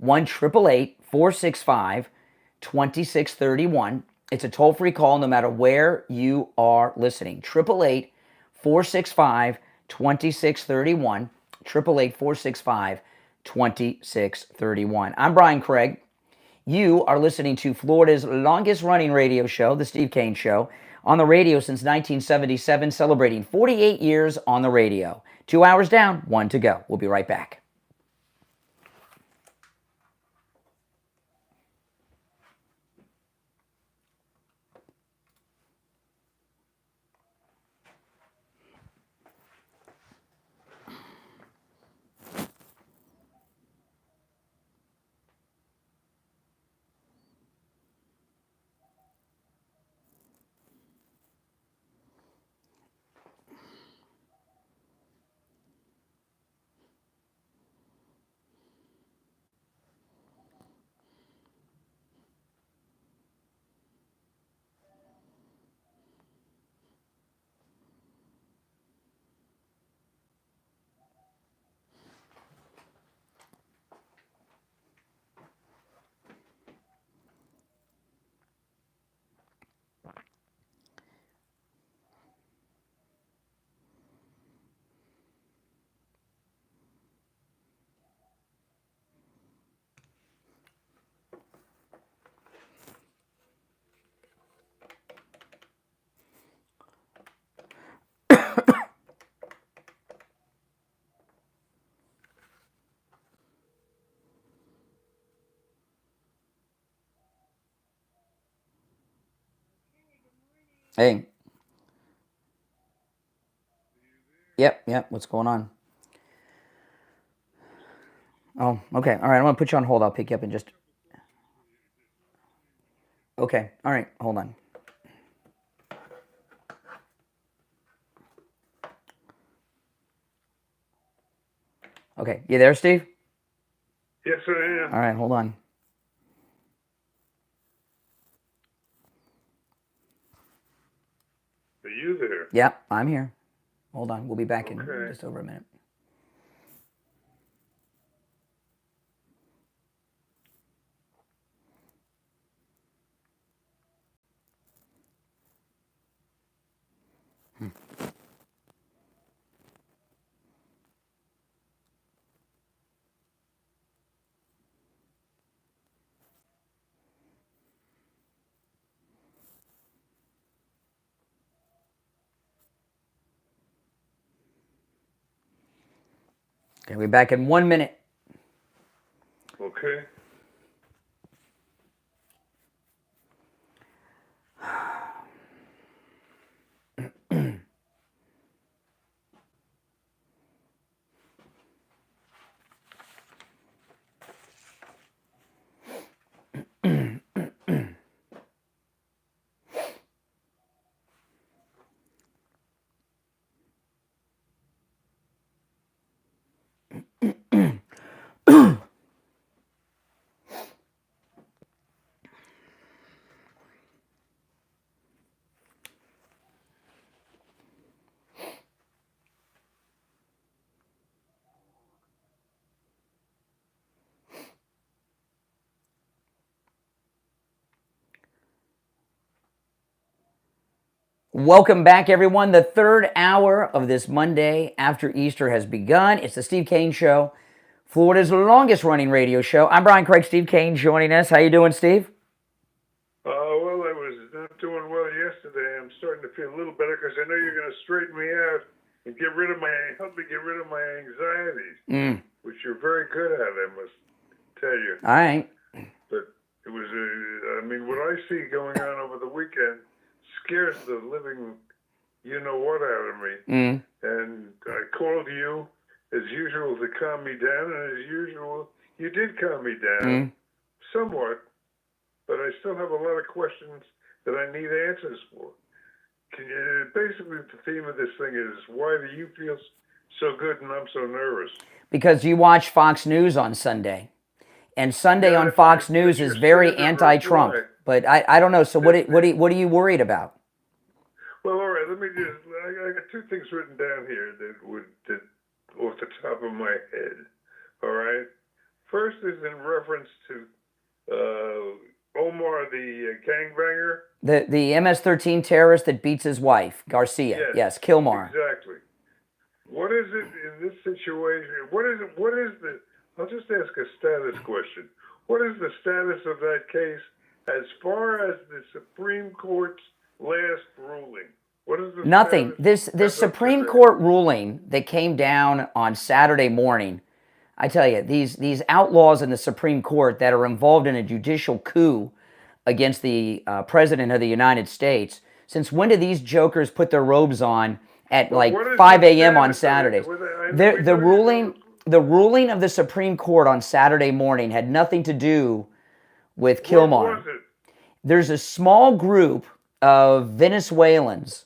[SPEAKER 1] 1-888-465-2631. It's a toll-free call no matter where you are listening. 888-465-2631. 888-465-2631. I'm Brian Craig, You are listening to Florida's longest-running radio show, The Steve Kane Show, on the radio since 1977, celebrating 48 years on the radio. 2 hours down, 1 to go. We'll be right back. Hey. Yep. What's going on? Oh, okay. All right. I'm going to put you on hold. I'll pick you up in just... Okay. All right. Hold on. Okay. You there, Steve?
[SPEAKER 11] Yes, I am.
[SPEAKER 1] All right. Hold on.
[SPEAKER 11] Are you there?
[SPEAKER 1] Yep. I'm here. Hold on. We'll be back in just over a minute. Okay, we'll be back in 1 minute.
[SPEAKER 11] Okay.
[SPEAKER 1] Welcome back, everyone. The third hour of this Monday after Easter has begun. It's the Steve Kane Show, Florida's longest-running radio show. I'm Brian Craig. Steve Kane joining us. How you doing, Steve?
[SPEAKER 11] Well, I was not doing well yesterday. I'm starting to feel a little better because I know you're going to straighten me out and help me get rid of my anxieties, which you're very good at, I must tell you.
[SPEAKER 1] All right.
[SPEAKER 11] But it was, what I see going on over the weekend scares the living you-know-what out of me. And I called you, as usual, to calm me down, and as usual, you did calm me down, somewhat, but I still have a lot of questions that I need answers for. Basically, the theme of this thing is, why do you feel so good and I'm so nervous?
[SPEAKER 1] Because you watch Fox News on Sunday. And Sunday on Fox News is very anti-Trump. But I don't know. So what are you worried about?
[SPEAKER 11] Well, all right. Let me just. I got two things written down here that off the top of my head. All right. First is in reference to Omar, the gangbanger.
[SPEAKER 1] The MS-13 terrorist that beats his wife, Garcia. Yes, Kilmar.
[SPEAKER 11] Exactly. What is it in this situation? What is the? I'll just ask a status question.
[SPEAKER 18] What is the status of that case as far as the Supreme Court's last ruling? What is the
[SPEAKER 1] Nothing.
[SPEAKER 18] status
[SPEAKER 1] This
[SPEAKER 18] as of
[SPEAKER 1] Supreme
[SPEAKER 18] today?
[SPEAKER 1] Court ruling that came down on Saturday morning, I tell you, these outlaws in the Supreme Court that are involved in a judicial coup against the President of the United States, since when do these jokers put their robes on at
[SPEAKER 18] Well,
[SPEAKER 1] like
[SPEAKER 18] what is
[SPEAKER 1] 5
[SPEAKER 18] the
[SPEAKER 1] a.m. on
[SPEAKER 18] status of it?
[SPEAKER 1] Saturdays? The ruling of the Supreme Court on Saturday morning had nothing to do with
[SPEAKER 18] What
[SPEAKER 1] Kilmar.
[SPEAKER 18] was it?
[SPEAKER 1] There's a small group of Venezuelans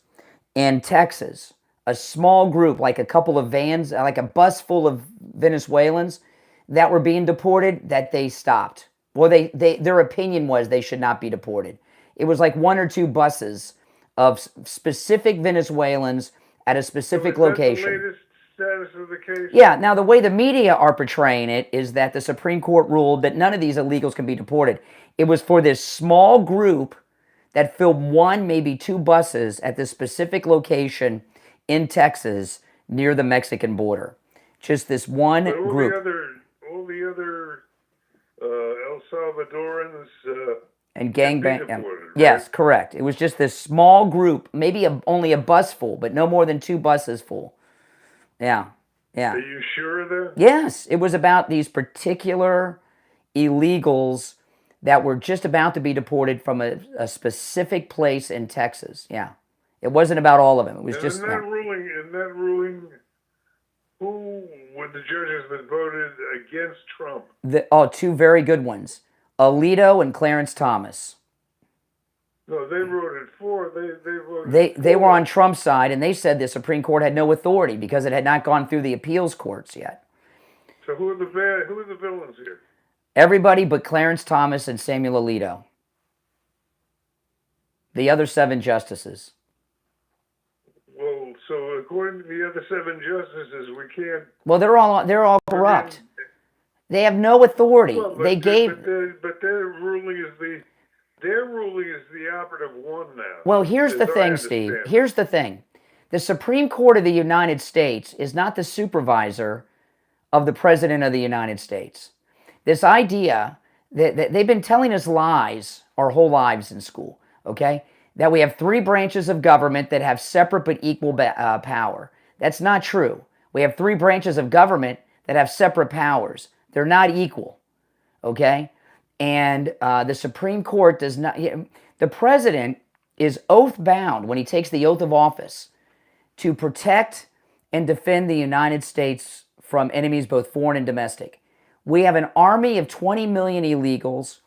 [SPEAKER 1] in Texas, a small group, like a couple of vans, like a bus full of Venezuelans that were being deported, that they stopped. Well, their opinion was they should not be deported. It was like 1 or 2 buses of specific Venezuelans at a specific location.
[SPEAKER 18] The latest status of the case?
[SPEAKER 1] Yeah, now the way the media are portraying it is that the Supreme Court ruled that none of these illegals can be deported. It was for this small group that filled 1, maybe 2 buses at this specific location in Texas near the Mexican border. Just this one group.
[SPEAKER 18] All the other El Salvadorans
[SPEAKER 1] And
[SPEAKER 18] can be
[SPEAKER 1] gangbang.
[SPEAKER 18] deported, right?
[SPEAKER 1] Yes, correct. It was just this small group, maybe only a bus full, but no more than 2 buses full. Yeah, yeah.
[SPEAKER 18] Are you sure of that?
[SPEAKER 1] Yes, it was about these particular illegals that were just about to be deported from a specific place in Texas. Yeah, it wasn't about all of them. It was
[SPEAKER 18] And
[SPEAKER 1] just
[SPEAKER 18] in that ruling, who were the judges that voted against Trump?
[SPEAKER 1] 2 very good ones, Alito and Clarence Thomas.
[SPEAKER 18] No, they voted for. They voted.
[SPEAKER 1] They were on Trump's side, and they said the Supreme Court had no authority because it had not gone through the appeals courts yet.
[SPEAKER 18] So who are the villains here?
[SPEAKER 1] Everybody but Clarence Thomas and Samuel Alito. The other 7 justices.
[SPEAKER 18] Well, so according to the other 7 justices, we can't.
[SPEAKER 1] Well, they're all corrupt. They have no authority.
[SPEAKER 18] Well, but their ruling is the operative one now.
[SPEAKER 1] Well, here's the
[SPEAKER 18] as I
[SPEAKER 1] thing,
[SPEAKER 18] understand
[SPEAKER 1] Steve.
[SPEAKER 18] it.
[SPEAKER 1] Here's the thing. The Supreme Court of the United States is not the supervisor of the President of the United States. This idea that they've been telling us lies our whole lives in school, okay? That we have 3 branches of government that have separate but equal power. That's not true. We have 3 branches of government that have separate powers. They're not equal, okay? And the Supreme Court does not... The president is oath-bound when he takes the oath of office to protect and defend the United States from enemies both foreign and domestic. We have an army of 20 million illegals,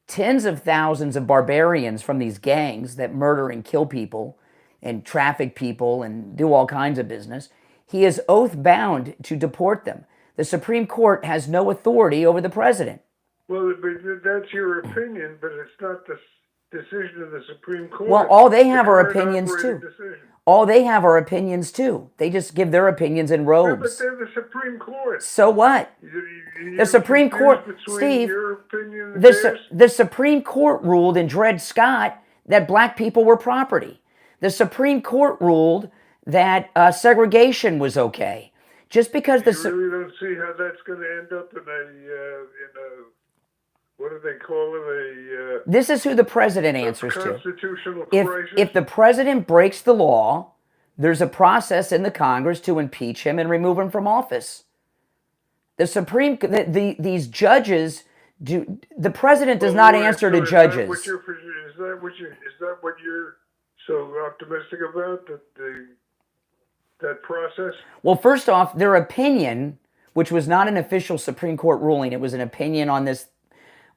[SPEAKER 1] tens of thousands of barbarians from these gangs that murder and kill people and traffic people and do all kinds of business. He is oath-bound to deport them. The Supreme Court has no authority over the president.
[SPEAKER 18] Well, but that's your opinion, but it's not the decision of the Supreme Court.
[SPEAKER 1] Well, all they have are
[SPEAKER 18] It's a
[SPEAKER 1] opinions
[SPEAKER 18] operating
[SPEAKER 1] too.
[SPEAKER 18] decision.
[SPEAKER 1] All they have are opinions too. They just give their opinions in
[SPEAKER 18] Yeah,
[SPEAKER 1] robes.
[SPEAKER 18] but they're the Supreme Court.
[SPEAKER 1] So what? The Supreme Court, Steve,
[SPEAKER 18] your opinion and theirs?
[SPEAKER 1] the Supreme Court ruled in Dred Scott that black people were property. The Supreme Court ruled that segregation was okay. Just because
[SPEAKER 18] You really don't see how that's going to end up in a what do they call it?
[SPEAKER 1] This is who the president answers to.
[SPEAKER 18] Constitutional crisis.
[SPEAKER 1] If the president breaks the law, there's a process in the Congress to impeach him and remove him from office. These judges do. The president does not answer to judges.
[SPEAKER 18] Is that what you're so optimistic about? That process?
[SPEAKER 1] Well, first off, their opinion, which was not an official Supreme Court ruling, it was an opinion on this,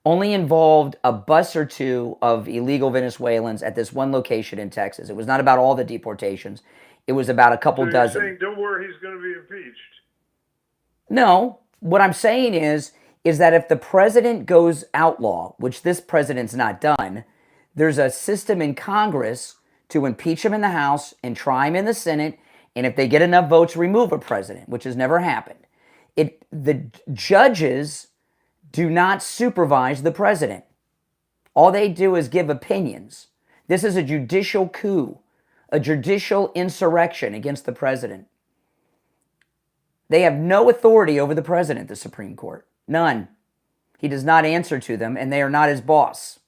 [SPEAKER 1] only involved a bus or 2 of illegal Venezuelans at this one location in Texas. It was not about all the deportations. It was about a couple
[SPEAKER 18] So
[SPEAKER 1] dozen.
[SPEAKER 18] you're saying, don't worry, he's going to be impeached.
[SPEAKER 1] No, what I'm saying is that if the president goes outlaw, which this president's not done, there's a system in Congress to impeach him in the House and try him in the Senate, and if they get enough votes, remove a president, which has never happened. The judges do not supervise the president. All they do is give opinions. This is a judicial coup, a judicial insurrection against the president. They have no authority over the president, the Supreme Court. None. He does not answer to them, and they are not his boss.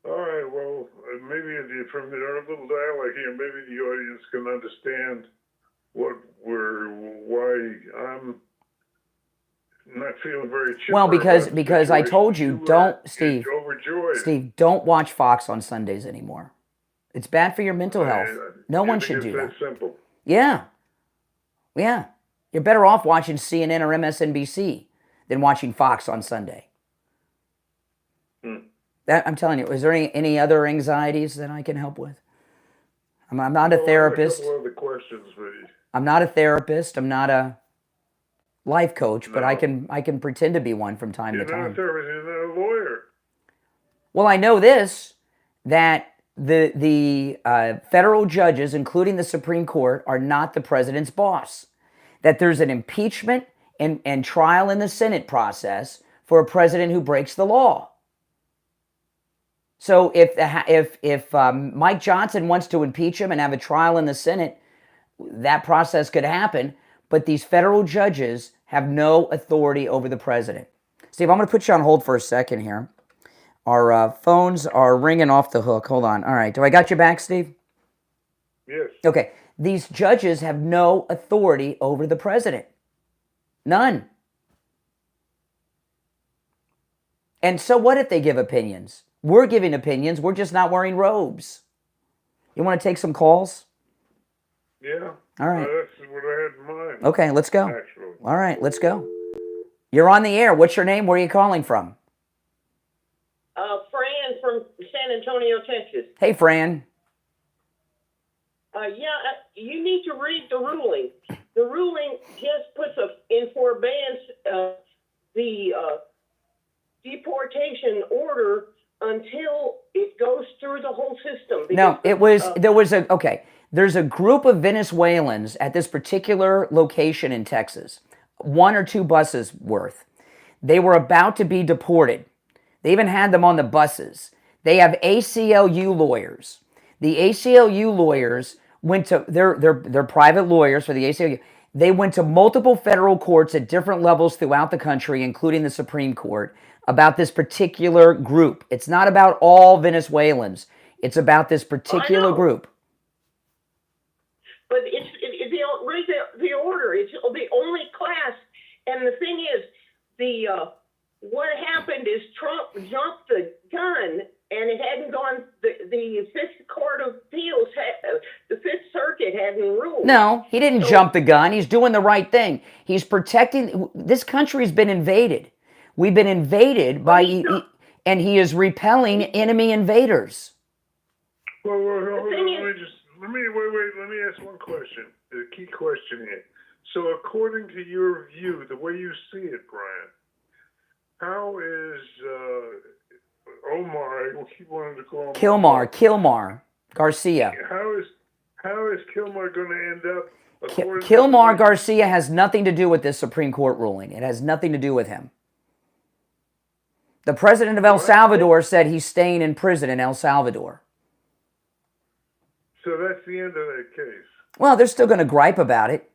[SPEAKER 18] All right, well, maybe from our little dialogue here, maybe the audience can understand why I'm not feeling very chipper.
[SPEAKER 1] Well, because I told you, don't, Steve.
[SPEAKER 18] Overjoyed.
[SPEAKER 1] Steve, don't watch Fox on Sundays anymore. It's bad for your mental health. No one should do that.
[SPEAKER 18] It's that simple.
[SPEAKER 1] Yeah. Yeah. You're better off watching CNN or MSNBC than watching Fox on Sunday. That, I'm telling you, is there any other anxieties that I can help with? I'm not a therapist.
[SPEAKER 18] I have a couple other questions for you.
[SPEAKER 1] I'm not a therapist. I'm not a life coach, but I can pretend to be one from time to time.
[SPEAKER 18] You're not a therapist. You're not a lawyer.
[SPEAKER 1] Well, I know this, that the federal judges, including the Supreme Court, are not the president's boss. That there's an impeachment and trial in the Senate process for a president who breaks the law. So if Mike Johnson wants to impeach him and have a trial in the Senate, that process could happen. But these federal judges have no authority over the president. Steve, I'm going to put you on hold for a second here. Our phones are ringing off the hook. Hold on. All right. Do I got you back, Steve?
[SPEAKER 18] Yes.
[SPEAKER 1] Okay. These judges have no authority over the president. None. And so what if they give opinions? We're giving opinions. We're just not wearing robes. You want to take some calls?
[SPEAKER 18] Yeah.
[SPEAKER 1] All right.
[SPEAKER 18] That's what I had in mind.
[SPEAKER 1] Okay, let's go.
[SPEAKER 18] Actually.
[SPEAKER 1] All right, let's go. You're on the air. What's your name? Where are you calling from?
[SPEAKER 19] Fran from San Antonio, Texas.
[SPEAKER 1] Hey, Fran.
[SPEAKER 19] You need to read the ruling. The ruling just puts in forbearance the deportation order until it goes through the whole system.
[SPEAKER 1] No, there's a group of Venezuelans at this particular location in Texas, 1 or 2 buses worth. They were about to be deported. They even had them on the buses. They have ACLU lawyers. The ACLU lawyers went to, they're private lawyers for the ACLU. They went to multiple federal courts at different levels throughout the country, including the Supreme Court, about this particular group. It's not about all Venezuelans. It's about this particular group.
[SPEAKER 19] But read the order. It's the only class. And the thing is, what happened is Trump jumped the gun, and it hadn't gone. The Fifth Court of Appeals, the Fifth Circuit hadn't ruled.
[SPEAKER 1] No, he didn't jump the gun. He's doing the right thing. He's protecting. This country's been invaded. We've been invaded by, and he is repelling enemy invaders.
[SPEAKER 18] Well, let me ask one question. The key question here. So, according to your view, the way you see it, Brian, how is Omar? We'll keep wanting to call him
[SPEAKER 1] Kilmar Garcia.
[SPEAKER 18] How is Kilmar going to end up?
[SPEAKER 1] Kilmar Garcia has nothing to do with this Supreme Court ruling. It has nothing to do with him. The president of El Salvador said he's staying in prison in El Salvador.
[SPEAKER 18] So that's the end of that case.
[SPEAKER 1] Well, they're still going to gripe about it,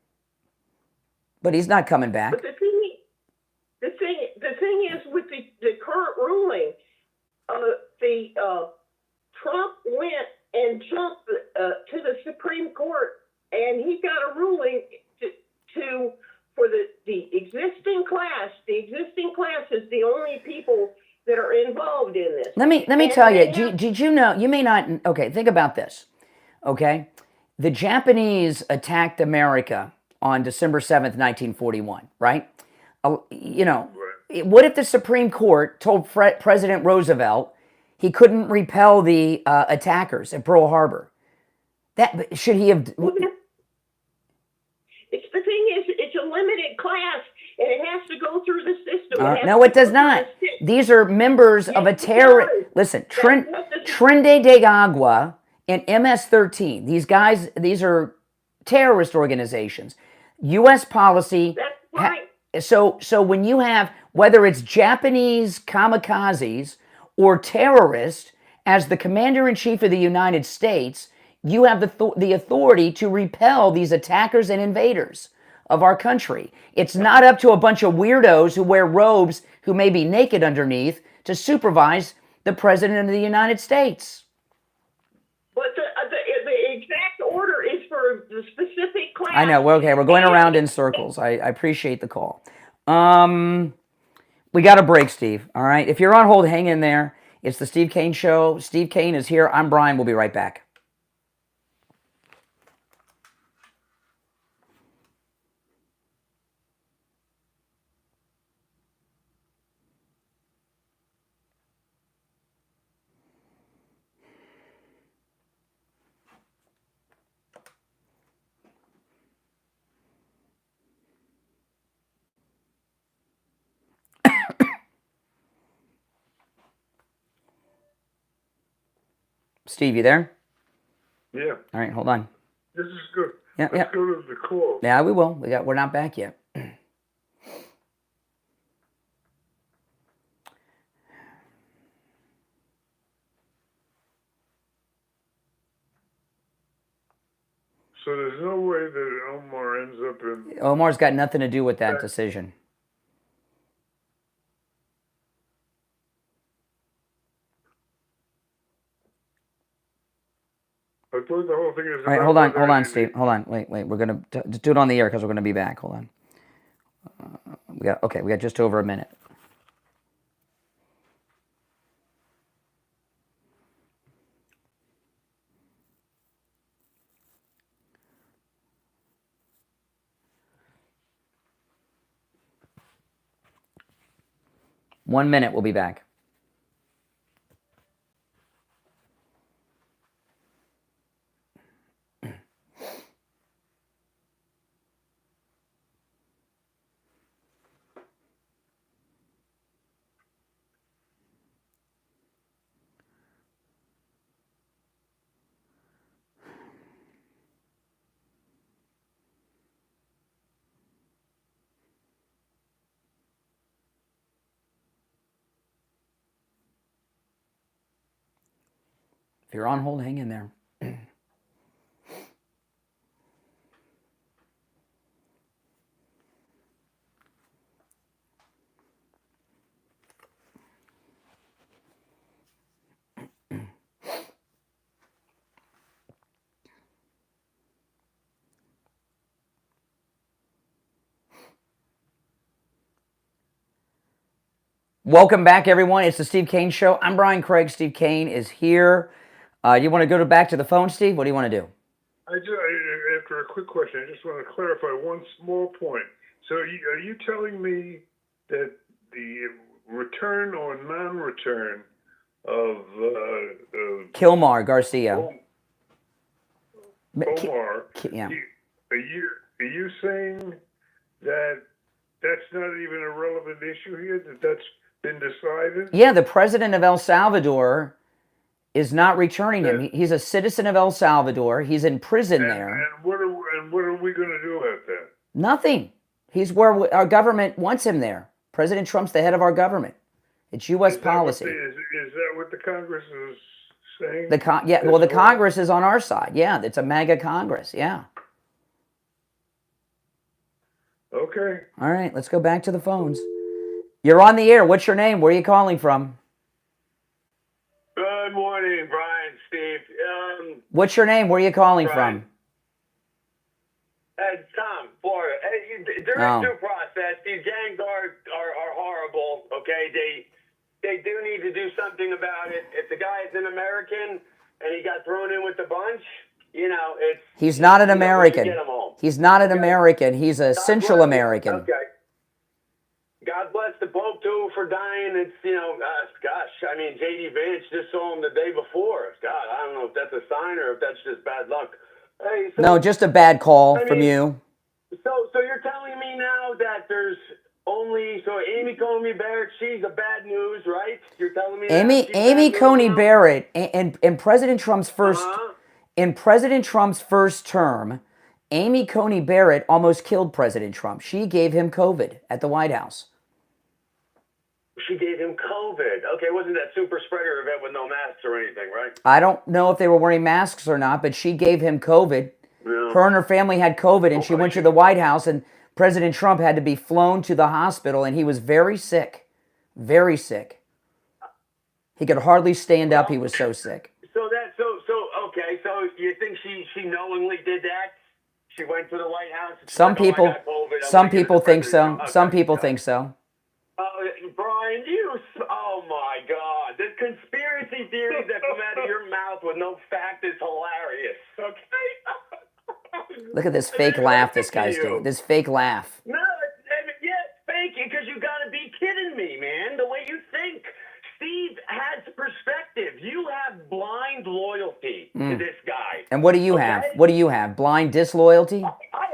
[SPEAKER 1] but he's not coming back.
[SPEAKER 19] But the thing is, with the current ruling, Trump went and jumped to the Supreme Court, and he got a ruling for the existing class. The existing class is the only people that are involved in this.
[SPEAKER 1] Let me tell you. Did you know? You may not. Okay, think about this. Okay, the Japanese attacked America on December 7th, 1941. Right? What if the Supreme Court told President Roosevelt he couldn't repel the attackers at Pearl Harbor? That should he have?
[SPEAKER 19] It's the thing is, it's a limited class, and it has to go through the system.
[SPEAKER 1] No, it does not. These are members of a terror. Listen, Trinidad de Agua and MS-13. These guys, these are terrorist organizations. U.S. policy.
[SPEAKER 19] That's right.
[SPEAKER 1] So when you have, whether it's Japanese kamikazes or terrorists, as the commander-in-chief of the United States, you have the authority to repel these attackers and invaders. of our country. It's not up to a bunch of weirdos who wear robes, who may be naked underneath, to supervise the President of the United States.
[SPEAKER 19] But the exact order is for the specific class.
[SPEAKER 1] I know. Okay, we're going around in circles. I appreciate the call. We got a break, Steve. All right. If you're on hold, hang in there. It's the Steve Kane Show. Steve Kane is here. I'm Brian. We'll be right back. Steve, you there?
[SPEAKER 18] Yeah.
[SPEAKER 1] All right, hold on.
[SPEAKER 18] This is good.
[SPEAKER 1] Yeah,
[SPEAKER 18] Let's go to the call.
[SPEAKER 1] Yeah, we will. We're not back yet.
[SPEAKER 18] So there's no way that Omar ends up in...
[SPEAKER 1] Omar's got nothing to do with that decision.
[SPEAKER 18] I thought the whole thing is...
[SPEAKER 1] All right, hold on, Steve. Hold on. Wait. We're going to just do it on the air because we're going to be back. Hold on. We got just over a minute. One minute, we'll be back. If you're on hold, hang in there. Welcome back, everyone. It's the Steve Kane Show. I'm Brian Craig. Steve Kane is here. You want to go back to the phone, Steve? What do you want to do?
[SPEAKER 18] After a quick question, I just want to clarify one small point. So are you telling me that the return or non-return of
[SPEAKER 1] Kilmar Garcia.
[SPEAKER 18] Omar,
[SPEAKER 1] yeah.
[SPEAKER 18] Are you saying that that's not even a relevant issue here, that that's been decided?
[SPEAKER 1] Yeah, the president of El Salvador is not returning him. He's a citizen of El Salvador. He's in prison there.
[SPEAKER 18] And what are we going to do about that?
[SPEAKER 1] Nothing. He's where our government wants him there. President Trump's the head of our government. It's U.S. policy.
[SPEAKER 18] Is that what the Congress is saying?
[SPEAKER 1] The Congress is on our side. Yeah, it's a MAGA Congress. Yeah.
[SPEAKER 18] Okay.
[SPEAKER 1] All right, let's go back to the phones. You're on the air. What's your name? Where are you calling from?
[SPEAKER 20] Good morning, Brian, Steve.
[SPEAKER 1] What's your name? Where are you calling from?
[SPEAKER 20] Tom, Florida. There is due process. These gangs are horrible. Okay, they do need to do something about it. If the guy is an American and he got thrown in with the bunch, it's...
[SPEAKER 1] He's not an American.
[SPEAKER 20] Get him home.
[SPEAKER 1] He's not an American. He's a Central American.
[SPEAKER 20] Okay. God bless the Pope, too, for dying. It's, gosh, I mean, J.D. Vance just saw him the day before. God, I don't know if that's a sign or if that's just bad luck. Hey,
[SPEAKER 1] No, just a bad call from you.
[SPEAKER 20] So you're telling me now that there's only... So Amy Coney Barrett, she's a bad news, right? You're telling me
[SPEAKER 1] Amy Coney Barrett, in President Trump's first... In President Trump's first term, Amy Coney Barrett almost killed President Trump. She gave him COVID at the White House.
[SPEAKER 20] She gave him COVID. Okay, it wasn't that super spreader event with no masks or anything, right?
[SPEAKER 1] I don't know if they were wearing masks or not, but she gave him COVID. Her and her family had COVID, and she went to the White House, and President Trump had to be flown to the hospital, and he was very sick. Very sick. He could hardly stand up. He was so sick.
[SPEAKER 20] Okay, so you think she knowingly did that? She went to the White House.
[SPEAKER 1] Some people think so. Some people think so.
[SPEAKER 20] Brian, oh my God, the conspiracy theories that come out of your mouth with no fact is hilarious. Okay.
[SPEAKER 1] Look at this fake laugh this guy's doing. This fake laugh.
[SPEAKER 20] No, it's fake because you got to be kidding me, man. The way you think. Steve has perspective. You have blind loyalty to this guy.
[SPEAKER 1] And what do you have? What do you have? Blind disloyalty?
[SPEAKER 20] I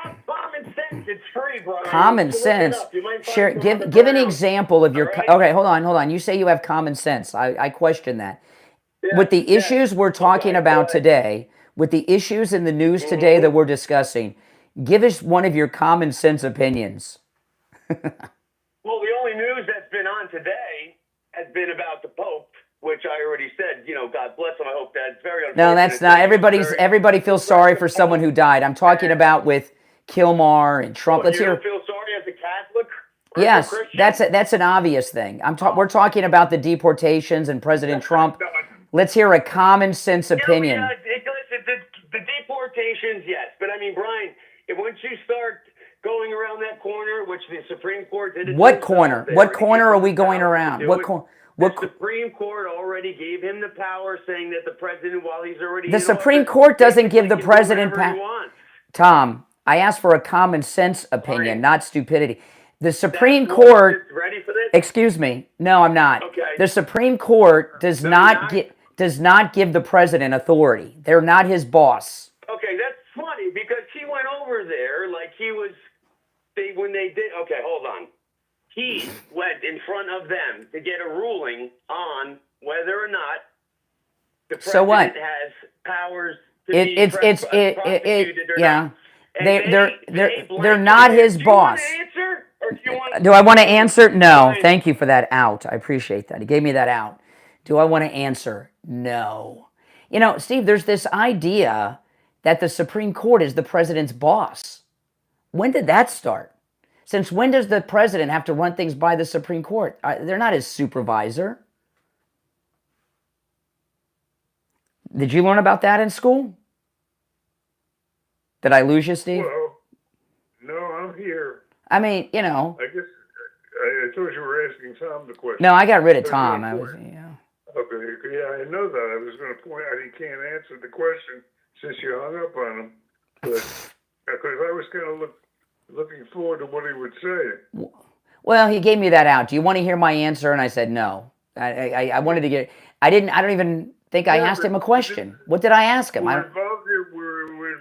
[SPEAKER 20] have common sense. It's free, bro.
[SPEAKER 1] Common sense. Share. Give an example of your. Okay, hold on. You say you have common sense. I question that. With the issues we're talking about today, with the issues in the news today that we're discussing, give us one of your common sense opinions.
[SPEAKER 20] Well, the only news that's been on today has been about the Pope, which I already said, God bless him. I hope that's very unfortunate.
[SPEAKER 1] No, that's not. Everybody feels sorry for someone who died. I'm talking about with Kilmar and Trump. Let's hear.
[SPEAKER 20] You don't feel sorry as a Catholic?
[SPEAKER 1] Yes, that's an obvious thing. We're talking about the deportations and President Trump. Let's hear a common sense opinion.
[SPEAKER 20] The deportations, yes, but I mean, Brian, once you start going around that corner, which the Supreme Court did.
[SPEAKER 1] What corner? What corner are we going around?
[SPEAKER 20] The Supreme Court already gave him the power, saying that the president, while he's already
[SPEAKER 1] the Supreme Court doesn't give the president power. Tom, I asked for a common sense opinion, not stupidity. The Supreme Court.
[SPEAKER 20] Ready for this?
[SPEAKER 1] Excuse me. No, I'm not.
[SPEAKER 20] Okay.
[SPEAKER 1] The Supreme Court does not give the president authority. They're not his boss.
[SPEAKER 20] Okay, that's funny because he went over there like he was. When they did, okay, hold on. He went in front of them to get a ruling on whether or not the president has powers to prosecuted or not.
[SPEAKER 1] They're not his boss. Do I want to answer? No. Thank you for that out. I appreciate that. He gave me that out. Do I want to answer? No. Steve, there's this idea that the Supreme Court is the president's boss. When did that start? Since when does the president have to run things by the Supreme Court? They're not his supervisor. Did you learn about that in school? Did I lose you, Steve?
[SPEAKER 18] Well, no, I'm here.
[SPEAKER 1] I mean,
[SPEAKER 18] I guess I thought you were asking Tom the question.
[SPEAKER 1] No, I got rid of Tom.
[SPEAKER 18] Okay, yeah, I know that. I was going to point out he can't answer the question since you hung up on him. But because I was kind of looking forward to what he would say.
[SPEAKER 1] Well, he gave me that out. Do you want to hear my answer? And I said no. I wanted to get. I don't even think I asked him a question. What did I ask him?
[SPEAKER 18] We're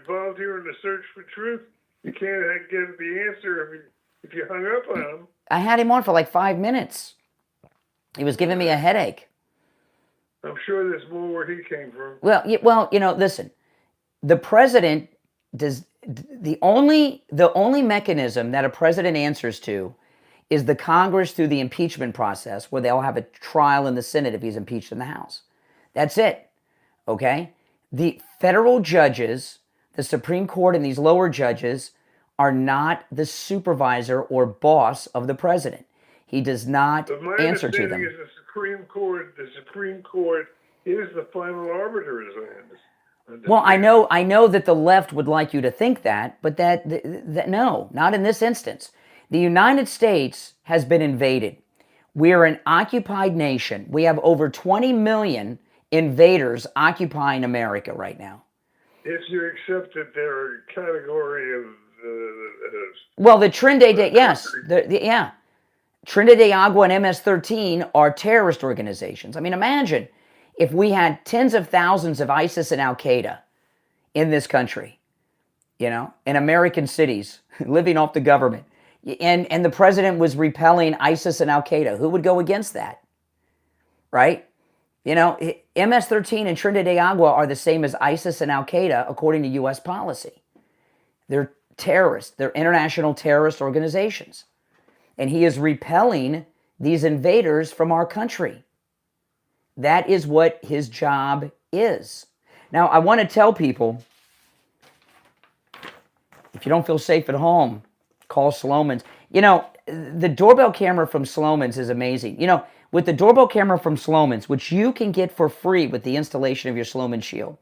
[SPEAKER 18] involved here in the search for truth. You can't get the answer if you hung up on him.
[SPEAKER 1] I had him on for like 5 minutes. He was giving me a headache.
[SPEAKER 18] I'm sure there's more where he came from.
[SPEAKER 1] Well, listen. The president does. The only mechanism that a president answers to is the Congress through the impeachment process, where they'll have a trial in the Senate if he's impeached in the House. That's it. Okay? The federal judges, the Supreme Court and these lower judges are not the supervisor or boss of the president. He does not answer to them.
[SPEAKER 18] Is the Supreme Court is the final arbiter, as I understand.
[SPEAKER 1] Well, I know that the left would like you to think that, but that no, not in this instance. The United States has been invaded. We are an occupied nation. We have over 20 million invaders occupying America right now.
[SPEAKER 18] If you accept that they're a category of
[SPEAKER 1] well, the Trinidad, yes, Trinidad Agua and MS-13 are terrorist organizations. I mean, imagine if we had tens of thousands of ISIS and Al-Qaeda in this country, in American cities, living off the government, and the president was repelling ISIS and Al-Qaeda, who would go against that? Right? MS-13 and Trinidad Agua are the same as ISIS and Al-Qaeda according to U.S. policy. They're terrorists. They're international terrorist organizations. And he is repelling these invaders from our country. That is what his job is. Now, I want to tell people If you don't feel safe at home, call Sloman's. You know, the doorbell camera from Sloman's is amazing. You know, with the doorbell camera from Sloman's, which you can get for free with the installation of your Sloman Shield,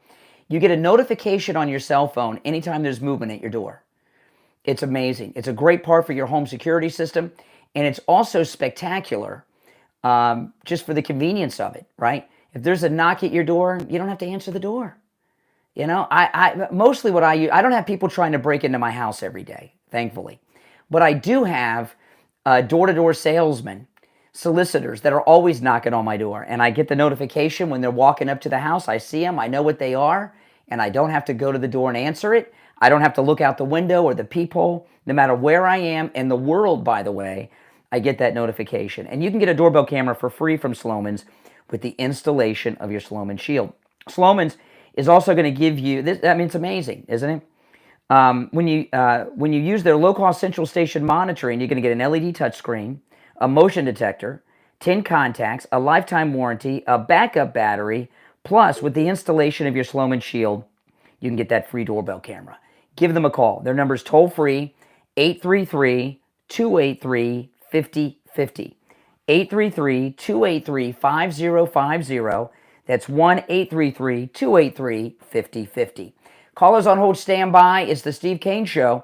[SPEAKER 1] you get a notification on your cell phone anytime there's movement at your door. It's amazing. It's a great part for your home security system, and it's also spectacular just for the convenience of it, right? If there's a knock at your door, you don't have to answer the door. You know, I mostly what I use, I don't have people trying to break into my house every day, thankfully. But I do have door-to-door salesmen, solicitors that are always knocking on my door. And I get the notification when they're walking up to the house. I see them, I know what they are, and I don't have to go to the door and answer it. I don't have to look out the window or the peephole. No matter where I am in the world, by the way, I get that notification. And you can get a doorbell camera for free from Sloman's with the installation of your Sloman Shield. Sloman's is also going to give you this. I mean, it's amazing, isn't it? When you use their low-cost central station monitoring, you're going to get an LED touchscreen, a motion detector, 10 contacts, a lifetime warranty, a backup battery, plus with the installation of your Sloman Shield, you can get that free doorbell camera. Give them a call. Their number is toll-free, 833-283-5050. 833-283-5050. That's 1-833-283-5050. Callers on hold, stand by. It's the Steve Kane Show.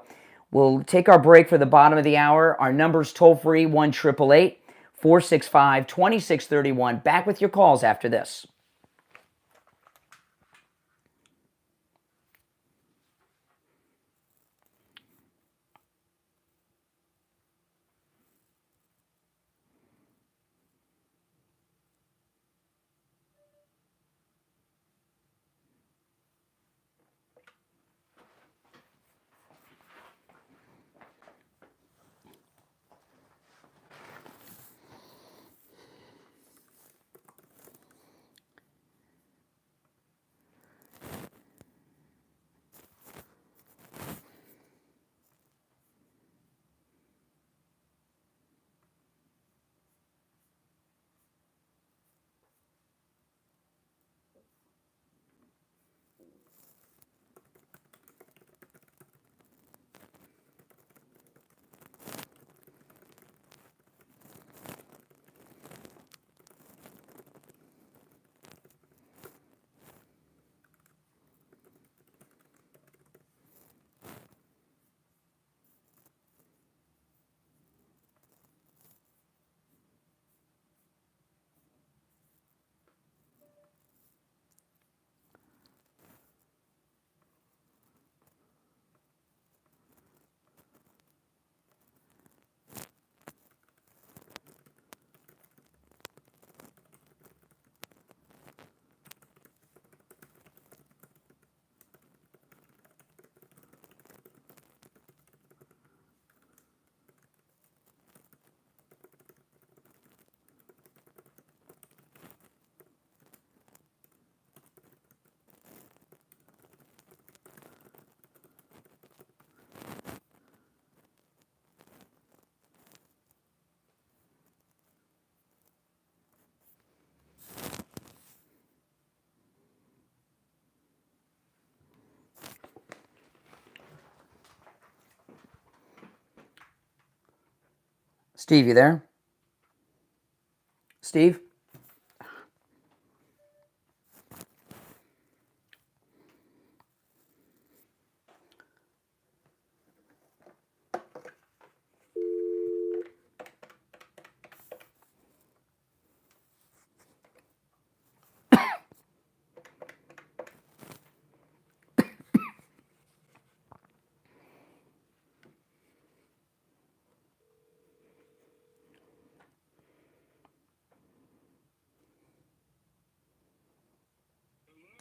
[SPEAKER 1] We'll take our break for the bottom of the hour. Our number's toll-free, 1-888-465-2631. Back with your calls after this. Steve, you there? Steve?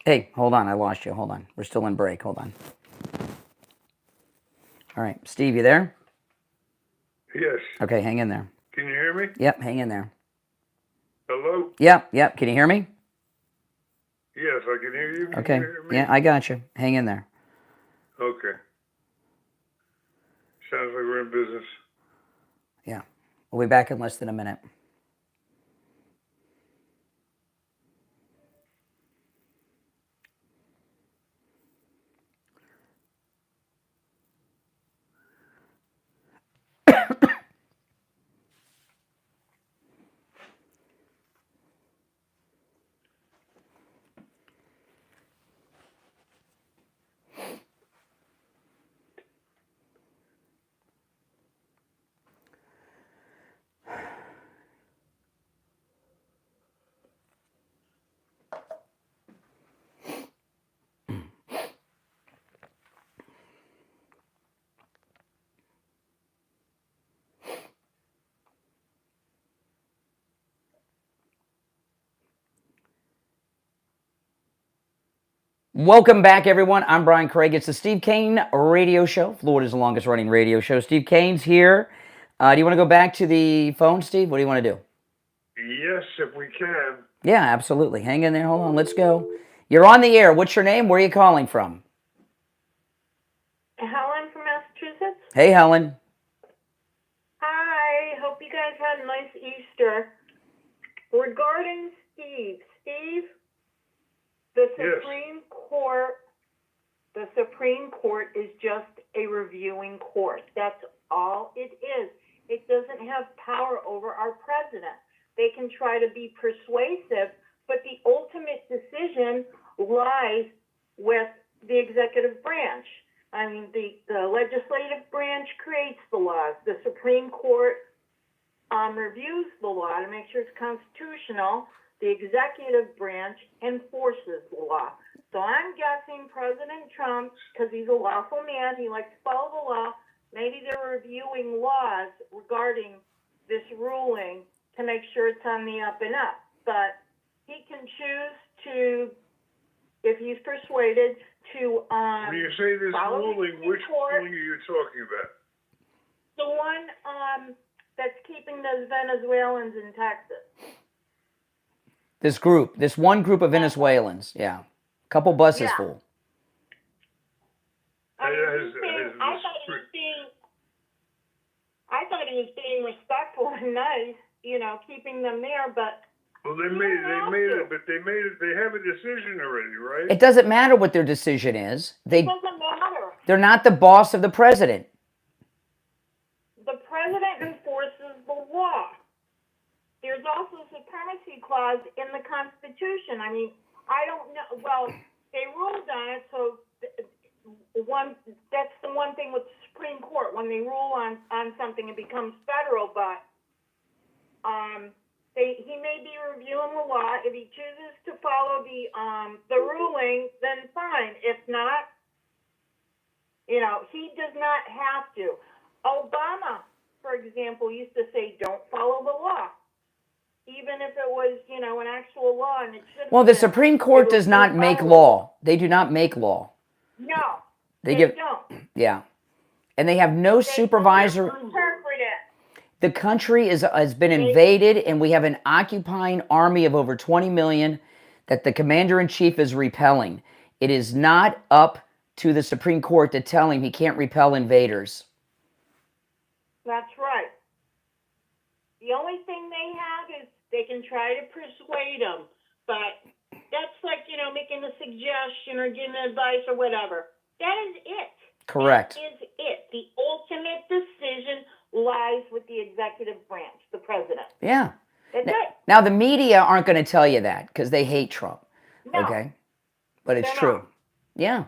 [SPEAKER 1] Hey, hold on. I lost you. Hold on. We're still in break. Hold on. All right. Steve, you there?
[SPEAKER 18] Yes.
[SPEAKER 1] Okay, hang in there.
[SPEAKER 18] Can you hear me?
[SPEAKER 1] Yep, hang in there.
[SPEAKER 18] Hello?
[SPEAKER 1] Yep. Can you hear me?
[SPEAKER 18] Yes, I can hear you. Can
[SPEAKER 1] Okay.
[SPEAKER 18] you hear me?
[SPEAKER 1] Yeah, I got you. Hang in there.
[SPEAKER 18] Okay. Sounds like we're in business.
[SPEAKER 1] Yeah. We'll be back in less than a minute. Welcome back, everyone. I'm Brian Craig. It's the Steve Kane Radio Show, Florida's longest running radio show. Steve Kane's here. Do you want to go back to the phone, Steve? What do you want to do?
[SPEAKER 18] Yes, if we can.
[SPEAKER 1] Yeah, absolutely. Hang in there. Hold on. Let's go. You're on the air. What's your name? Where are you calling from?
[SPEAKER 21] Helen from Massachusetts.
[SPEAKER 1] Hey, Helen.
[SPEAKER 21] Hi. Hope you guys had a nice Easter. Regarding Steve, the Supreme Court is just a reviewing court. That's all it is. It doesn't have power over our president. They can try to be persuasive, but the ultimate decision lies with the executive branch. I mean, the legislative branch creates the laws. The Supreme Court reviews the law to make sure it's constitutional. The executive branch enforces the law. So I'm guessing President Trump, because he's a lawful man, he likes to follow the law, maybe they're reviewing laws regarding this ruling to make sure it's on the up and up. But he can choose to, if he's persuaded, to
[SPEAKER 18] When you say this
[SPEAKER 21] follow the
[SPEAKER 18] ruling,
[SPEAKER 21] Supreme
[SPEAKER 18] which
[SPEAKER 21] Court.
[SPEAKER 18] ruling are you talking about?
[SPEAKER 21] The one that's keeping those Venezuelans in Texas.
[SPEAKER 1] This one group of Venezuelans. Yeah. Couple buses full.
[SPEAKER 21] I thought he was being respectful and nice, keeping them there, but
[SPEAKER 18] Well, they made it, but they have a decision already, right?
[SPEAKER 1] It doesn't matter what their decision is.
[SPEAKER 21] it doesn't matter.
[SPEAKER 1] They're not the boss of the president.
[SPEAKER 21] The president enforces the law. There's also a supremacy clause in the Constitution. I mean, I don't know. Well, they ruled on it, so that's the one thing with the Supreme Court. When they rule on something, it becomes federal, but he may be reviewing the law. If he chooses to follow the ruling, then fine. If not, he does not have to. Obama, for example, used to say, don't follow the law. Even if it was, an actual law and it should.
[SPEAKER 1] Well, the Supreme Court does not make law. They do not make law.
[SPEAKER 21] No,
[SPEAKER 1] They
[SPEAKER 21] don't.
[SPEAKER 1] Yeah. And they have no supervisor.
[SPEAKER 21] Interpret it.
[SPEAKER 1] The country has been invaded, and we have an occupying army of over 20 million that the commander-in-chief is repelling. It is not up to the Supreme Court to tell him he can't repel invaders.
[SPEAKER 21] That's right. The only thing they have is they can try to persuade them, but that's like, making a suggestion or giving advice or whatever. That is it.
[SPEAKER 1] Correct.
[SPEAKER 21] That is it. The ultimate decision lies with the executive branch, the president.
[SPEAKER 1] Yeah.
[SPEAKER 21] That's it.
[SPEAKER 1] Now, the media aren't going to tell you that because they hate Trump.
[SPEAKER 21] No.
[SPEAKER 1] Okay? But it's
[SPEAKER 21] They're
[SPEAKER 1] true.
[SPEAKER 21] not.
[SPEAKER 1] Yeah.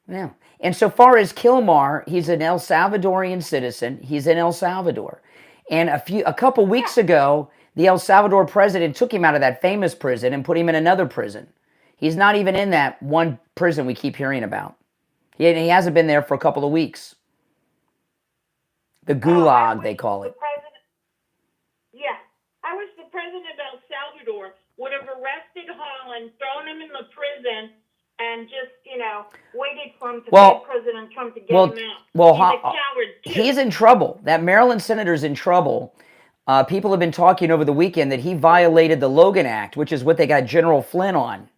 [SPEAKER 1] Yeah. And so far as Kilmar, he's an El Salvadorian citizen. He's in El Salvador. And a couple weeks ago, the El Salvador president took him out of that famous prison and put him in another prison. He's not even in that one prison we keep hearing about. He hasn't been there for a couple of weeks. The Gulag, they call it.
[SPEAKER 21] Yeah. I wish the president of El Salvador would have arrested Holland, thrown him in the prison, and just, waited for him to get President Trump to get him out.
[SPEAKER 1] Well,
[SPEAKER 21] he's a coward, too.
[SPEAKER 1] he's in trouble. That Maryland senator's in trouble. People have been talking over the weekend that he violated the Logan Act, which is what they got General Flynn on,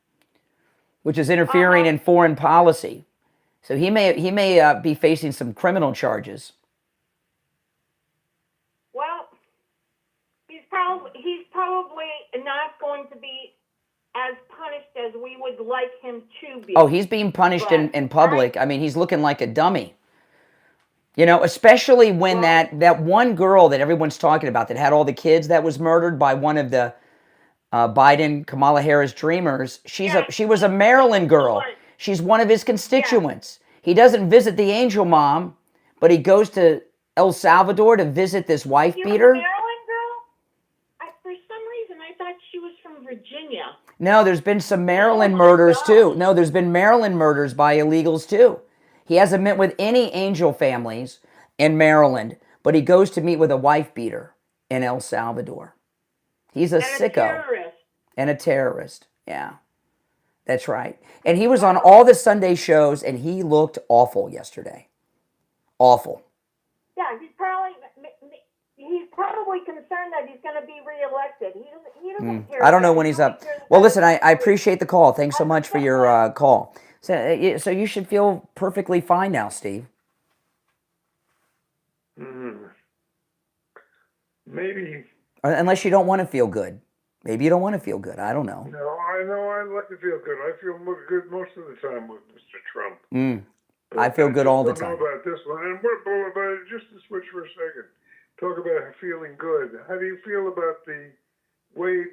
[SPEAKER 1] which is interfering in foreign policy. So he may be facing some criminal charges.
[SPEAKER 21] Well, he's probably not going to be as punished as we would like him to be.
[SPEAKER 1] Oh, he's being punished in public. I mean, he's looking like a dummy. Especially when that one girl that everyone's talking about that had all the kids that was murdered by one of the Biden, Kamala Harris dreamers. She was a Maryland girl. She's one of his constituents. He doesn't visit the angel mom, but he goes to El Salvador to visit this wife beater.
[SPEAKER 21] A Maryland girl? For some reason, I thought she was from Virginia.
[SPEAKER 1] No, there's been some Maryland murders too. No, there's been Maryland murders by illegals too. He hasn't met with any angel families in Maryland, but he goes to meet with a wife beater in El Salvador. He's a sicko.
[SPEAKER 21] Terrorist.
[SPEAKER 1] And a terrorist, yeah. That's right. And he was on all the Sunday shows, and he looked awful yesterday. Awful.
[SPEAKER 21] Yeah, he's probably concerned that he's going to be reelected. He doesn't care.
[SPEAKER 1] I don't know when he's up. Well, listen, I appreciate the call. Thanks so much for your call. So you should feel perfectly fine now, Steve.
[SPEAKER 18] Maybe.
[SPEAKER 1] Unless you don't want to feel good. Maybe you don't want to feel good. I don't know.
[SPEAKER 18] No, I know I'd like to feel good. I feel good most of the time with Mr. Trump.
[SPEAKER 1] I feel good all the
[SPEAKER 18] I don't
[SPEAKER 1] time.
[SPEAKER 18] know about this one. And just to switch for a second, talk about feeling good. How do you feel about the way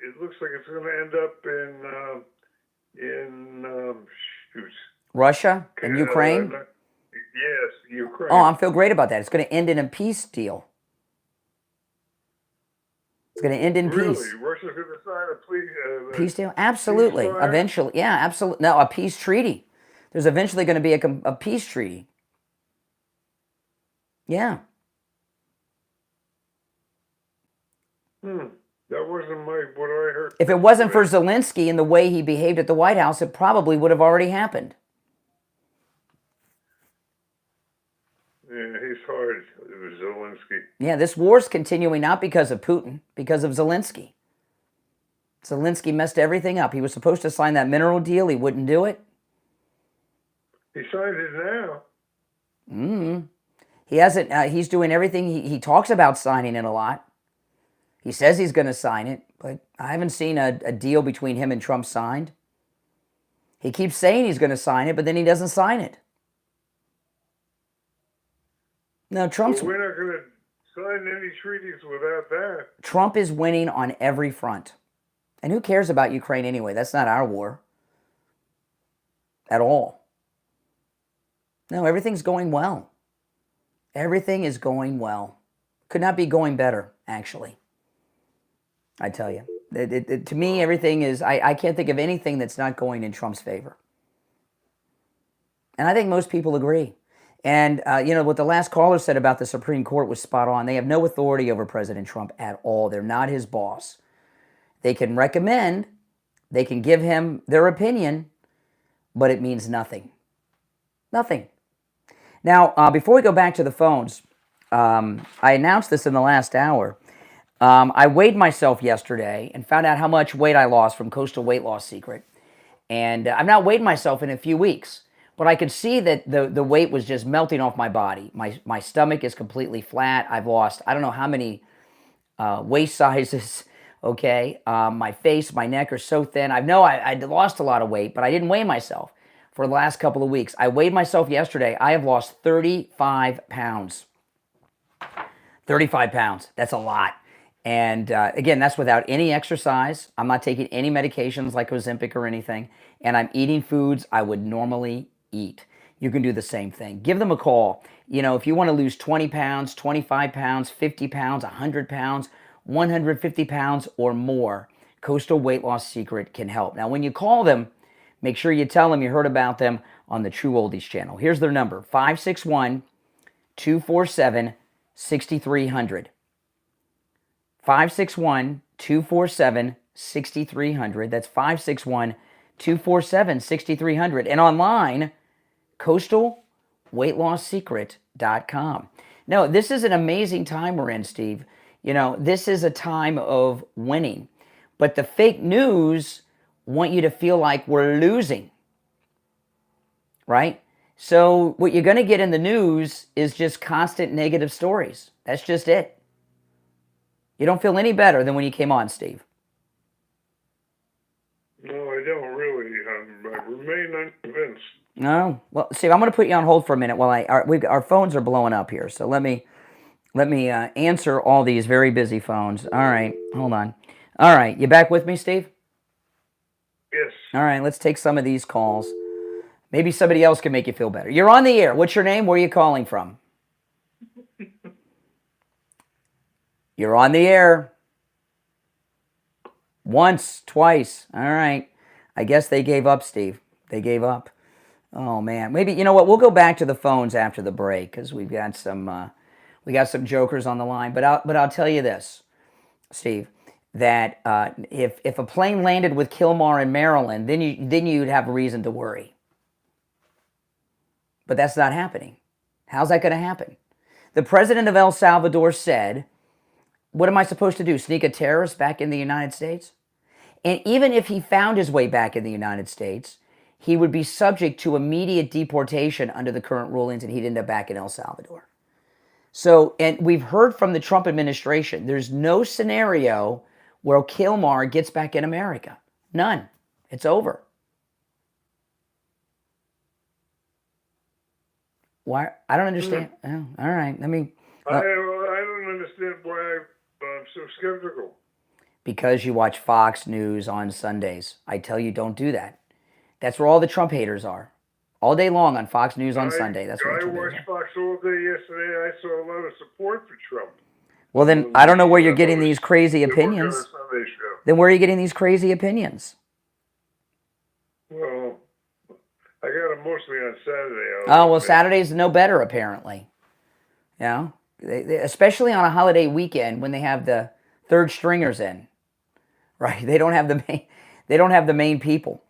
[SPEAKER 18] it looks like it's going to end up in
[SPEAKER 1] Russia and Ukraine?
[SPEAKER 18] Yes, Ukraine.
[SPEAKER 1] Oh, I feel great about that. It's going to end in a peace deal. It's going to end in
[SPEAKER 18] really?
[SPEAKER 1] peace.
[SPEAKER 18] Russia's going to sign a
[SPEAKER 1] Peace deal? Absolutely.
[SPEAKER 18] ceasefire?
[SPEAKER 1] Eventually. Yeah, absolutely. No, a peace treaty. There's eventually going to be a peace treaty. Yeah.
[SPEAKER 18] That wasn't what I heard.
[SPEAKER 1] If it wasn't for Zelensky and the way he behaved at the White House, it probably would have already happened.
[SPEAKER 18] Yeah, he's hard. It was Zelensky.
[SPEAKER 1] Yeah, this war's continuing not because of Putin, because of Zelensky. Zelensky messed everything up. He was supposed to sign that mineral deal. He wouldn't do it.
[SPEAKER 18] He signed it now.
[SPEAKER 1] He hasn't. He's doing everything. He talks about signing it a lot. He says he's going to sign it, but I haven't seen a deal between him and Trump signed. He keeps saying he's going to sign it, but then he doesn't sign it. No, Trump's.
[SPEAKER 18] But we're not going to sign any treaties without that.
[SPEAKER 1] Trump is winning on every front. And who cares about Ukraine anyway? That's not our war. At all. No, everything's going well. Everything is going well. Could not be going better, actually. I tell you. To me, everything is... I can't think of anything that's not going in Trump's favor. And I think most people agree. And, what the last caller said about the Supreme Court was spot on. They have no authority over President Trump at all. They're not his boss. They can recommend, they can give him their opinion, but it means nothing. Nothing. Now, before we go back to the phones, I announced this in the last hour. I weighed myself yesterday and found out how much weight I lost from Coastal Weight Loss Secret. And I've not weighed myself in a few weeks. But I could see that the weight was just melting off my body. My stomach is completely flat. I've lost, I don't know how many waist sizes, okay? My face, my neck are so thin. I know I lost a lot of weight, but I didn't weigh myself for the last couple of weeks. I weighed myself yesterday. I have lost 35 pounds. 35 pounds. That's a lot. And again, that's without any exercise. I'm not taking any medications like Ozempic or anything. And I'm eating foods I would normally eat. You can do the same thing. Give them a call. If you want to lose 20 pounds, 25 pounds, 50 pounds, 100 pounds, 150 pounds or more, Coastal Weight Loss Secret can help. Now, when you call them, make sure you tell them you heard about them on the True Oldies channel. Here's their number, 561-247-6300. 561-247-6300. That's 561-247-6300. And online, coastalweightlossecret.com. No, this is an amazing time we're in, Steve. This is a time of winning. But the fake news want you to feel like we're losing. Right? So what you're going to get in the news is just constant negative stories. That's just it. You don't feel any better than when you came on, Steve.
[SPEAKER 18] No, I don't really. I remain unconvinced.
[SPEAKER 1] No? Well, Steve, I'm going to put you on hold for a minute while our phones are blowing up here. So let me answer all these very busy phones. All right, hold on. All right, you back with me, Steve?
[SPEAKER 18] Yes.
[SPEAKER 1] All right, let's take some of these calls. Maybe somebody else can make you feel better. You're on the air. What's your name? Where are you calling from? You're on the air. Once, twice. All right. I guess they gave up, Steve. They gave up. Oh, man. Maybe, you know what? We'll go back to the phones after the break because we've got some jokers on the line. But I'll tell you this, Steve. that if a plane landed with Kilmar in Maryland, then you'd have a reason to worry. But that's not happening. How's that going to happen? The president of El Salvador said, what am I supposed to do? Sneak a terrorist back in the United States? And even if he found his way back in the United States, he would be subject to immediate deportation under the current rulings, and he'd end up back in El Salvador. So, and we've heard from the Trump administration, there's no scenario where Kilmar gets back in America. None. It's over. Why? I don't understand. Oh, all right. Let me.
[SPEAKER 18] I don't understand why I'm so skeptical.
[SPEAKER 1] Because you watch Fox News on Sundays. I tell you, don't do that. That's where all the Trump haters are. All day long on Fox News on Sunday. That's where the Trump haters are.
[SPEAKER 18] I watched Fox all day yesterday. I saw a lot of support for Trump.
[SPEAKER 1] Well, then I don't know where you're getting these crazy opinions. Then where are you getting these crazy opinions?
[SPEAKER 18] Well, I got them mostly on Saturday.
[SPEAKER 1] Oh, well, Saturday's no better, apparently. You know? Especially on a holiday weekend when they have the third stringers in. Right? They don't have the main people.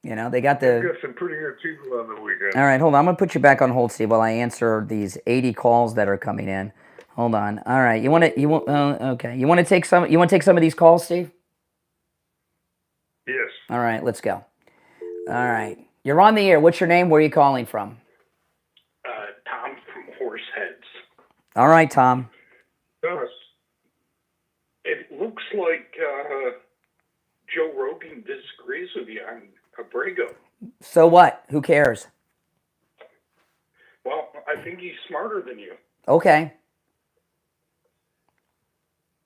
[SPEAKER 1] You know, they got the...
[SPEAKER 18] got some pretty good people on the weekend.
[SPEAKER 1] All right, hold on. I'm going to put you back on hold, Steve, while I answer these 80 calls that are coming in. Hold on. All right. Okay. You want to take some of these calls, Steve?
[SPEAKER 18] Yes.
[SPEAKER 1] All right, let's go. All right. You're on the air. What's your name? Where are you calling from?
[SPEAKER 2] Tom from Horseheads.
[SPEAKER 1] All right, Tom.
[SPEAKER 18] Thomas.
[SPEAKER 2] It looks like Joe Rogan disagrees with you on Abrego.
[SPEAKER 1] So what? Who cares?
[SPEAKER 2] Well, I think he's smarter than you.
[SPEAKER 1] Okay.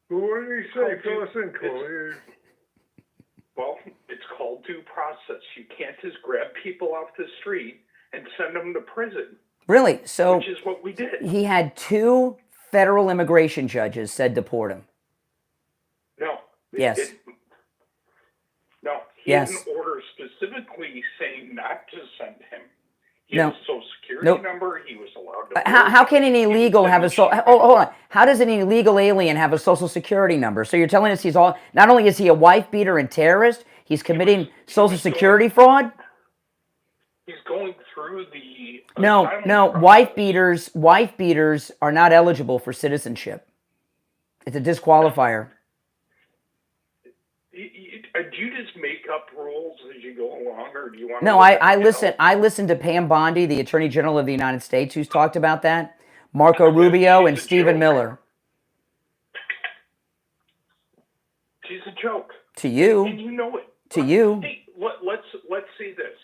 [SPEAKER 18] Well, what did he say? Fill us in, Cole.
[SPEAKER 2] Well, it's called due process. You can't just grab people off the street and send them to prison.
[SPEAKER 1] Really? So
[SPEAKER 2] which is what we did.
[SPEAKER 1] He had 2 federal immigration judges said deport him.
[SPEAKER 2] No.
[SPEAKER 1] Yes.
[SPEAKER 2] No. He had an order specifically saying not to send him. He had a social security number. He was allowed to.
[SPEAKER 1] How can an illegal have a hold on? How does an illegal alien have a social security number? So you're telling us not only is he a wife beater and terrorist, he's committing social security fraud?
[SPEAKER 2] He's going through the
[SPEAKER 1] No, wife beaters are not eligible for citizenship. It's a disqualifier.
[SPEAKER 2] Do you just make up rules as you go along, or do you want?
[SPEAKER 1] No, I listen to Pam Bondi, the Attorney General of the United States, who's talked about that. Marco Rubio and Stephen Miller.
[SPEAKER 2] She's a joke.
[SPEAKER 1] To you.
[SPEAKER 2] And you know it.
[SPEAKER 1] To you.
[SPEAKER 2] Hey, let's see this.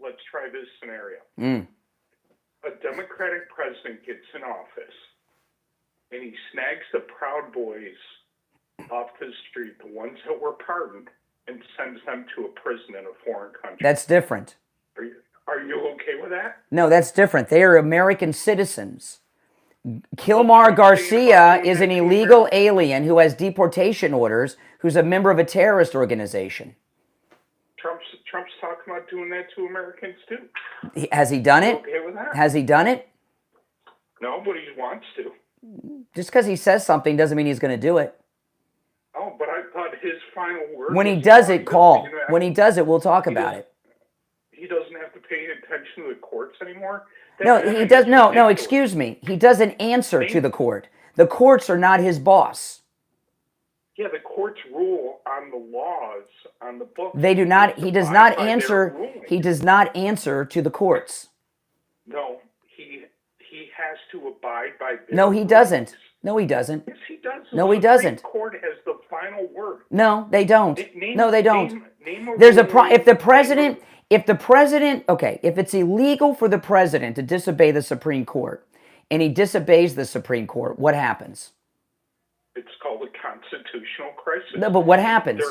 [SPEAKER 2] Let's try this scenario. A Democratic president gets in office, and he snags the Proud Boys off the street, the ones that were pardoned, and sends them to a prison in a foreign country.
[SPEAKER 1] That's different.
[SPEAKER 2] Are you okay with that?
[SPEAKER 1] No, that's different. They are American citizens. Kilmar Garcia is an illegal alien who has deportation orders, who's a member of a terrorist organization.
[SPEAKER 2] Trump's talking about doing that to Americans too.
[SPEAKER 1] Has he done it?
[SPEAKER 2] Okay with that?
[SPEAKER 1] Has he done it?
[SPEAKER 2] No, but he wants to.
[SPEAKER 1] Just because he says something doesn't mean he's going to do it.
[SPEAKER 2] Oh, but I thought his final word.
[SPEAKER 1] When he does it, call. When he does it, we'll talk about it.
[SPEAKER 2] He doesn't have to pay attention to the courts anymore.
[SPEAKER 1] No, he does. No, excuse me. He doesn't answer to the court. The courts are not his boss.
[SPEAKER 2] Yeah, the courts rule on the laws, on the books.
[SPEAKER 1] They do not. He does not answer. He does not answer to the courts.
[SPEAKER 2] No, he has to abide by.
[SPEAKER 1] No, he doesn't. No, he doesn't.
[SPEAKER 2] Yes, he does.
[SPEAKER 1] No, he doesn't.
[SPEAKER 2] The court has the final word.
[SPEAKER 1] No, they don't. No, they don't.
[SPEAKER 2] Name
[SPEAKER 1] There's a if the president, okay, if it's illegal for the president to disobey the Supreme Court, and he disobeys the Supreme Court, what happens?
[SPEAKER 2] It's called a constitutional crisis.
[SPEAKER 1] No, but what happens?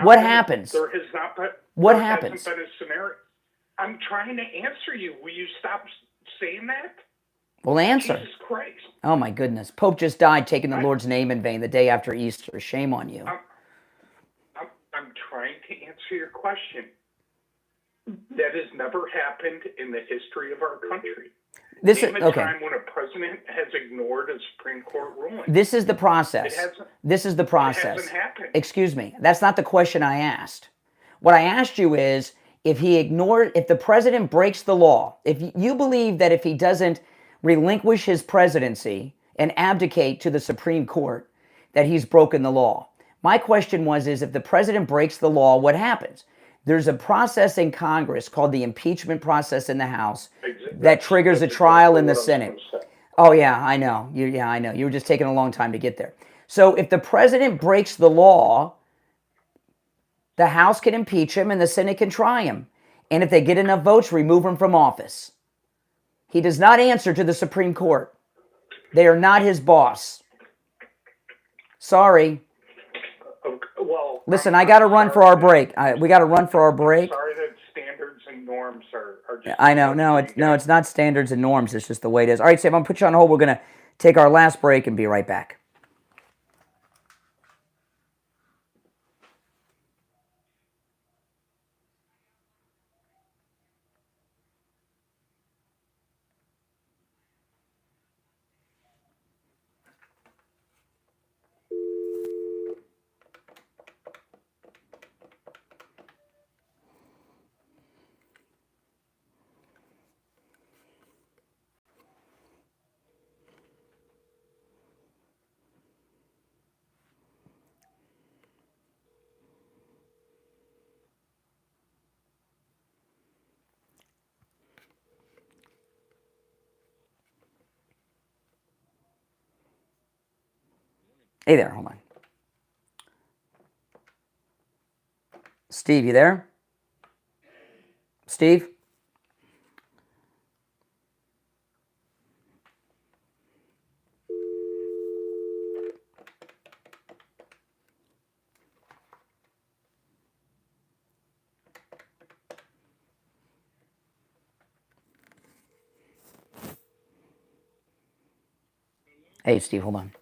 [SPEAKER 2] What happens? There has not been.
[SPEAKER 1] What happens?
[SPEAKER 2] Hasn't been a scenario. I'm trying to answer you. Will you stop saying that?
[SPEAKER 1] Well, answer.
[SPEAKER 2] Jesus Christ.
[SPEAKER 1] Oh my goodness! Pope just died taking the Lord's name in vain the day after Easter. Shame on you.
[SPEAKER 2] I'm trying to answer your question. That has never happened in the history of our country. Name a
[SPEAKER 1] okay.
[SPEAKER 2] time when a president has ignored a Supreme Court ruling.
[SPEAKER 1] This is the process.
[SPEAKER 2] It hasn't,
[SPEAKER 1] This is the process.
[SPEAKER 2] It hasn't happened.
[SPEAKER 1] Excuse me. That's not the question I asked. What I asked you is if the president breaks the law, if you believe that if he doesn't relinquish his presidency and abdicate to the Supreme Court, that he's broken the law. My question is if the president breaks the law, what happens? There's a process in Congress called the impeachment process in the House that triggers a trial in the Senate. Oh, yeah, I know. I know. You were just taking a long time to get there. So if the president breaks the law, the House can impeach him and the Senate can try him. And if they get enough votes, remove him from office. He does not answer to the Supreme Court. They are not his boss. Sorry.
[SPEAKER 2] Well,
[SPEAKER 1] listen, I got to run for our break. We got to run for our break.
[SPEAKER 2] Sorry that standards and norms are just...
[SPEAKER 1] I know. No, it's not standards and norms. It's just the way it is. All right, Steve, I'm going to put you on hold. We're going to take our last break and be right back. Hey there, hold on. Steve, you there? Steve? Hey, Steve, hold on.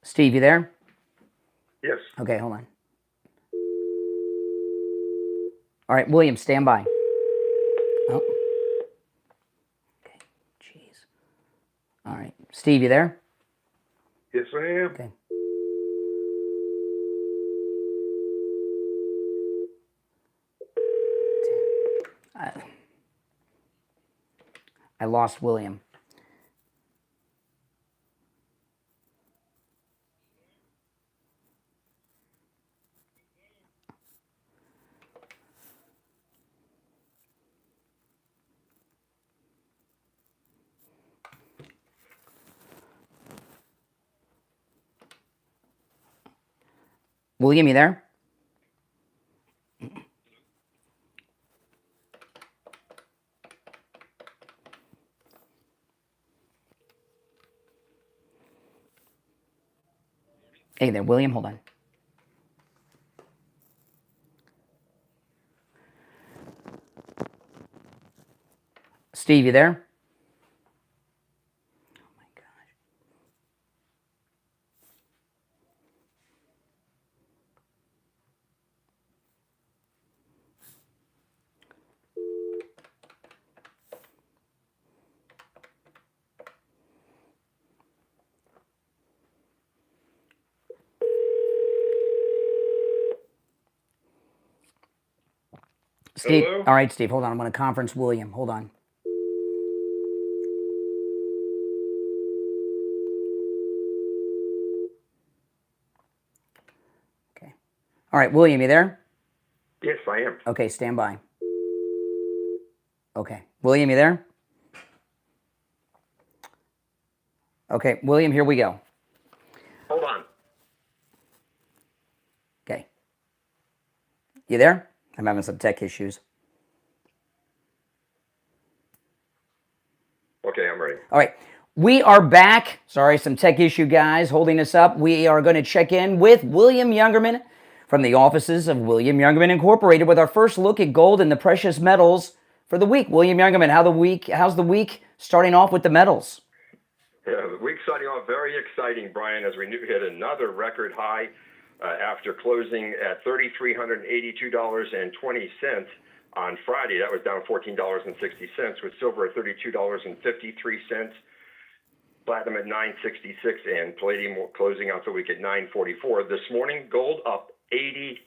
[SPEAKER 1] Steve, you there?
[SPEAKER 12] Yes.
[SPEAKER 1] Okay, hold on. All right, William, stand by. Oh. Okay, jeez. All right, Steve, you there?
[SPEAKER 12] Yes, I am.
[SPEAKER 1] Okay. I lost William. William, you there? Hey there, William, hold on. Steve, you there? Oh my gosh. Steve,
[SPEAKER 12] Hello?
[SPEAKER 1] all right, Steve, hold on. I'm going to conference William. Hold on. Okay. All right, William, you there?
[SPEAKER 12] Yes, I am.
[SPEAKER 1] Okay, stand by. Okay. William, you there? Okay, William, here we go.
[SPEAKER 12] Hold on.
[SPEAKER 1] Okay. You there? I'm having some tech issues.
[SPEAKER 12] Okay, I'm ready.
[SPEAKER 1] All right. We are back. Sorry, some tech issue guys holding us up. We are going to check in with William Youngerman from the offices of William Youngerman Incorporated with our first look at gold and the precious metals for the week. William Youngerman, how's the week starting off with the metals?
[SPEAKER 3] Yeah, the week's starting off very exciting, Brian, as we hit another record high. after closing at $3,382.20 on Friday. That was down $14.60, with silver at $32.53, platinum at $9.66, and palladium closing out the week at $9.44. This morning, gold up $80.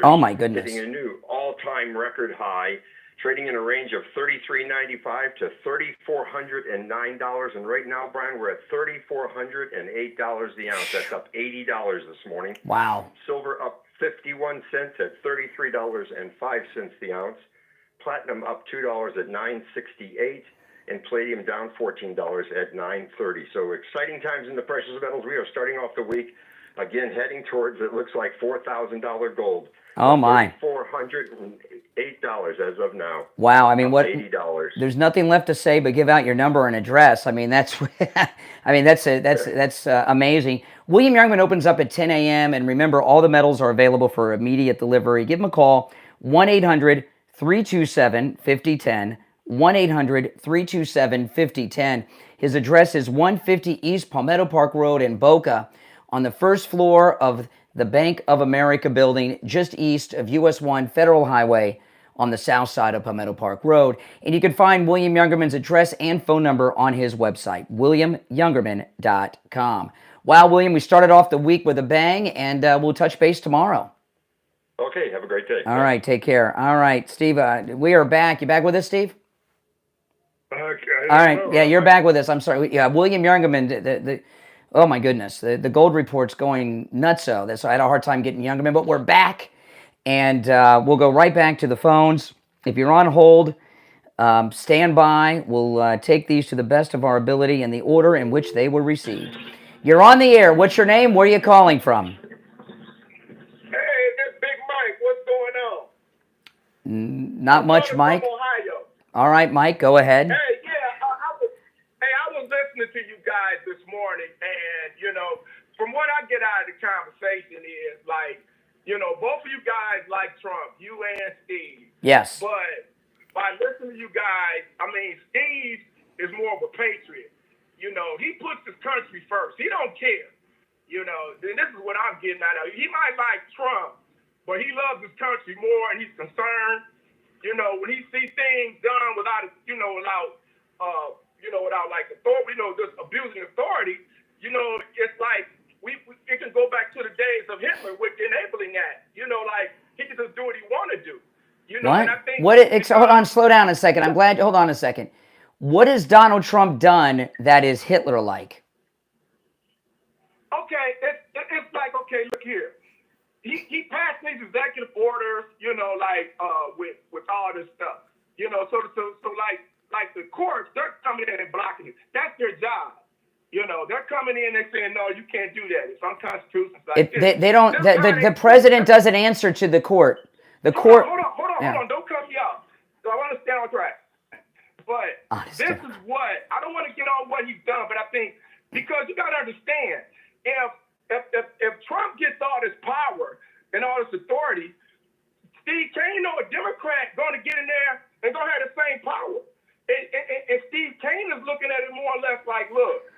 [SPEAKER 1] Oh my goodness!
[SPEAKER 3] Hitting a new all-time record high, trading in a range of $3,395 to $3,409, and right now, Brian, we're at $3,408 the ounce. That's up $80 this morning.
[SPEAKER 1] Wow.
[SPEAKER 3] Silver up 51 cents at $33.05 the ounce. Platinum up $2 at $9.68, and palladium down $14 at $9.30. So exciting times in the precious metals. We are starting off the week again, heading towards, it looks like, $4,000 gold.
[SPEAKER 1] Oh my!
[SPEAKER 3] $408 as of now.
[SPEAKER 1] Wow, I mean, what?
[SPEAKER 3] $80.
[SPEAKER 1] There's nothing left to say but give out your number and address. I mean, that's amazing. William Youngman opens up at 10 a.m. and remember, all the metals are available for immediate delivery. Give him a call, 1-800-327-5010. 1-800-327-5010. His address is 150 East Palmetto Park Road in Boca, on the first floor of the Bank of America building, just east of US 1 Federal Highway on the south side of Palmetto Park Road. And you can find William Youngerman's address and phone number on his website, williamyoungerman.com. Wow, William, we started off the week with a bang, and we'll touch base tomorrow.
[SPEAKER 3] Okay, have a great day.
[SPEAKER 1] All right, take care. All right, Steve, we are back. You back with us, Steve?
[SPEAKER 18] Okay.
[SPEAKER 1] All right, yeah, you're back with us. I'm sorry. Yeah, William Youngerman, oh my goodness, the gold report's going nutso. So I had a hard time getting Youngerman, but we're back, and we'll go right back to the phones. If you're on hold, stand by. We'll take these to the best of our ability in the order in which they were received. You're on the air. What's your name? Where are you calling from?
[SPEAKER 11] Hey, this Big Mike. What's going on?
[SPEAKER 1] Not much, Mike.
[SPEAKER 11] From Ohio.
[SPEAKER 1] All right, Mike, go ahead.
[SPEAKER 11] Hey, I was listening to you guys this morning, and, you know, from what I get out of the conversation is, like, you know, both of you guys like Trump, you and Steve.
[SPEAKER 1] Yes.
[SPEAKER 11] But by listening to you guys, I mean, Steve is more of a patriot. You know, he puts his country first. He don't care. You know, and this is what I'm getting out of it. He might like Trump, but he loves his country more, and he's concerned. You know, when he sees things done without like authority, you know, just abusing authority, you know, it's like it can go back to the days of Hitler with the enabling act. You know, like he can just do what he want to do. You know,
[SPEAKER 1] What?
[SPEAKER 11] and I think
[SPEAKER 1] Hold on, slow down a second. Hold on a second. What has Donald Trump done that is Hitler-like?
[SPEAKER 11] Okay, it's like, okay, look here. He passed these executive orders, you know, like with all this stuff. You know, so like the courts, they're coming in and blocking it. That's their job. You know, they're coming in and saying, no, you can't do that. It's unconstitutional.
[SPEAKER 1] They don't. The president doesn't answer to the court. The court.
[SPEAKER 11] Hold on. Don't cut me off. So I want to stay on track. But this is what I don't want to get on what he's done, but I think because you got to understand, if Trump gets all this power and all this authority, Steve Kane, a Democrat, going to get in there and going to have the same power. And Steve Kane is looking at it more or less like, look,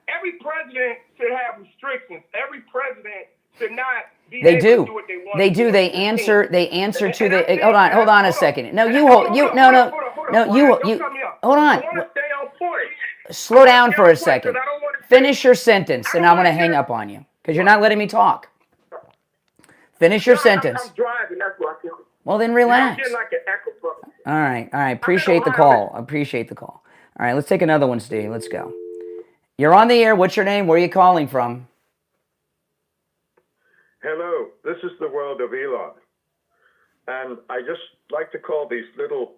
[SPEAKER 11] every president should have restrictions. Every president should not be able to do what they want.
[SPEAKER 1] They do. They answer to the. Hold on a second. No, you hold. Hold on. Slow down for a second. Finish your sentence, and I'm going to hang up on you because you're not letting me talk. Finish your sentence.
[SPEAKER 11] I'm driving. That's what I feel.
[SPEAKER 1] Well, then relax.
[SPEAKER 11] I'm getting like an echo from it.
[SPEAKER 1] All right. Appreciate the call. All right, let's take another one, Steve. Let's go. You're on the air. What's your name? Where are you calling from?
[SPEAKER 22] Hello, this is the world of Elon. And I just like to call these little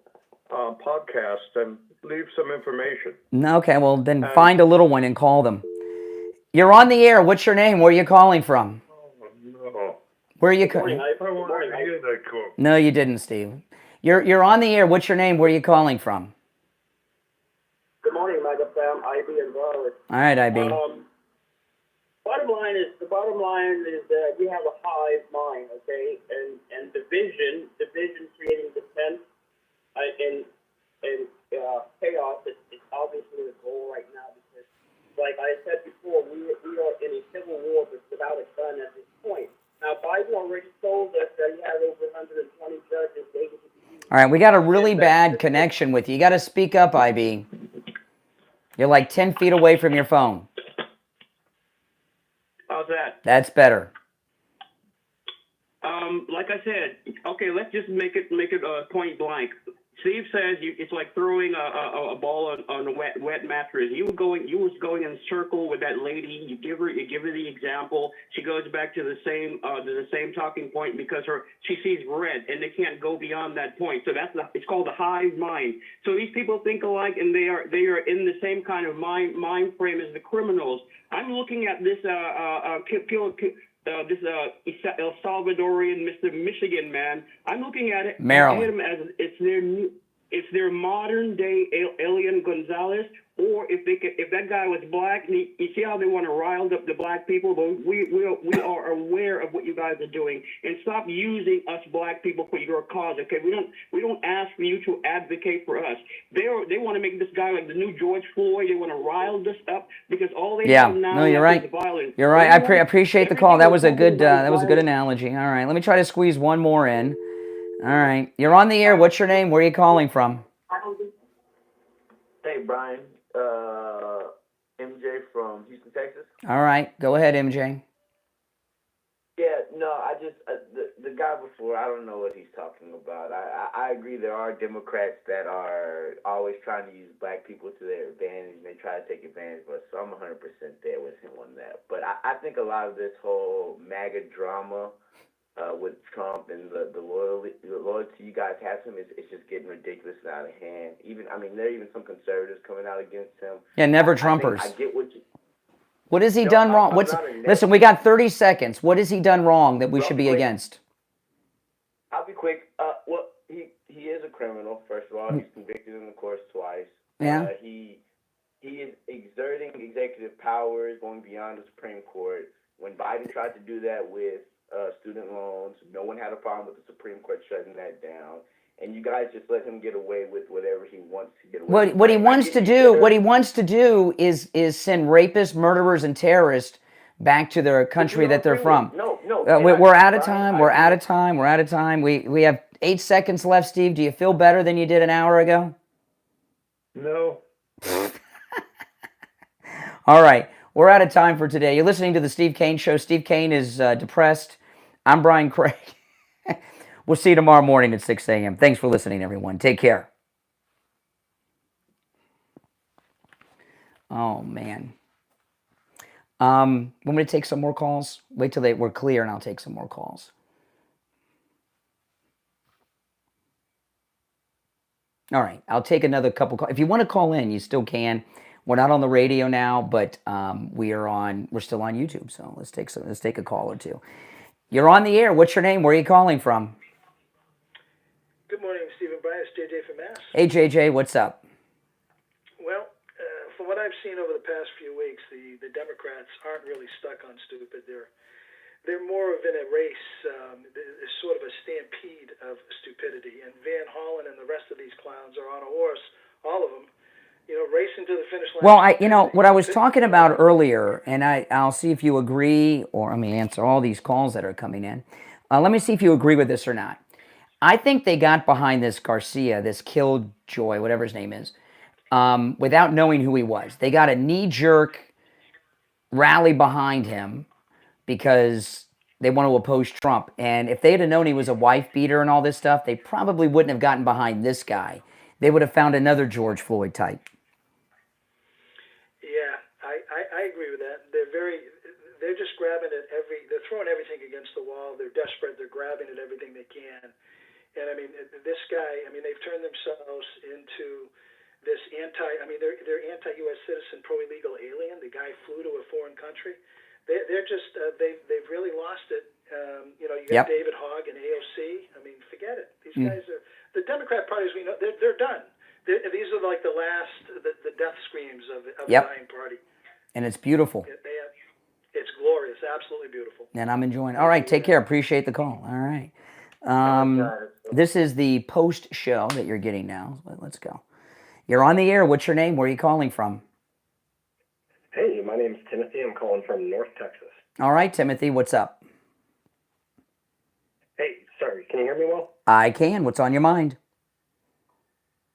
[SPEAKER 22] podcasts and leave some information.
[SPEAKER 1] Okay, well, then find a little one and call them. You're on the air. What's your name? Where are you calling from?
[SPEAKER 22] No.
[SPEAKER 1] Where are you calling?
[SPEAKER 22] I want to hear that call.
[SPEAKER 1] No, you didn't, Steve. You're on the air. What's your name? Where are you calling from?
[SPEAKER 23] Good morning, Mega Fam. IB and Raleigh.
[SPEAKER 1] All right, IB.
[SPEAKER 23] Bottom line is that we have a hive mind, okay, and division creating dissent and chaos. It's obviously the goal right now because, like I said before, we are in a civil war between without a gun at this point. Now, Biden already told us that he had over 120 judges.
[SPEAKER 1] All right, we got a really bad connection with you. You got to speak up, IB. You're like 10 feet away from your phone.
[SPEAKER 4] How's that?
[SPEAKER 1] That's better.
[SPEAKER 4] Like I said, okay, let's just make it point blank. Steve says it's like throwing a ball on a wet mattress. You was going in a circle with that lady. You give her the example. She goes back to the same talking point because she sees red and they can't go beyond that point. So it's called the hive mind. So these people think alike and they are in the same kind of mind frame as the criminals. I'm looking at this El Salvadorian Mr. Michigan man. I'm looking at it.
[SPEAKER 1] Maryland.
[SPEAKER 4] At him as it's their modern day Elian Gonzalez, or if that guy was black, you see how they want to rile up the black people. But we are aware of what you guys are doing, and stop using us black people for your cause. Okay, we don't ask for you to advocate for us. They want to make this guy like the new George Floyd. They want to rile this up because all they have now
[SPEAKER 1] no, you're right.
[SPEAKER 4] is violence.
[SPEAKER 1] You're right. I appreciate the call. That was a good analogy. All right, let me try to squeeze one more in. All right, you're on the air. What's your name? Where are you calling from?
[SPEAKER 5] Hey, Brian. MJ from Houston, Texas.
[SPEAKER 1] All right, go ahead, MJ.
[SPEAKER 5] Yeah, no, I just the guy before, I don't know what he's talking about. I agree there are Democrats that are always trying to use black people to their advantage, and they try to take advantage of us, so I'm 100% there with him on that. But I think a lot of this whole MAGA drama with Trump and the loyalty you guys have to him, it's just getting ridiculous and out of hand. There are even some conservatives coming out against him.
[SPEAKER 1] Yeah, never Trumpers.
[SPEAKER 5] I get what you...
[SPEAKER 1] What has he done wrong? Listen, we got 30 seconds. What has he done wrong that we should be against?
[SPEAKER 5] I'll be quick. Well, he is a criminal, first of all. He's convicted in the courts twice.
[SPEAKER 1] Yeah.
[SPEAKER 5] He is exerting executive powers going beyond the Supreme Court. When Biden tried to do that with student loans, no one had a problem with the Supreme Court shutting that down. And you guys just let him get away with whatever he wants to get away with.
[SPEAKER 1] What he wants to do is send rapists, murderers, and terrorists back to their country that they're from.
[SPEAKER 5] No.
[SPEAKER 1] We're out of time. We're out of time. We have 8 seconds left, Steve. Do you feel better than you did an hour ago?
[SPEAKER 18] No.
[SPEAKER 1] All right. We're out of time for today. You're listening to the Steve Kane Show. Steve Kane is depressed. I'm Brian Craig. We'll see you tomorrow morning at 6 a.m. Thanks for listening, everyone. Take care. Oh, man. Want me to take some more calls? Wait till we're clear and I'll take some more calls. All right. I'll take another couple calls. If you want to call in, you still can. We're not on the radio now, but we're still on YouTube. So let's take a call or two. You're on the air. What's your name? Where are you calling from?
[SPEAKER 6] Good morning, Stephen Bryan. It's JJ from Mass.
[SPEAKER 1] Hey, JJ, what's up?
[SPEAKER 6] Well, from what I've seen over the past few weeks, the Democrats aren't really stuck on stupid. They're more of in a race, it's sort of a stampede of stupidity. And Van Hollen and the rest of these clowns are on a horse, all of them, racing to the finish line.
[SPEAKER 1] Well, what I was talking about earlier, and I'll see if you agree, or let me answer all these calls that are coming in. Let me see if you agree with this or not. I think they got behind this Garcia, this Killjoy, whatever his name is, without knowing who he was. They got a knee-jerk rally behind him because they want to oppose Trump. And if they had known he was a wife-beater and all this stuff, they probably wouldn't have gotten behind this guy. They would have found another George Floyd type.
[SPEAKER 6] Yeah, I agree with that. They're just grabbing at they're throwing everything against the wall. They're desperate. They're grabbing at everything they can. And this guy, they've turned themselves into this they're anti-U.S. citizen, pro-illegal alien. The guy flew to a foreign country. They're just, they've really lost it. You got David Hogg and AOC. Forget it. These guys are, the Democrat parties, we know, they're done. These are like the death screams of the dying party.
[SPEAKER 1] And it's beautiful.
[SPEAKER 6] It's glorious, absolutely beautiful.
[SPEAKER 1] And I'm enjoying it. All right, take care. Appreciate the call. All right. This is the post show that you're getting now. Let's go. You're on the air. What's your name? Where are you calling from?
[SPEAKER 24] Hey, my name's Timothy. I'm calling from North Texas.
[SPEAKER 1] All right, Timothy, what's up?
[SPEAKER 7] Hey, sorry, can you hear me well?
[SPEAKER 1] I can. What's on your mind?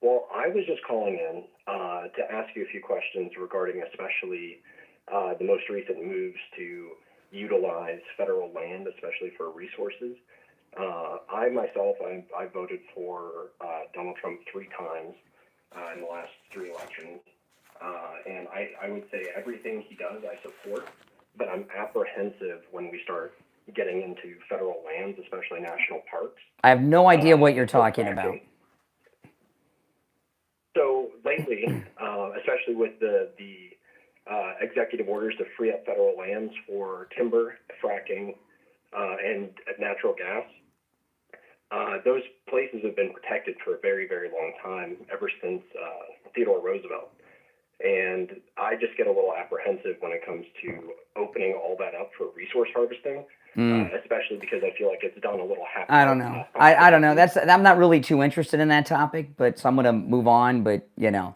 [SPEAKER 7] Well, I was just calling in to ask you a few questions regarding especially the most recent moves to utilize federal land, especially for resources. I myself, I voted for Donald Trump 3 times in the last 3 elections. And I would say everything he does I support, but I'm apprehensive when we start getting into federal lands, especially national parks.
[SPEAKER 1] I have no idea what you're talking about.
[SPEAKER 7] So lately, especially with the executive orders to free up federal lands for timber, fracking, and natural gas, those places have been protected for a very, very long time, ever since Theodore Roosevelt. And I just get a little apprehensive when it comes to opening all that up for resource harvesting, especially because I feel like it's done a little haphazardly.
[SPEAKER 1] I don't know. I don't know. I'm not really too interested in that topic, but so I'm going to move on. But, you know,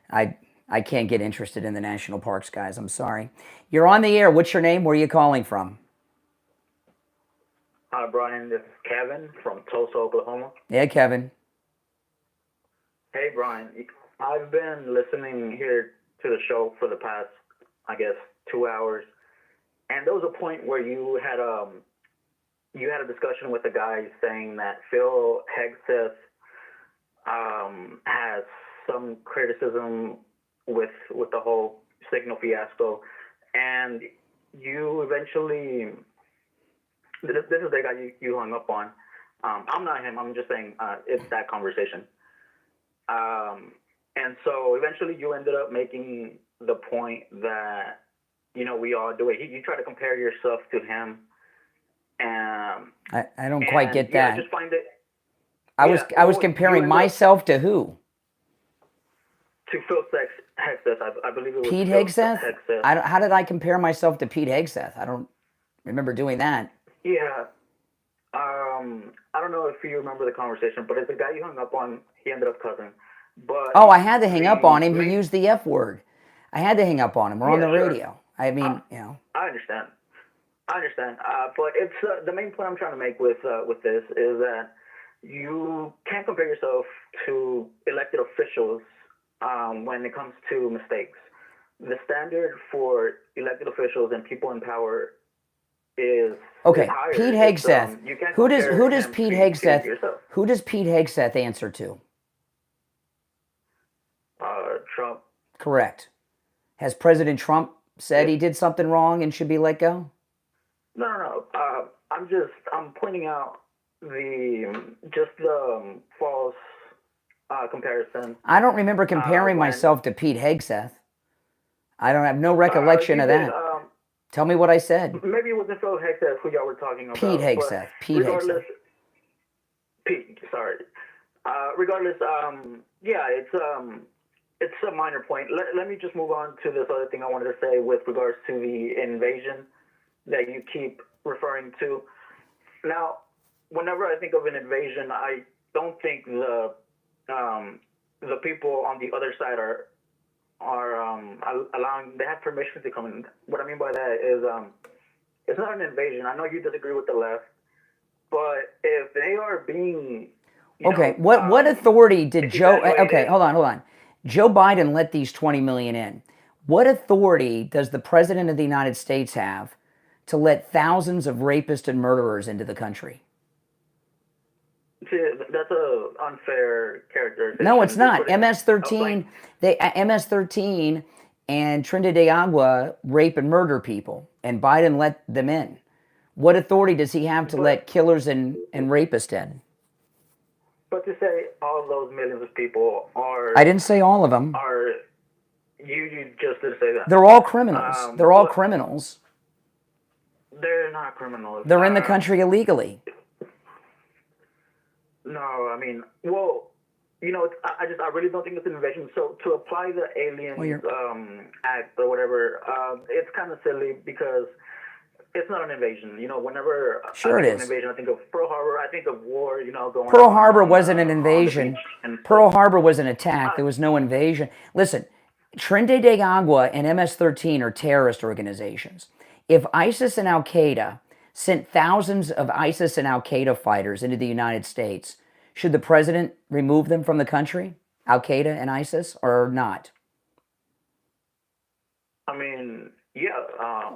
[SPEAKER 1] I can't get interested in the national parks, guys. I'm sorry. You're on the air. What's your name? Where are you calling from?
[SPEAKER 8] Hi, Brian. This is Kevin from Tulsa, Oklahoma.
[SPEAKER 1] Yeah, Kevin.
[SPEAKER 8] Hey, Brian. I've been listening here to the show for the past, I guess, 2 hours, and there was a point where you had a discussion with a guy saying that Phil Hegseth has some criticism with the whole signal fiasco, and you eventually, this is the guy you hung up on. I'm not him. I'm just saying it's that conversation. And so eventually you ended up making the point that, you know, we all do it. You try to compare yourself to him.
[SPEAKER 1] I don't quite get that.
[SPEAKER 8] I just find it.
[SPEAKER 1] I was comparing myself to who?
[SPEAKER 8] To Phil Hegseth. I believe it was
[SPEAKER 1] Pete
[SPEAKER 8] Phil
[SPEAKER 1] Hegseth? How did I compare myself to Pete Hegseth? I don't remember doing that.
[SPEAKER 8] Yeah. I don't know if you remember the conversation, but it's the guy you hung up on. He ended up cussing. But
[SPEAKER 1] oh, I had to hang up on him. He used the F word. I had to hang up on him. We're on the radio. I mean, you know.
[SPEAKER 8] I understand. But it's the main point I'm trying to make with this is that you can't compare yourself to elected officials when it comes to mistakes. The standard for elected officials and people in power is higher.
[SPEAKER 1] Pete Hegseth. Who does Pete Hegseth answer to?
[SPEAKER 8] Trump.
[SPEAKER 1] Correct. Has President Trump said he did something wrong and should be let go?
[SPEAKER 8] No. I'm pointing out the false comparison.
[SPEAKER 1] I don't remember comparing myself to Pete Hegseth. I have no recollection of that. Tell me what I said.
[SPEAKER 8] Maybe it wasn't Phil Hegseth who y'all were talking about.
[SPEAKER 1] Pete Hegseth.
[SPEAKER 8] Pete, sorry. Regardless, it's a minor point. Let me just move on to this other thing I wanted to say with regards to the invasion that you keep referring to. Now, whenever I think of an invasion, I don't think the people on the other side are allowing. They have permission to come in. What I mean by that is it's not an invasion. I know you disagree with the left, but if they are being
[SPEAKER 1] what authority did Joe? Okay, hold on. Joe Biden let these 20 million in. What authority does the President of the United States have to let thousands of rapists and murderers into the country?
[SPEAKER 8] See, that's an unfair characterization.
[SPEAKER 1] No, it's not. MS-13, MS-13 and Trinidad de Agua rape and murder people, and Biden let them in. What authority does he have to let killers and rapists in?
[SPEAKER 8] But to say all those millions of people are...
[SPEAKER 1] I didn't say all of them.
[SPEAKER 8] You just didn't say that.
[SPEAKER 1] They're all criminals. They're all criminals.
[SPEAKER 8] They're not criminals.
[SPEAKER 1] They're in the country illegally.
[SPEAKER 8] No, I mean, well, you know, I really don't think it's an invasion. So to apply the Aliens Act or whatever, it's kind of silly because it's not an invasion. You know, whenever I think of an invasion, I think of Pearl Harbor, I think of war, you know, going
[SPEAKER 1] Pearl Harbor wasn't an invasion. Pearl Harbor was an attack. There was no invasion. Listen, Trinidad de Agua and MS-13 are terrorist organizations. If ISIS and Al-Qaeda sent thousands of ISIS and Al-Qaeda fighters into the United States, should the president remove them from the country, Al-Qaeda and ISIS, or not?
[SPEAKER 8] I mean, yeah.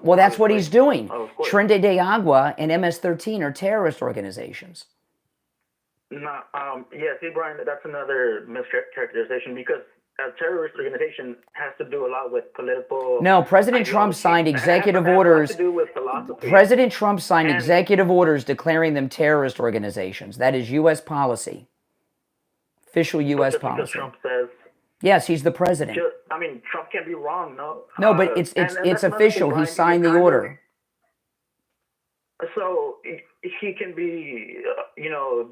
[SPEAKER 1] Well, that's what he's doing.
[SPEAKER 8] Of course.
[SPEAKER 1] Trinidad de Agua and MS-13 are terrorist organizations.
[SPEAKER 8] No, yeah, see, Brian, that's another mischaracterization because a terrorist organization has to do a lot with political.
[SPEAKER 1] No, President Trump signed executive orders.
[SPEAKER 8] To do with philosophy.
[SPEAKER 1] President Trump signed executive orders declaring them terrorist organizations. That is U.S. policy. Official U.S. policy.
[SPEAKER 8] Trump says.
[SPEAKER 1] Yes, he's the president.
[SPEAKER 8] I mean, Trump can't be wrong, no.
[SPEAKER 1] No, but it's official. He signed the order.
[SPEAKER 8] So he can be,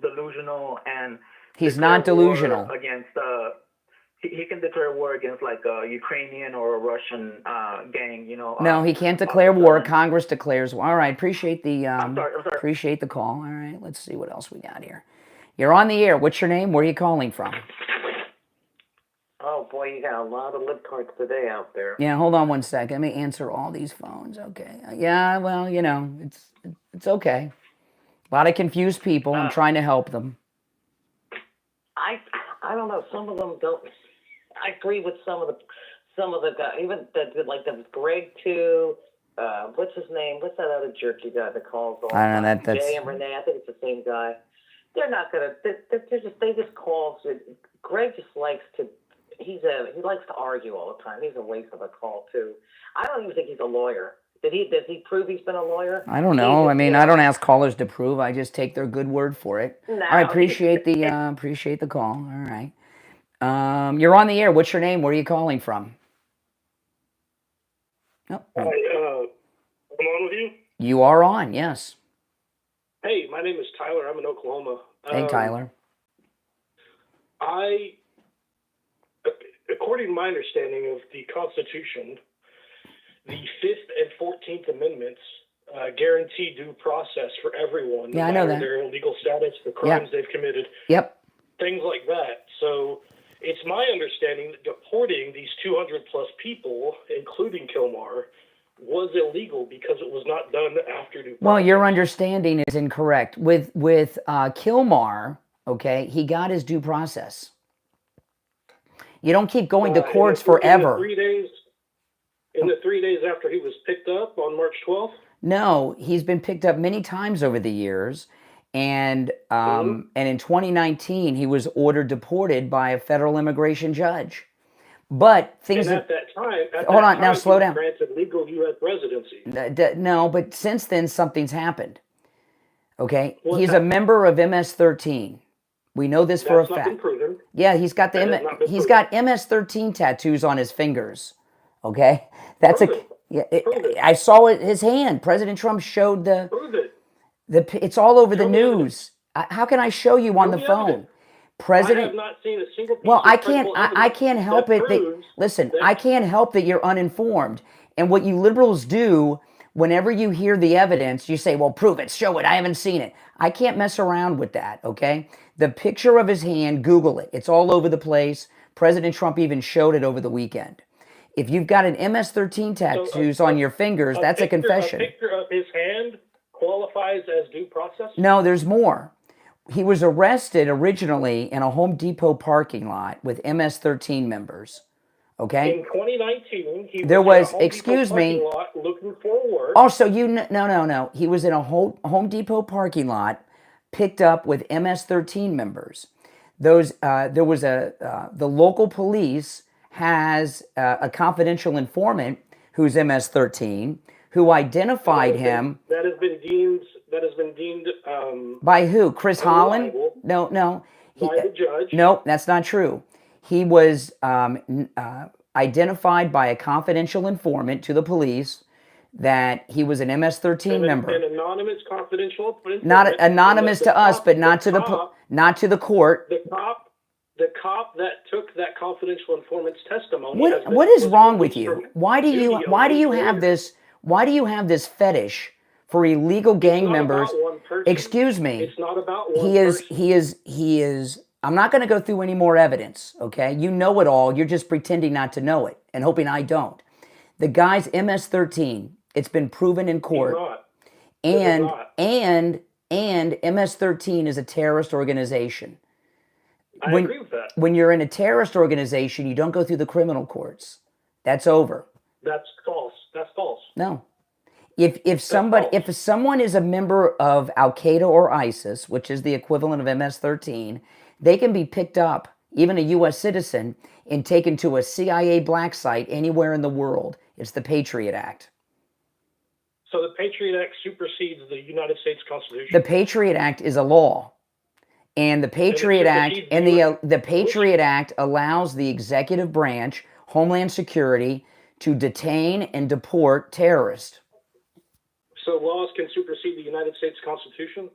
[SPEAKER 8] delusional and.
[SPEAKER 1] He's not delusional.
[SPEAKER 8] Against. He can declare war against like a Ukrainian or a Russian gang,
[SPEAKER 1] No, he can't declare war. Congress declares war. All right, appreciate the
[SPEAKER 8] I'm sorry.
[SPEAKER 1] appreciate the call. All right, let's see what else we got here. You're on the air. What's your name? Where are you calling from?
[SPEAKER 9] Oh boy, you got a lot of libtards today out there.
[SPEAKER 1] Yeah, hold on one second. Let me answer all these phones. Okay. Yeah, well, it's okay. A lot of confused people. I'm trying to help them.
[SPEAKER 9] I don't know. Some of them don't. I agree with some of the guys. Even that Greg too. What's his name? What's that other jerky guy that calls all?
[SPEAKER 1] I don't know. That's
[SPEAKER 9] Jay and Renee. I think it's the same guy. They're not gonna. They just call. Greg just likes to. He likes to argue all the time. He's a waste of a call too. I don't even think he's a lawyer. Does he prove he's been a lawyer?
[SPEAKER 1] I don't know. I mean, I don't ask callers to prove. I just take their good word for it.
[SPEAKER 9] No.
[SPEAKER 1] I appreciate the call. All right. You're on the air. What's your name? Where are you calling from? Oh.
[SPEAKER 10] Hi, I'm on with you.
[SPEAKER 1] You are on. Yes.
[SPEAKER 10] Hey, my name is Tyler. I'm in Oklahoma.
[SPEAKER 1] Hey, Tyler.
[SPEAKER 10] According to my understanding of the Constitution, the 5th and 14th Amendments guarantee due process for everyone,
[SPEAKER 1] Yeah,
[SPEAKER 10] no
[SPEAKER 1] I know
[SPEAKER 10] matter
[SPEAKER 1] that.
[SPEAKER 10] their legal status, the crimes they've committed, things like that. So it's my understanding that deporting these 200 plus people, including Kilmar, was illegal because it was not done after due process.
[SPEAKER 1] Well, your understanding is incorrect. With Kilmar, okay, he got his due process. You don't keep going to courts forever.
[SPEAKER 10] In the 3 days after he was picked up on March 12th?
[SPEAKER 1] No, he's been picked up many times over the years, and in 2019 he was ordered deported by a federal immigration judge. But things.
[SPEAKER 10] And at that time,
[SPEAKER 1] hold on, now
[SPEAKER 10] he
[SPEAKER 1] slow
[SPEAKER 10] was
[SPEAKER 1] down.
[SPEAKER 10] granted legal U.S. residency.
[SPEAKER 1] No, but since then something's happened. Okay,
[SPEAKER 10] What's
[SPEAKER 1] he's a member of MS-13. We know this for a
[SPEAKER 10] That's not
[SPEAKER 1] fact.
[SPEAKER 10] been proven.
[SPEAKER 1] Yeah, he's got
[SPEAKER 10] That has not been
[SPEAKER 1] he's got MS-13 tattoos on his fingers. Okay, that's I saw it. His hand. President Trump showed the.
[SPEAKER 10] Prove it.
[SPEAKER 1] It's all over the news. How can I show you on the phone? President.
[SPEAKER 10] I have not seen a single piece
[SPEAKER 1] Well,
[SPEAKER 10] of
[SPEAKER 1] I can't.
[SPEAKER 10] credible
[SPEAKER 1] I can't
[SPEAKER 10] evidence
[SPEAKER 1] help
[SPEAKER 10] that
[SPEAKER 1] it.
[SPEAKER 10] proves
[SPEAKER 1] Listen,
[SPEAKER 10] that-
[SPEAKER 1] I can't help that you're uninformed. And what you liberals do, whenever you hear the evidence, you say, "Well, prove it, show it. I haven't seen it." I can't mess around with that. Okay. The picture of his hand, Google it. It's all over the place. President Trump even showed it over the weekend. If you've got an MS-13 tattoos on your fingers, that's a confession.
[SPEAKER 10] A picture of his hand qualifies as due process?
[SPEAKER 1] No, there's more. He was arrested originally in a Home Depot parking lot with MS-13 members. Okay?
[SPEAKER 10] In 2019, he
[SPEAKER 1] There
[SPEAKER 10] was
[SPEAKER 1] was,
[SPEAKER 10] in a Home
[SPEAKER 1] excuse
[SPEAKER 10] Depot
[SPEAKER 1] me.
[SPEAKER 10] parking lot looking for work.
[SPEAKER 1] Oh, so no. He was in a Home Depot parking lot picked up with MS-13 members. Those, there was the local police has a confidential informant who's MS-13 who identified him.
[SPEAKER 10] That has been deemed.
[SPEAKER 1] By who? Chris Holland?
[SPEAKER 10] unreliable
[SPEAKER 1] No.
[SPEAKER 10] By the judge.
[SPEAKER 1] No, that's not true. He was identified by a confidential informant to the police that he was an MS-13 member.
[SPEAKER 10] An anonymous confidential informant.
[SPEAKER 1] Not anonymous to us, but not to the court.
[SPEAKER 10] The cop that took that confidential informant's testimony.
[SPEAKER 1] What is wrong with you? Why do you have this fetish for illegal gang members? Excuse me.
[SPEAKER 10] It's not about one
[SPEAKER 1] He is. I'm not going to go through any more evidence. Okay, you know it all. You're just pretending not to know it and hoping I don't. The guy's MS-13. It's been proven in court.
[SPEAKER 10] He's
[SPEAKER 1] And
[SPEAKER 10] not.
[SPEAKER 1] and MS-13 is a terrorist organization.
[SPEAKER 10] I agree with that.
[SPEAKER 1] When you're in a terrorist organization, you don't go through the criminal courts. That's over.
[SPEAKER 10] That's false. That's false.
[SPEAKER 1] No. If someone is a member of Al Qaeda or ISIS, which is the equivalent of MS-13, they can be picked up, even a U.S. citizen, and taken to a CIA black site anywhere in the world. It's the Patriot Act.
[SPEAKER 10] So the Patriot Act supersedes the United States Constitution.
[SPEAKER 1] The Patriot Act is a law, and the Patriot Act the Patriot Act allows the executive branch, Homeland Security, to detain and deport terrorists.
[SPEAKER 10] So laws can supersede the United States Constitution?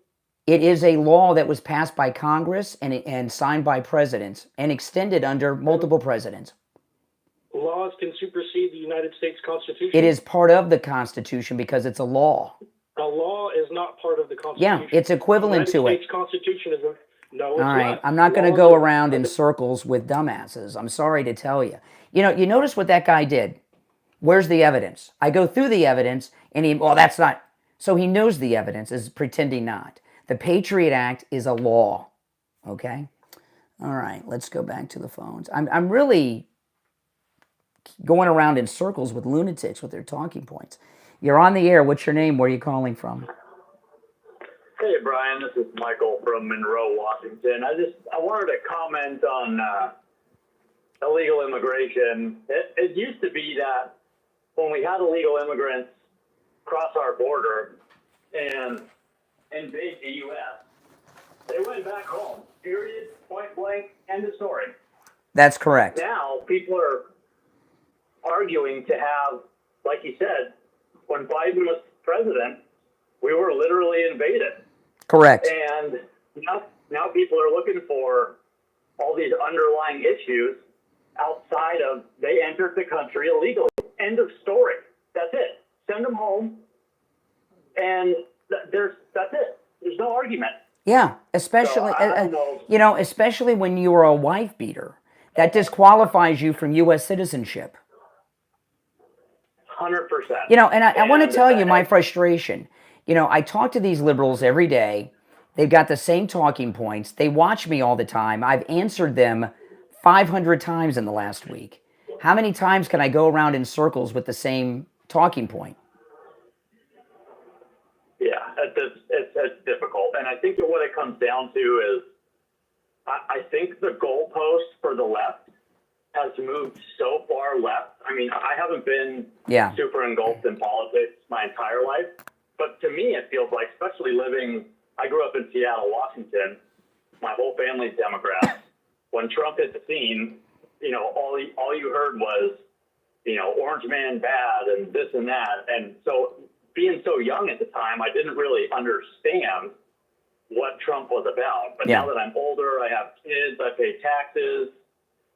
[SPEAKER 1] It is a law that was passed by Congress and signed by presidents and extended under multiple presidents.
[SPEAKER 10] Laws can supersede the United States Constitution?
[SPEAKER 1] It is part of the Constitution because it's a law.
[SPEAKER 10] A law is not part of the Constitution.
[SPEAKER 1] Yeah, it's equivalent to
[SPEAKER 10] The
[SPEAKER 1] it.
[SPEAKER 10] United States Constitution is no, it's
[SPEAKER 1] All right,
[SPEAKER 10] not.
[SPEAKER 1] I'm not going to go around in circles with dumbasses. I'm sorry to tell you. You know, you notice what that guy did. Where's the evidence? I go through the evidence, and that's not. So he knows the evidence, is pretending not. The Patriot Act is a law, okay? All right, let's go back to the phones. I'm really going around in circles with lunatics with their talking points. You're on the air. What's your name? Where are you calling from?
[SPEAKER 13] Hey, Brian. This is Michael from Monroe, Washington. I wanted to comment on illegal immigration. It used to be that when we had illegal immigrants cross our border and invade the U.S., they went back home. Period. Point blank. End of story.
[SPEAKER 1] That's correct.
[SPEAKER 13] Now people are arguing to have, like you said, when Biden was president, we were literally invaded.
[SPEAKER 1] Correct.
[SPEAKER 13] And now people are looking for all these underlying issues outside of they entered the country illegally. End of story. That's it. Send them home, and that's it. There's no argument.
[SPEAKER 1] Yeah, especially
[SPEAKER 13] So,
[SPEAKER 1] especially when you are a wife beater. That disqualifies you from U.S. citizenship.
[SPEAKER 13] 100%.
[SPEAKER 1] And I want to tell you my frustration. I talk to these liberals every day. They've got the same talking points. They watch me all the time. I've answered them 500 times in the last week. How many times can I go around in circles with the same talking point?
[SPEAKER 13] Yeah, it's difficult. And I think that what it comes down to is I think the goalpost for the left has moved so far left. I mean, I haven't been super engulfed in politics my entire life, but to me it feels like, especially I grew up in Seattle, Washington. My whole family's Democrats. When Trump hit the scene, all you heard was, orange man bad and this and that. And so being so young at the time, I didn't really understand what Trump was about. But now that I'm older, I have kids, I pay taxes,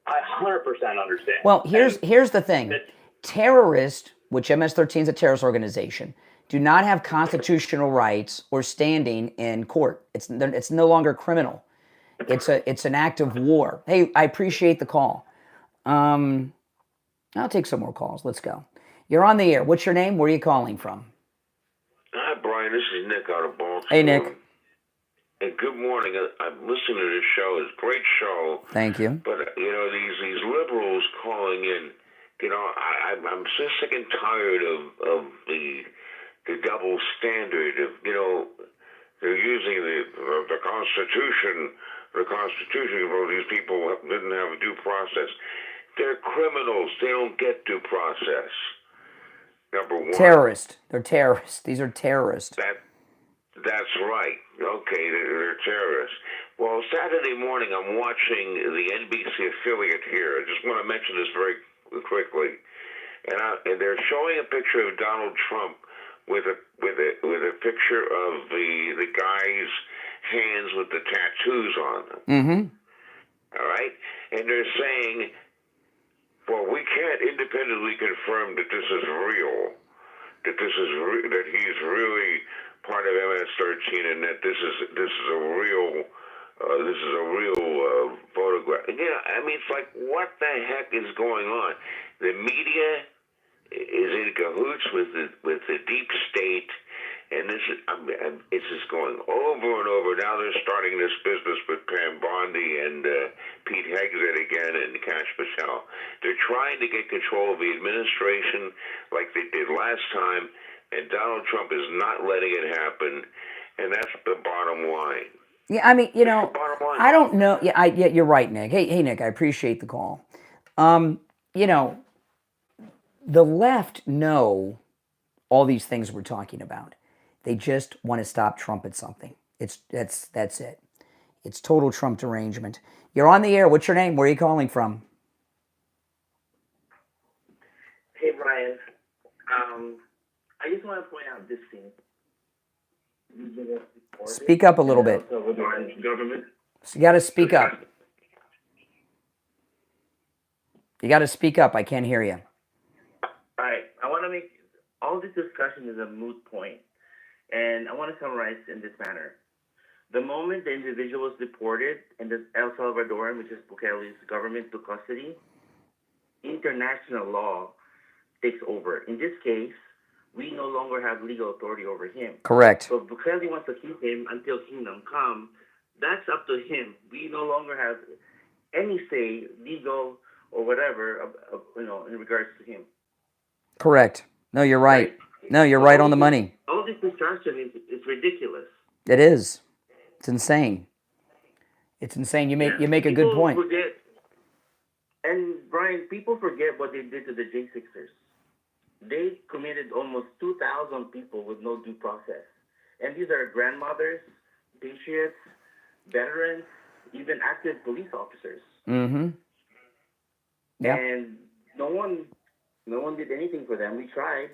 [SPEAKER 13] I 100% understand.
[SPEAKER 1] Well, here's the thing. Terrorists, which MS-13 is a terrorist organization, do not have constitutional rights or standing in court. It's no longer criminal. It's an act of war. Hey, I appreciate the call. I'll take some more calls. Let's go. You're on the air. What's your name? Where are you calling from?
[SPEAKER 14] Hi, Brian. This is Nick out of Baltimore.
[SPEAKER 1] Hey, Nick.
[SPEAKER 14] And good morning. I'm listening to this show. It's a great show.
[SPEAKER 1] Thank you.
[SPEAKER 14] But, these liberals calling in, I'm so sick and tired of the double standard of, they're using the Constitution. The Constitution, well, these people didn't have a due process. They're criminals. They don't get due process. Number one.
[SPEAKER 1] Terrorist. They're terrorists. These are terrorists.
[SPEAKER 14] That's right. Okay, they're terrorists. Well, Saturday morning, I'm watching the NBC affiliate here. I just want to mention this very quickly. And they're showing a picture of Donald Trump with a picture of the guy's hands with the tattoos on them.
[SPEAKER 1] Mm-hmm.
[SPEAKER 14] All right? And they're saying, well, we can't independently confirm that this is real, that he's really part of MS-13, and that this is a real photograph. And, it's like, what the heck is going on? The media is in cahoots with the deep state, and this is it's just going over and over. Now they're starting this business with Pam Bondi and Pete Hegseth again and Cash Patel. They're trying to get control of the administration like they did last time, and Donald Trump is not letting it happen, and that's the bottom line.
[SPEAKER 1] Yeah, I mean, I don't know. Yeah, you're right, Nick. Hey, Nick, I appreciate the call. The left know all these things we're talking about. They just want to stop Trump at something. That's it. It's total Trump derangement. You're on the air. What's your name? Where are you calling from?
[SPEAKER 15] Hey, Brian. I just want to point out this thing.
[SPEAKER 1] Speak up a little bit.
[SPEAKER 15] Government.
[SPEAKER 1] So you got to speak up. You got to speak up. I can't hear you.
[SPEAKER 15] All right. I want to make all this discussion is a moot point, and I want to summarize in this manner. The moment the individual is deported and the El Salvadoran, which is Bukele's government, took custody, international law takes over. In this case, we no longer have legal authority over him.
[SPEAKER 1] Correct.
[SPEAKER 15] So if Bukele wants to keep him until kingdom come, that's up to him. We no longer have any say, legal or whatever, in regards to him.
[SPEAKER 1] Correct. No, you're right. No, you're right on the money.
[SPEAKER 15] All this distraction is ridiculous.
[SPEAKER 1] It is. It's insane. It's insane. You make a good point.
[SPEAKER 15] Forget, and Brian, people forget what they did to the J6ers. They committed almost 2,000 people with no due process. And these are grandmothers, patriots, veterans, even active police officers.
[SPEAKER 1] Mm-hmm. Yeah.
[SPEAKER 15] And no one did anything for them. We tried,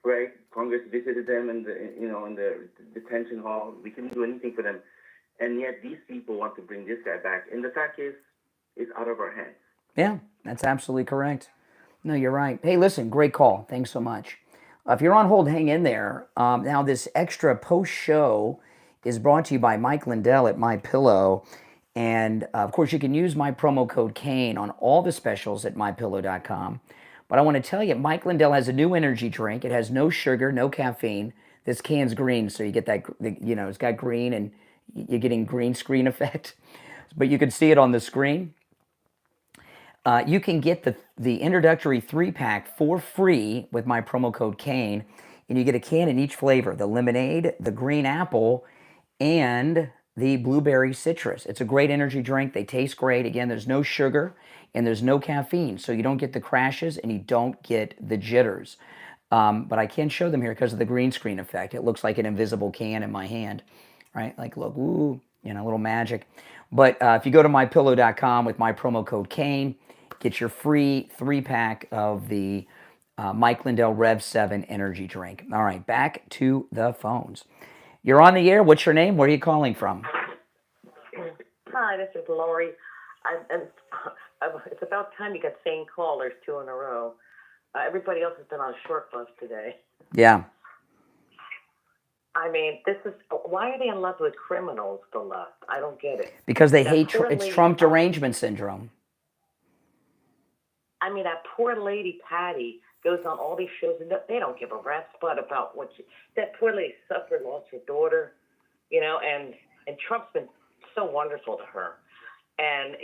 [SPEAKER 15] right? Congress visited them in the detention hall. We couldn't do anything for them. And yet these people want to bring this guy back. And the fact is, it's out of our hands.
[SPEAKER 1] Yeah, that's absolutely correct. No, you're right. Hey, listen, great call. Thanks so much. If you're on hold, hang in there. Now, this extra post-show is brought to you by Mike Lindell at MyPillow. And, of course, you can use my promo code Kane on all the specials at MyPillow.com. But I want to tell you, Mike Lindell has a new energy drink. It has no sugar, no caffeine. This can's green, so you get that, it's got green, and you're getting green screen effect. But you can see it on the screen. You can get the introductory 3-pack for free with my promo code Kane, and you get a can in each flavor, the lemonade, the green apple, and the blueberry citrus. It's a great energy drink. They taste great. Again, there's no sugar, and there's no caffeine, so you don't get the crashes, and you don't get the jitters. But I can't show them here because of the green screen effect. It looks like an invisible can in my hand, right? Like, look, ooh, a little magic. But if you go to MyPillow.com with my promo code Kane, get your free 3-pack of the Mike Lindell Rev 7 energy drink. All right, back to the phones. You're on the air. What's your name? Where are you calling from?
[SPEAKER 9] Hi, this is Lori. It's about time you got sane callers 2 in a row. Everybody else has been on a short bus today.
[SPEAKER 1] Yeah.
[SPEAKER 9] I mean, why are they in love with criminals, the left? I don't get it.
[SPEAKER 1] Because they hate, it's Trump derangement syndrome.
[SPEAKER 9] I mean, that poor lady, Patty, goes on all these shows, and they don't give a rat's butt about that poor lady suffered, lost her daughter, and Trump's been so wonderful to her. And,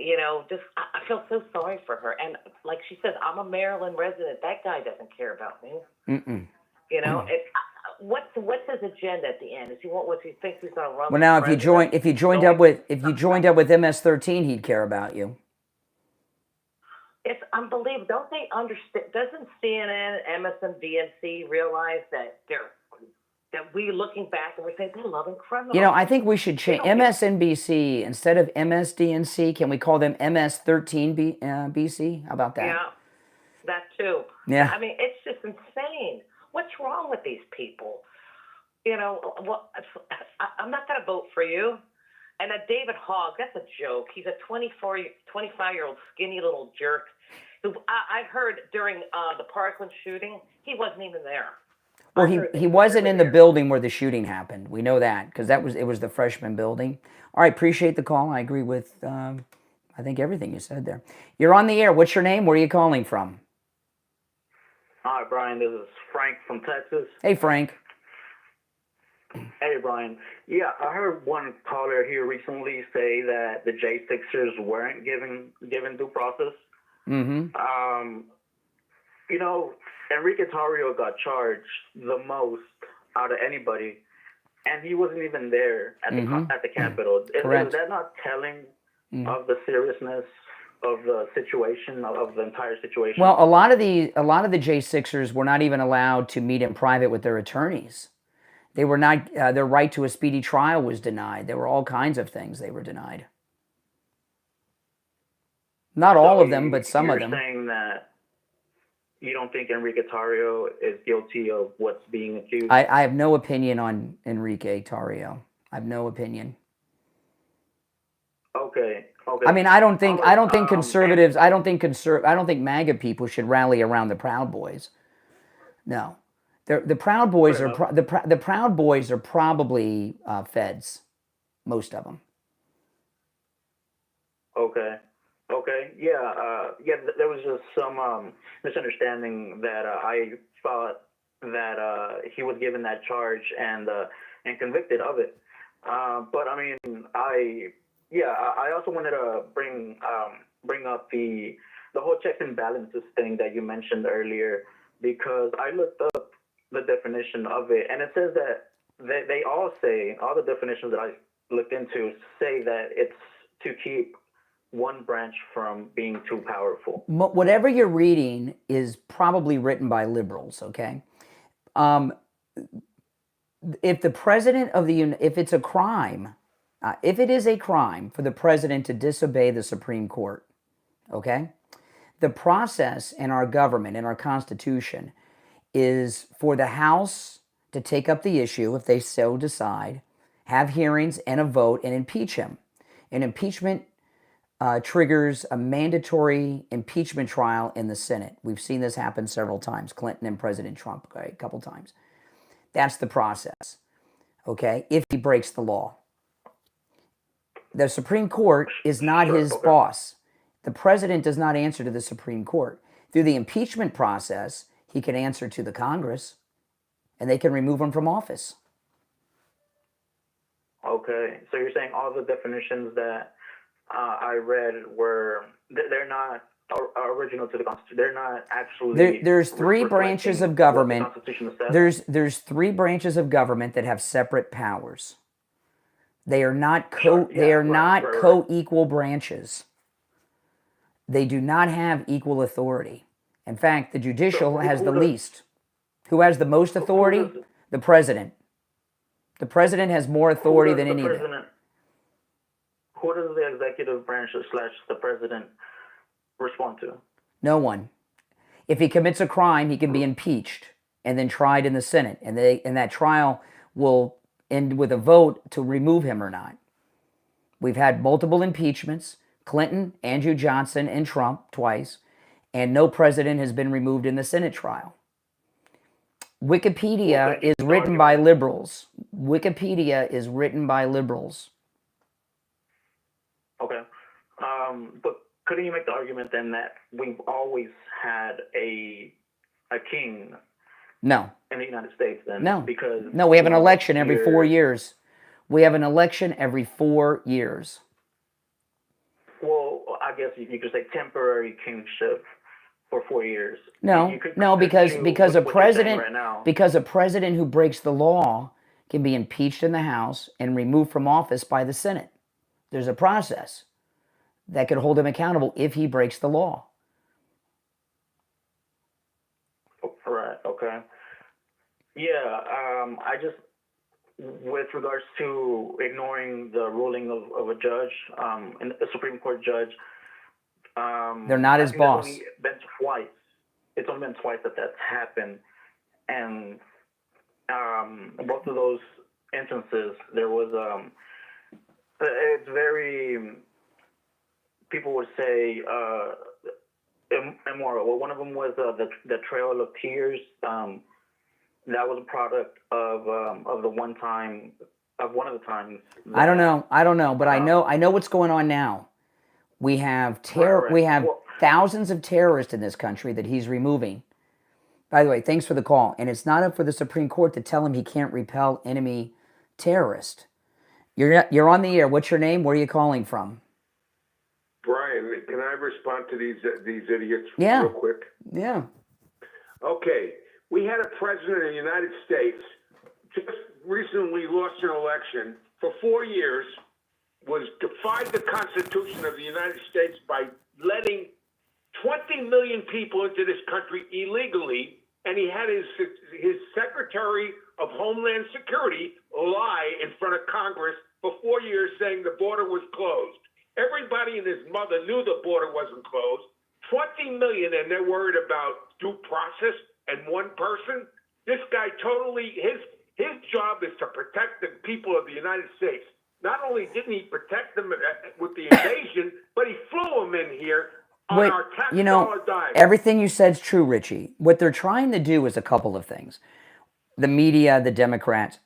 [SPEAKER 9] I feel so sorry for her. And like she says, I'm a Maryland resident. That guy doesn't care about me.
[SPEAKER 1] Mm-mm.
[SPEAKER 9] What's his agenda at the end? Is he thinks he's going to run?
[SPEAKER 1] Well, now if you joined up with MS-13, he'd care about you.
[SPEAKER 9] It's unbelievable. Don't they understand? Doesn't CNN, MSNBC realize that we looking back and we're saying they're loving criminals?
[SPEAKER 1] I think we should change MSNBC instead of MSDNC. Can we call them MS-13 BC? How about that?
[SPEAKER 9] Yeah, that too.
[SPEAKER 1] Yeah.
[SPEAKER 9] I mean, it's just insane. What's wrong with these people? I'm not going to vote for you. And that David Hogg, that's a joke. He's a 25-year-old skinny little jerk. I heard during the Parkland shooting, he wasn't even there.
[SPEAKER 1] Well, he wasn't in the building where the shooting happened. We know that because it was the freshman building. All right, appreciate the call. I agree with I think everything you said there. You're on the air. What's your name? Where are you calling from?
[SPEAKER 8] Hi, Brian. This is Frank from Texas.
[SPEAKER 1] Hey, Frank.
[SPEAKER 8] Hey, Brian. Yeah, I heard one caller here recently say that the J6ers weren't given due process.
[SPEAKER 1] Mm-hmm.
[SPEAKER 8] You know, Enrique Tarrio got charged the most out of anybody, and he wasn't even there at the Capitol.
[SPEAKER 1] Correct.
[SPEAKER 8] Is that not telling of the seriousness of the situation, of the entire situation?
[SPEAKER 1] Well, a lot of the J6ers were not even allowed to meet in private with their attorneys. They were not. Their right to a speedy trial was denied. There were all kinds of things they were denied. Not all of them, but some of them.
[SPEAKER 8] You're saying that you don't think Enrique Tarrio is guilty of what's being accused?
[SPEAKER 1] I have no opinion on Enrique Tarrio. I have no opinion.
[SPEAKER 8] Okay.
[SPEAKER 1] I mean, I don't think conservatives. I don't think MAGA people should rally around the Proud Boys. No, the Proud Boys are the Proud Boys are probably feds, most of them.
[SPEAKER 8] Okay. Yeah. There was just some misunderstanding that I thought that he was given that charge and convicted of it. But I mean, I also wanted to bring up the whole checks and balances thing that you mentioned earlier, because I looked up the definition of it, and it says that they all say, all the definitions that I looked into say that it's to keep one branch from being too powerful.
[SPEAKER 1] Whatever you're reading is probably written by liberals, okay? If the president of if it's a crime, if it is a crime for the president to disobey the Supreme Court, okay? The process in our government, in our Constitution, is for the House to take up the issue, if they so decide, have hearings and a vote, and impeach him. An impeachment triggers a mandatory impeachment trial in the Senate. We've seen this happen several times, Clinton and President Trump, okay, a couple times. That's the process, okay, if he breaks the law. The Supreme Court is not his boss. The president does not answer to the Supreme Court. Through the impeachment process, he can answer to the Congress, and they can remove him from office.
[SPEAKER 8] Okay, so you're saying all the definitions that I read they're not original to the Constitution. They're not actually.
[SPEAKER 1] There's three branches of government. There's three branches of government that have separate powers. They are not co-equal branches. They do not have equal authority. In fact, the judicial has the least. Who has the most authority? The president. The president has more authority than any of them.
[SPEAKER 8] Who does the executive branch / the president respond to?
[SPEAKER 1] No one. If he commits a crime, he can be impeached and then tried in the Senate, and that trial will end with a vote to remove him or not. We've had multiple impeachments: Clinton, Andrew Johnson, and Trump twice, and no president has been removed in the Senate trial. Wikipedia is written by liberals. Wikipedia is written by liberals.
[SPEAKER 8] Okay. But couldn't you make the argument then that we've always had a king?
[SPEAKER 1] No.
[SPEAKER 8] In the United States then?
[SPEAKER 1] No.
[SPEAKER 8] Because
[SPEAKER 1] no, we have an election every 4 years. We have an election every 4 years.
[SPEAKER 8] Well, I guess you could say temporary kingship for 4 years.
[SPEAKER 1] No, because a president who breaks the law can be impeached in the House and removed from office by the Senate. There's a process that could hold him accountable if he breaks the law.
[SPEAKER 8] Right. Okay. Yeah. I just, with regards to ignoring the ruling of a judge, a Supreme Court judge.
[SPEAKER 1] They're not his boss.
[SPEAKER 8] It's only been twice that that's happened, and both of those instances, there was it's very, people would say, immoral. Well, one of them was the Trail of Tears. That was a product of one of the times.
[SPEAKER 1] I don't know, but I know what's going on now. We have thousands of terrorists in this country that he's removing. By the way, thanks for the call. And it's not up for the Supreme Court to tell him he can't repel enemy terrorist. You're on the air. What's your name? Where are you calling from?
[SPEAKER 16] Brian, can I respond to these idiots
[SPEAKER 1] Yeah.
[SPEAKER 16] real quick?
[SPEAKER 1] Yeah.
[SPEAKER 16] Okay. We had a president of the United States just recently lost an election for 4 years, was defied the Constitution of the United States by letting 20 million people into this country illegally, and he had his Secretary of Homeland Security lie in front of Congress for 4 years saying the border was closed. Everybody and his mother knew the border wasn't closed. 20 million, and they're worried about due process and one person. This guy totally, his job is to protect the people of the United States. Not only didn't he protect them with the invasion, but he flew them in here on our tax dollar dime.
[SPEAKER 1] Everything you said is true, Richie. What they're trying to do is a couple of things. The media, the Democrats,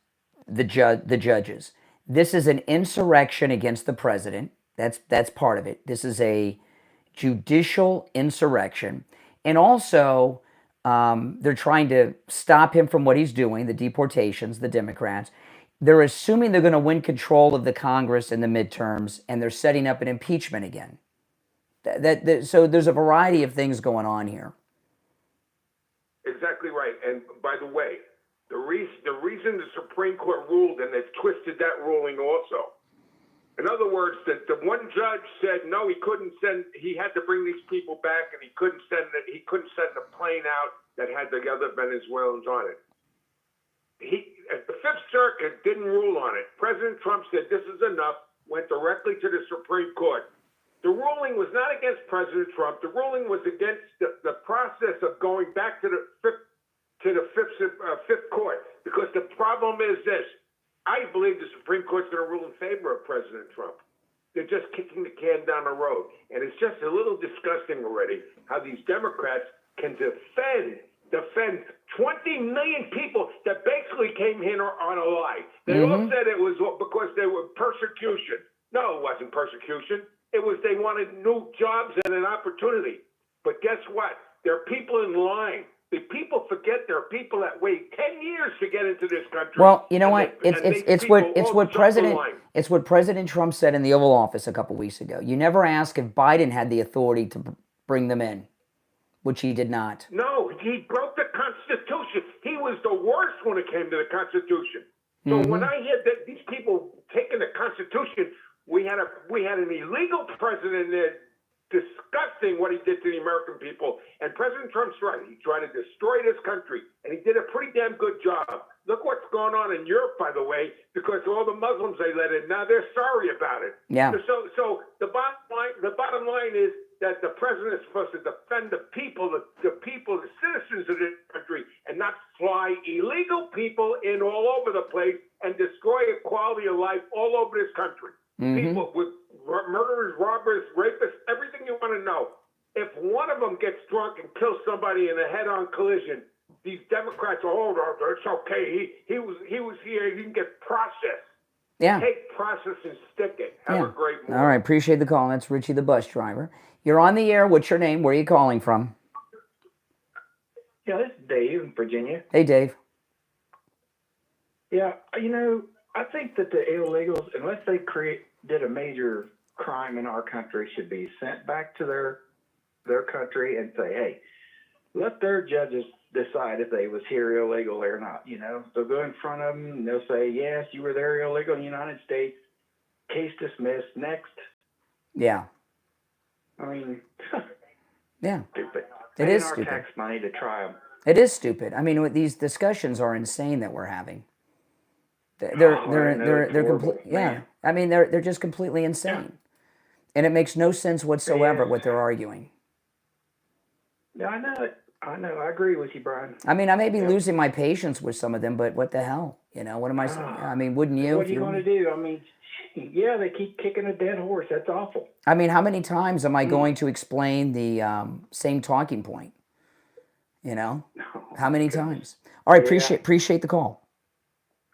[SPEAKER 1] the judges. This is an insurrection against the president. That's part of it. This is a judicial insurrection. And also, they're trying to stop him from what he's doing, the deportations, the Democrats. They're assuming they're going to win control of the Congress in the midterms, and they're setting up an impeachment again. So there's a variety of things going on here.
[SPEAKER 16] Exactly right. And by the way, the reason the Supreme Court ruled, and they've twisted that ruling also. In other words, the one judge said no, he had to bring these people back, and he couldn't send a plane out that had the other Venezuelans on it. The Fifth Circuit didn't rule on it. President Trump said this is enough, went directly to the Supreme Court. The ruling was not against President Trump. The ruling was against the process of going back to the Fifth Court, because the problem is this. I believe the Supreme Court's going to rule in favor of President Trump. They're just kicking the can down the road. And it's just a little disgusting already how these Democrats can defend 20 million people that basically came here on a lie. They all said it was because they were persecution. No, it wasn't persecution. It was they wanted new jobs and an opportunity. But guess what? There are people in line. The people forget there are people that wait 10 years to get into this country.
[SPEAKER 1] Well, you know what? It's what President Trump said in the Oval Office a couple weeks ago. You never ask if Biden had the authority to bring them in, which he did not.
[SPEAKER 16] No, he broke the Constitution. He was the worst when it came to the Constitution. So when I hear that these people taking the Constitution, we had an illegal president there. Disgusting what he did to the American people. And President Trump's right. He tried to destroy this country, and he did a pretty damn good job. Look what's going on in Europe, by the way, because all the Muslims they let in, now they're sorry about it.
[SPEAKER 1] Yeah.
[SPEAKER 16] So the bottom line is that the president is supposed to defend the people, the citizens of this country, and not fly illegal people in all over the place and destroy the quality of life all over this country. People with murderers, robbers, rapists, everything you want to know. If one of them gets drunk and kills somebody in a head-on collision, these Democrats are all, it's okay. He was here. He can get processed.
[SPEAKER 1] Yeah.
[SPEAKER 16] Take process and stick it. Have a great morning.
[SPEAKER 1] All right. Appreciate the call. That's Richie, the bus driver. You're on the air. What's your name? Where are you calling from?
[SPEAKER 17] Yeah, this is Dave in Virginia.
[SPEAKER 1] Hey, Dave.
[SPEAKER 17] Yeah, I think that the illegals, unless they did a major crime in our country, should be sent back to their country and say, hey, let their judges decide if they was here illegal or not. They'll go in front of them and they'll say, yes, you were there illegal in the United States. Case dismissed. Next.
[SPEAKER 1] Yeah.
[SPEAKER 17] I mean,
[SPEAKER 1] yeah.
[SPEAKER 17] Stupid.
[SPEAKER 1] It is
[SPEAKER 17] our
[SPEAKER 1] stupid.
[SPEAKER 17] Tax money to try them.
[SPEAKER 1] It is stupid. I mean, these discussions are insane that we're having. They're complete. Yeah, I mean they're just completely insane, and it makes no sense whatsoever what they're arguing.
[SPEAKER 17] Yeah, I know it. I know. I agree with you, Brian.
[SPEAKER 1] I mean, I may be losing my patience with some of them, but what the hell? What am I saying? I mean, wouldn't you?
[SPEAKER 17] What are you going to do? I mean, yeah, they keep kicking a dead horse. That's awful.
[SPEAKER 1] I mean, how many times am I going to explain the same talking point? How many times? All right, appreciate the call.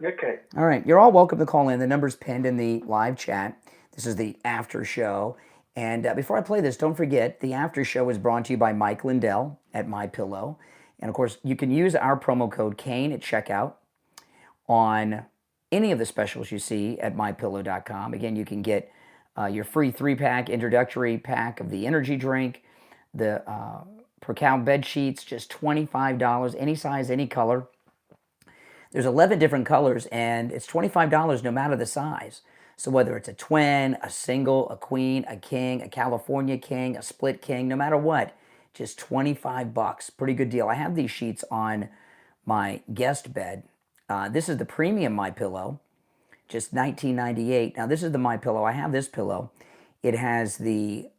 [SPEAKER 17] Okay.
[SPEAKER 1] All right. You're all welcome to call in. The number's pinned in the live chat. This is the after show. And before I play this, don't forget, the after show is brought to you by Mike Lindell at MyPillow. And of course, you can use our promo code Kane at checkout on any of the specials you see at mypillow.com. Again, you can get your free 3-pack introductory pack of the energy drink, the per count bed sheets, just $25, any size, any color. There's 11 different colors, and it's $25 no matter the size. So whether it's a twin, a single, a queen, a king, a California king, a split king, no matter what, just $25. Pretty good deal. I have these sheets on my guest bed. This is the premium MyPillow, just $19.98. Now this is the MyPillow. I have this pillow. It has the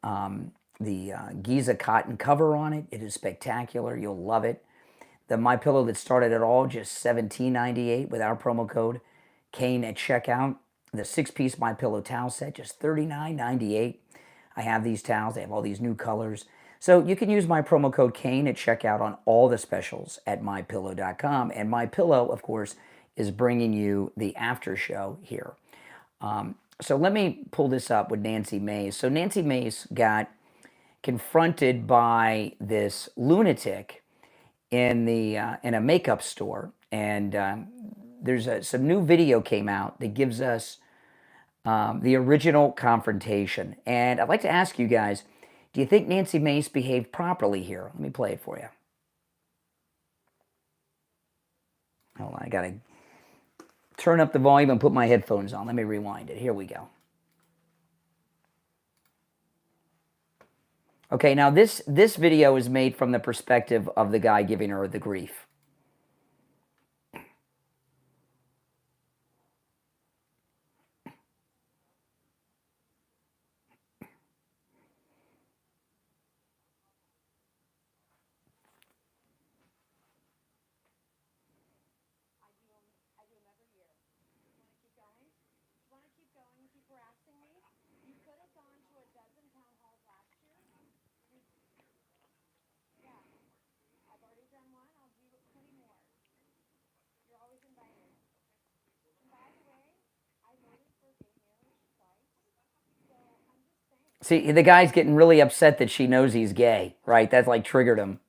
[SPEAKER 1] Giza cotton cover on it. It is spectacular. You'll love it. The MyPillow that started it all, just $17.98 with our promo code Kane at checkout. The 6-piece MyPillow towel set, just $39.98. I have these towels. They have all these new colors. So you can use my promo code Kane at checkout on all the specials at mypillow.com. And MyPillow, of course, is bringing you the after show here. So let me pull this up with Nancy Mace. So Nancy Mace got confronted by this lunatic in a makeup store, and there's some new video came out that gives us the original confrontation. And I'd like to ask you guys, do you think Nancy Mace behaved properly here? Let me play it for you. Hold on, I gotta turn up the volume and put my headphones on. Let me rewind it. Here we go. Okay, now this video is made from the perspective of the guy giving her the grief. See, the guy's getting really upset that she knows he's gay, right? That's like triggered him.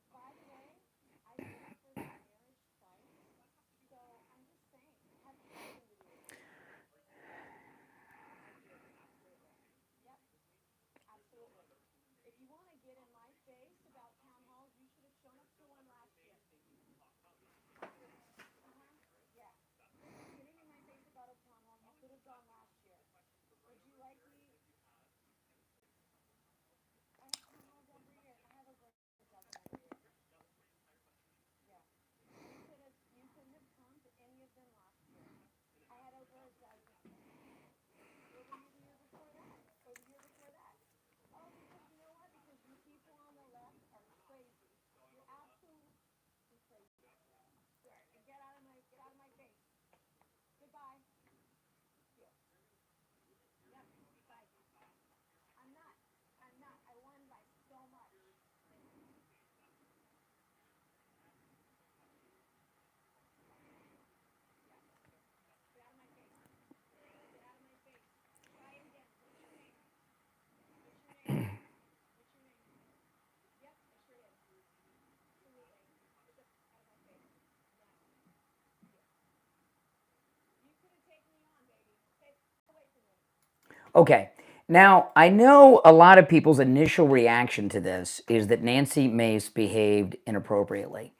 [SPEAKER 1] Okay, now I know a lot of people's initial reaction to this is that Nancy Mace behaved inappropriately.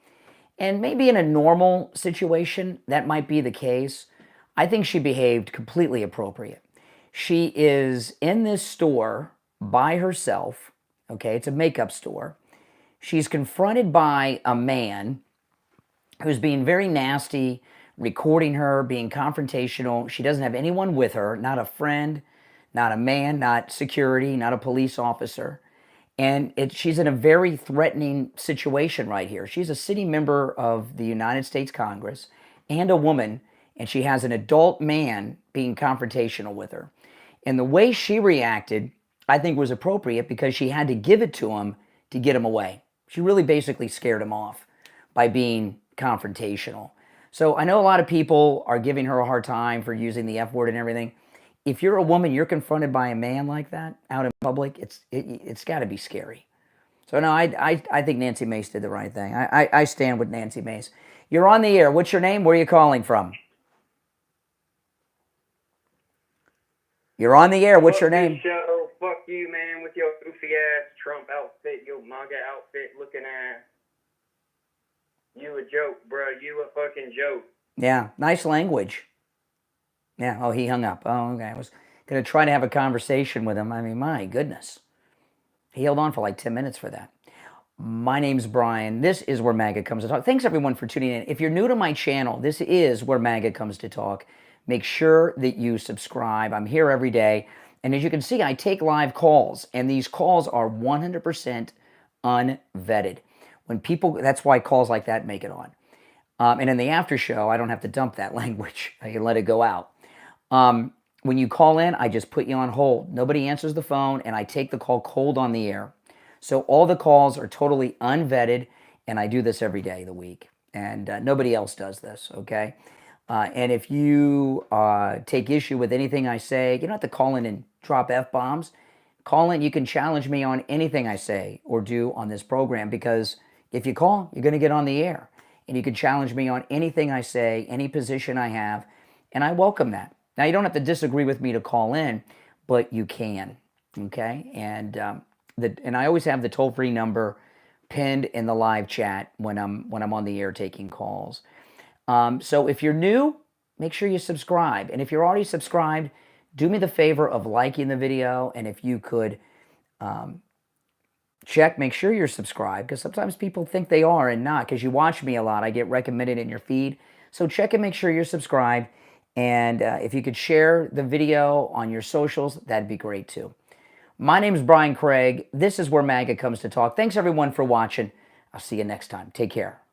[SPEAKER 1] And maybe in a normal situation, that might be the case. I think she behaved completely appropriate. She is in this store by herself, okay? It's a makeup store. She's confronted by a man who's being very nasty, recording her, being confrontational. She doesn't have anyone with her, not a friend, not a man, not security, not a police officer. And she's in a very threatening situation right here. She's a sitting member of the United States Congress and a woman, and she has an adult man being confrontational with her. And the way she reacted, I think, was appropriate because she had to give it to him to get him away. She really basically scared him off by being confrontational. So I know a lot of people are giving her a hard time for using the F word and everything. If you're a woman, you're confronted by a man like that out in public, it's got to be scary. So no, I think Nancy Mace did the right thing. I stand with Nancy Mace. You're on the air. What's your name? Where are you calling from? You're on the air. What's your name?
[SPEAKER 19] Show. Fuck you, man, with your goofy ass Trump outfit, your MAGA outfit looking ass. You a joke, bro. You a fucking joke.
[SPEAKER 1] Yeah, nice language. Yeah, oh, he hung up. Oh, okay. I was going to try to have a conversation with him. I mean, my goodness. He held on for like 10 minutes for that. My name's Brian. This is Where MAGA Comes to Talk. Thanks, everyone, for tuning in. If you're new to my channel, this is Where MAGA Comes to Talk. Make sure that you subscribe. I'm here every day. And as you can see, I take live calls. And these calls are 100% unvetted. When people, that's why calls like that make it on. And in the after show, I don't have to dump that language. I can let it go out. When you call in, I just put you on hold. Nobody answers the phone, and I take the call cold on the air. So all the calls are totally unvetted, and I do this every day of the week. And nobody else does this, okay? And if you take issue with anything I say, you don't have to call in and drop F-bombs. Call in. You can challenge me on anything I say or do on this program, because if you call, you're going to get on the air. And you can challenge me on anything I say, any position I have, and I welcome that. Now, you don't have to disagree with me to call in, but you can, okay? And and I always have the toll-free number pinned in the live chat when I'm on the air taking calls. So if you're new, make sure you subscribe. And if you're already subscribed, do me the favor of liking the video. And if you could make sure you're subscribed, because sometimes people think they are and not, because you watch me a lot. I get recommended in your feed. So check and make sure you're subscribed. And if you could share the video on your socials, that'd be great too. My name is Brian Craig. This is Where MAGA Comes to Talk. Thanks, everyone, for watching. I'll see you next time. Take care.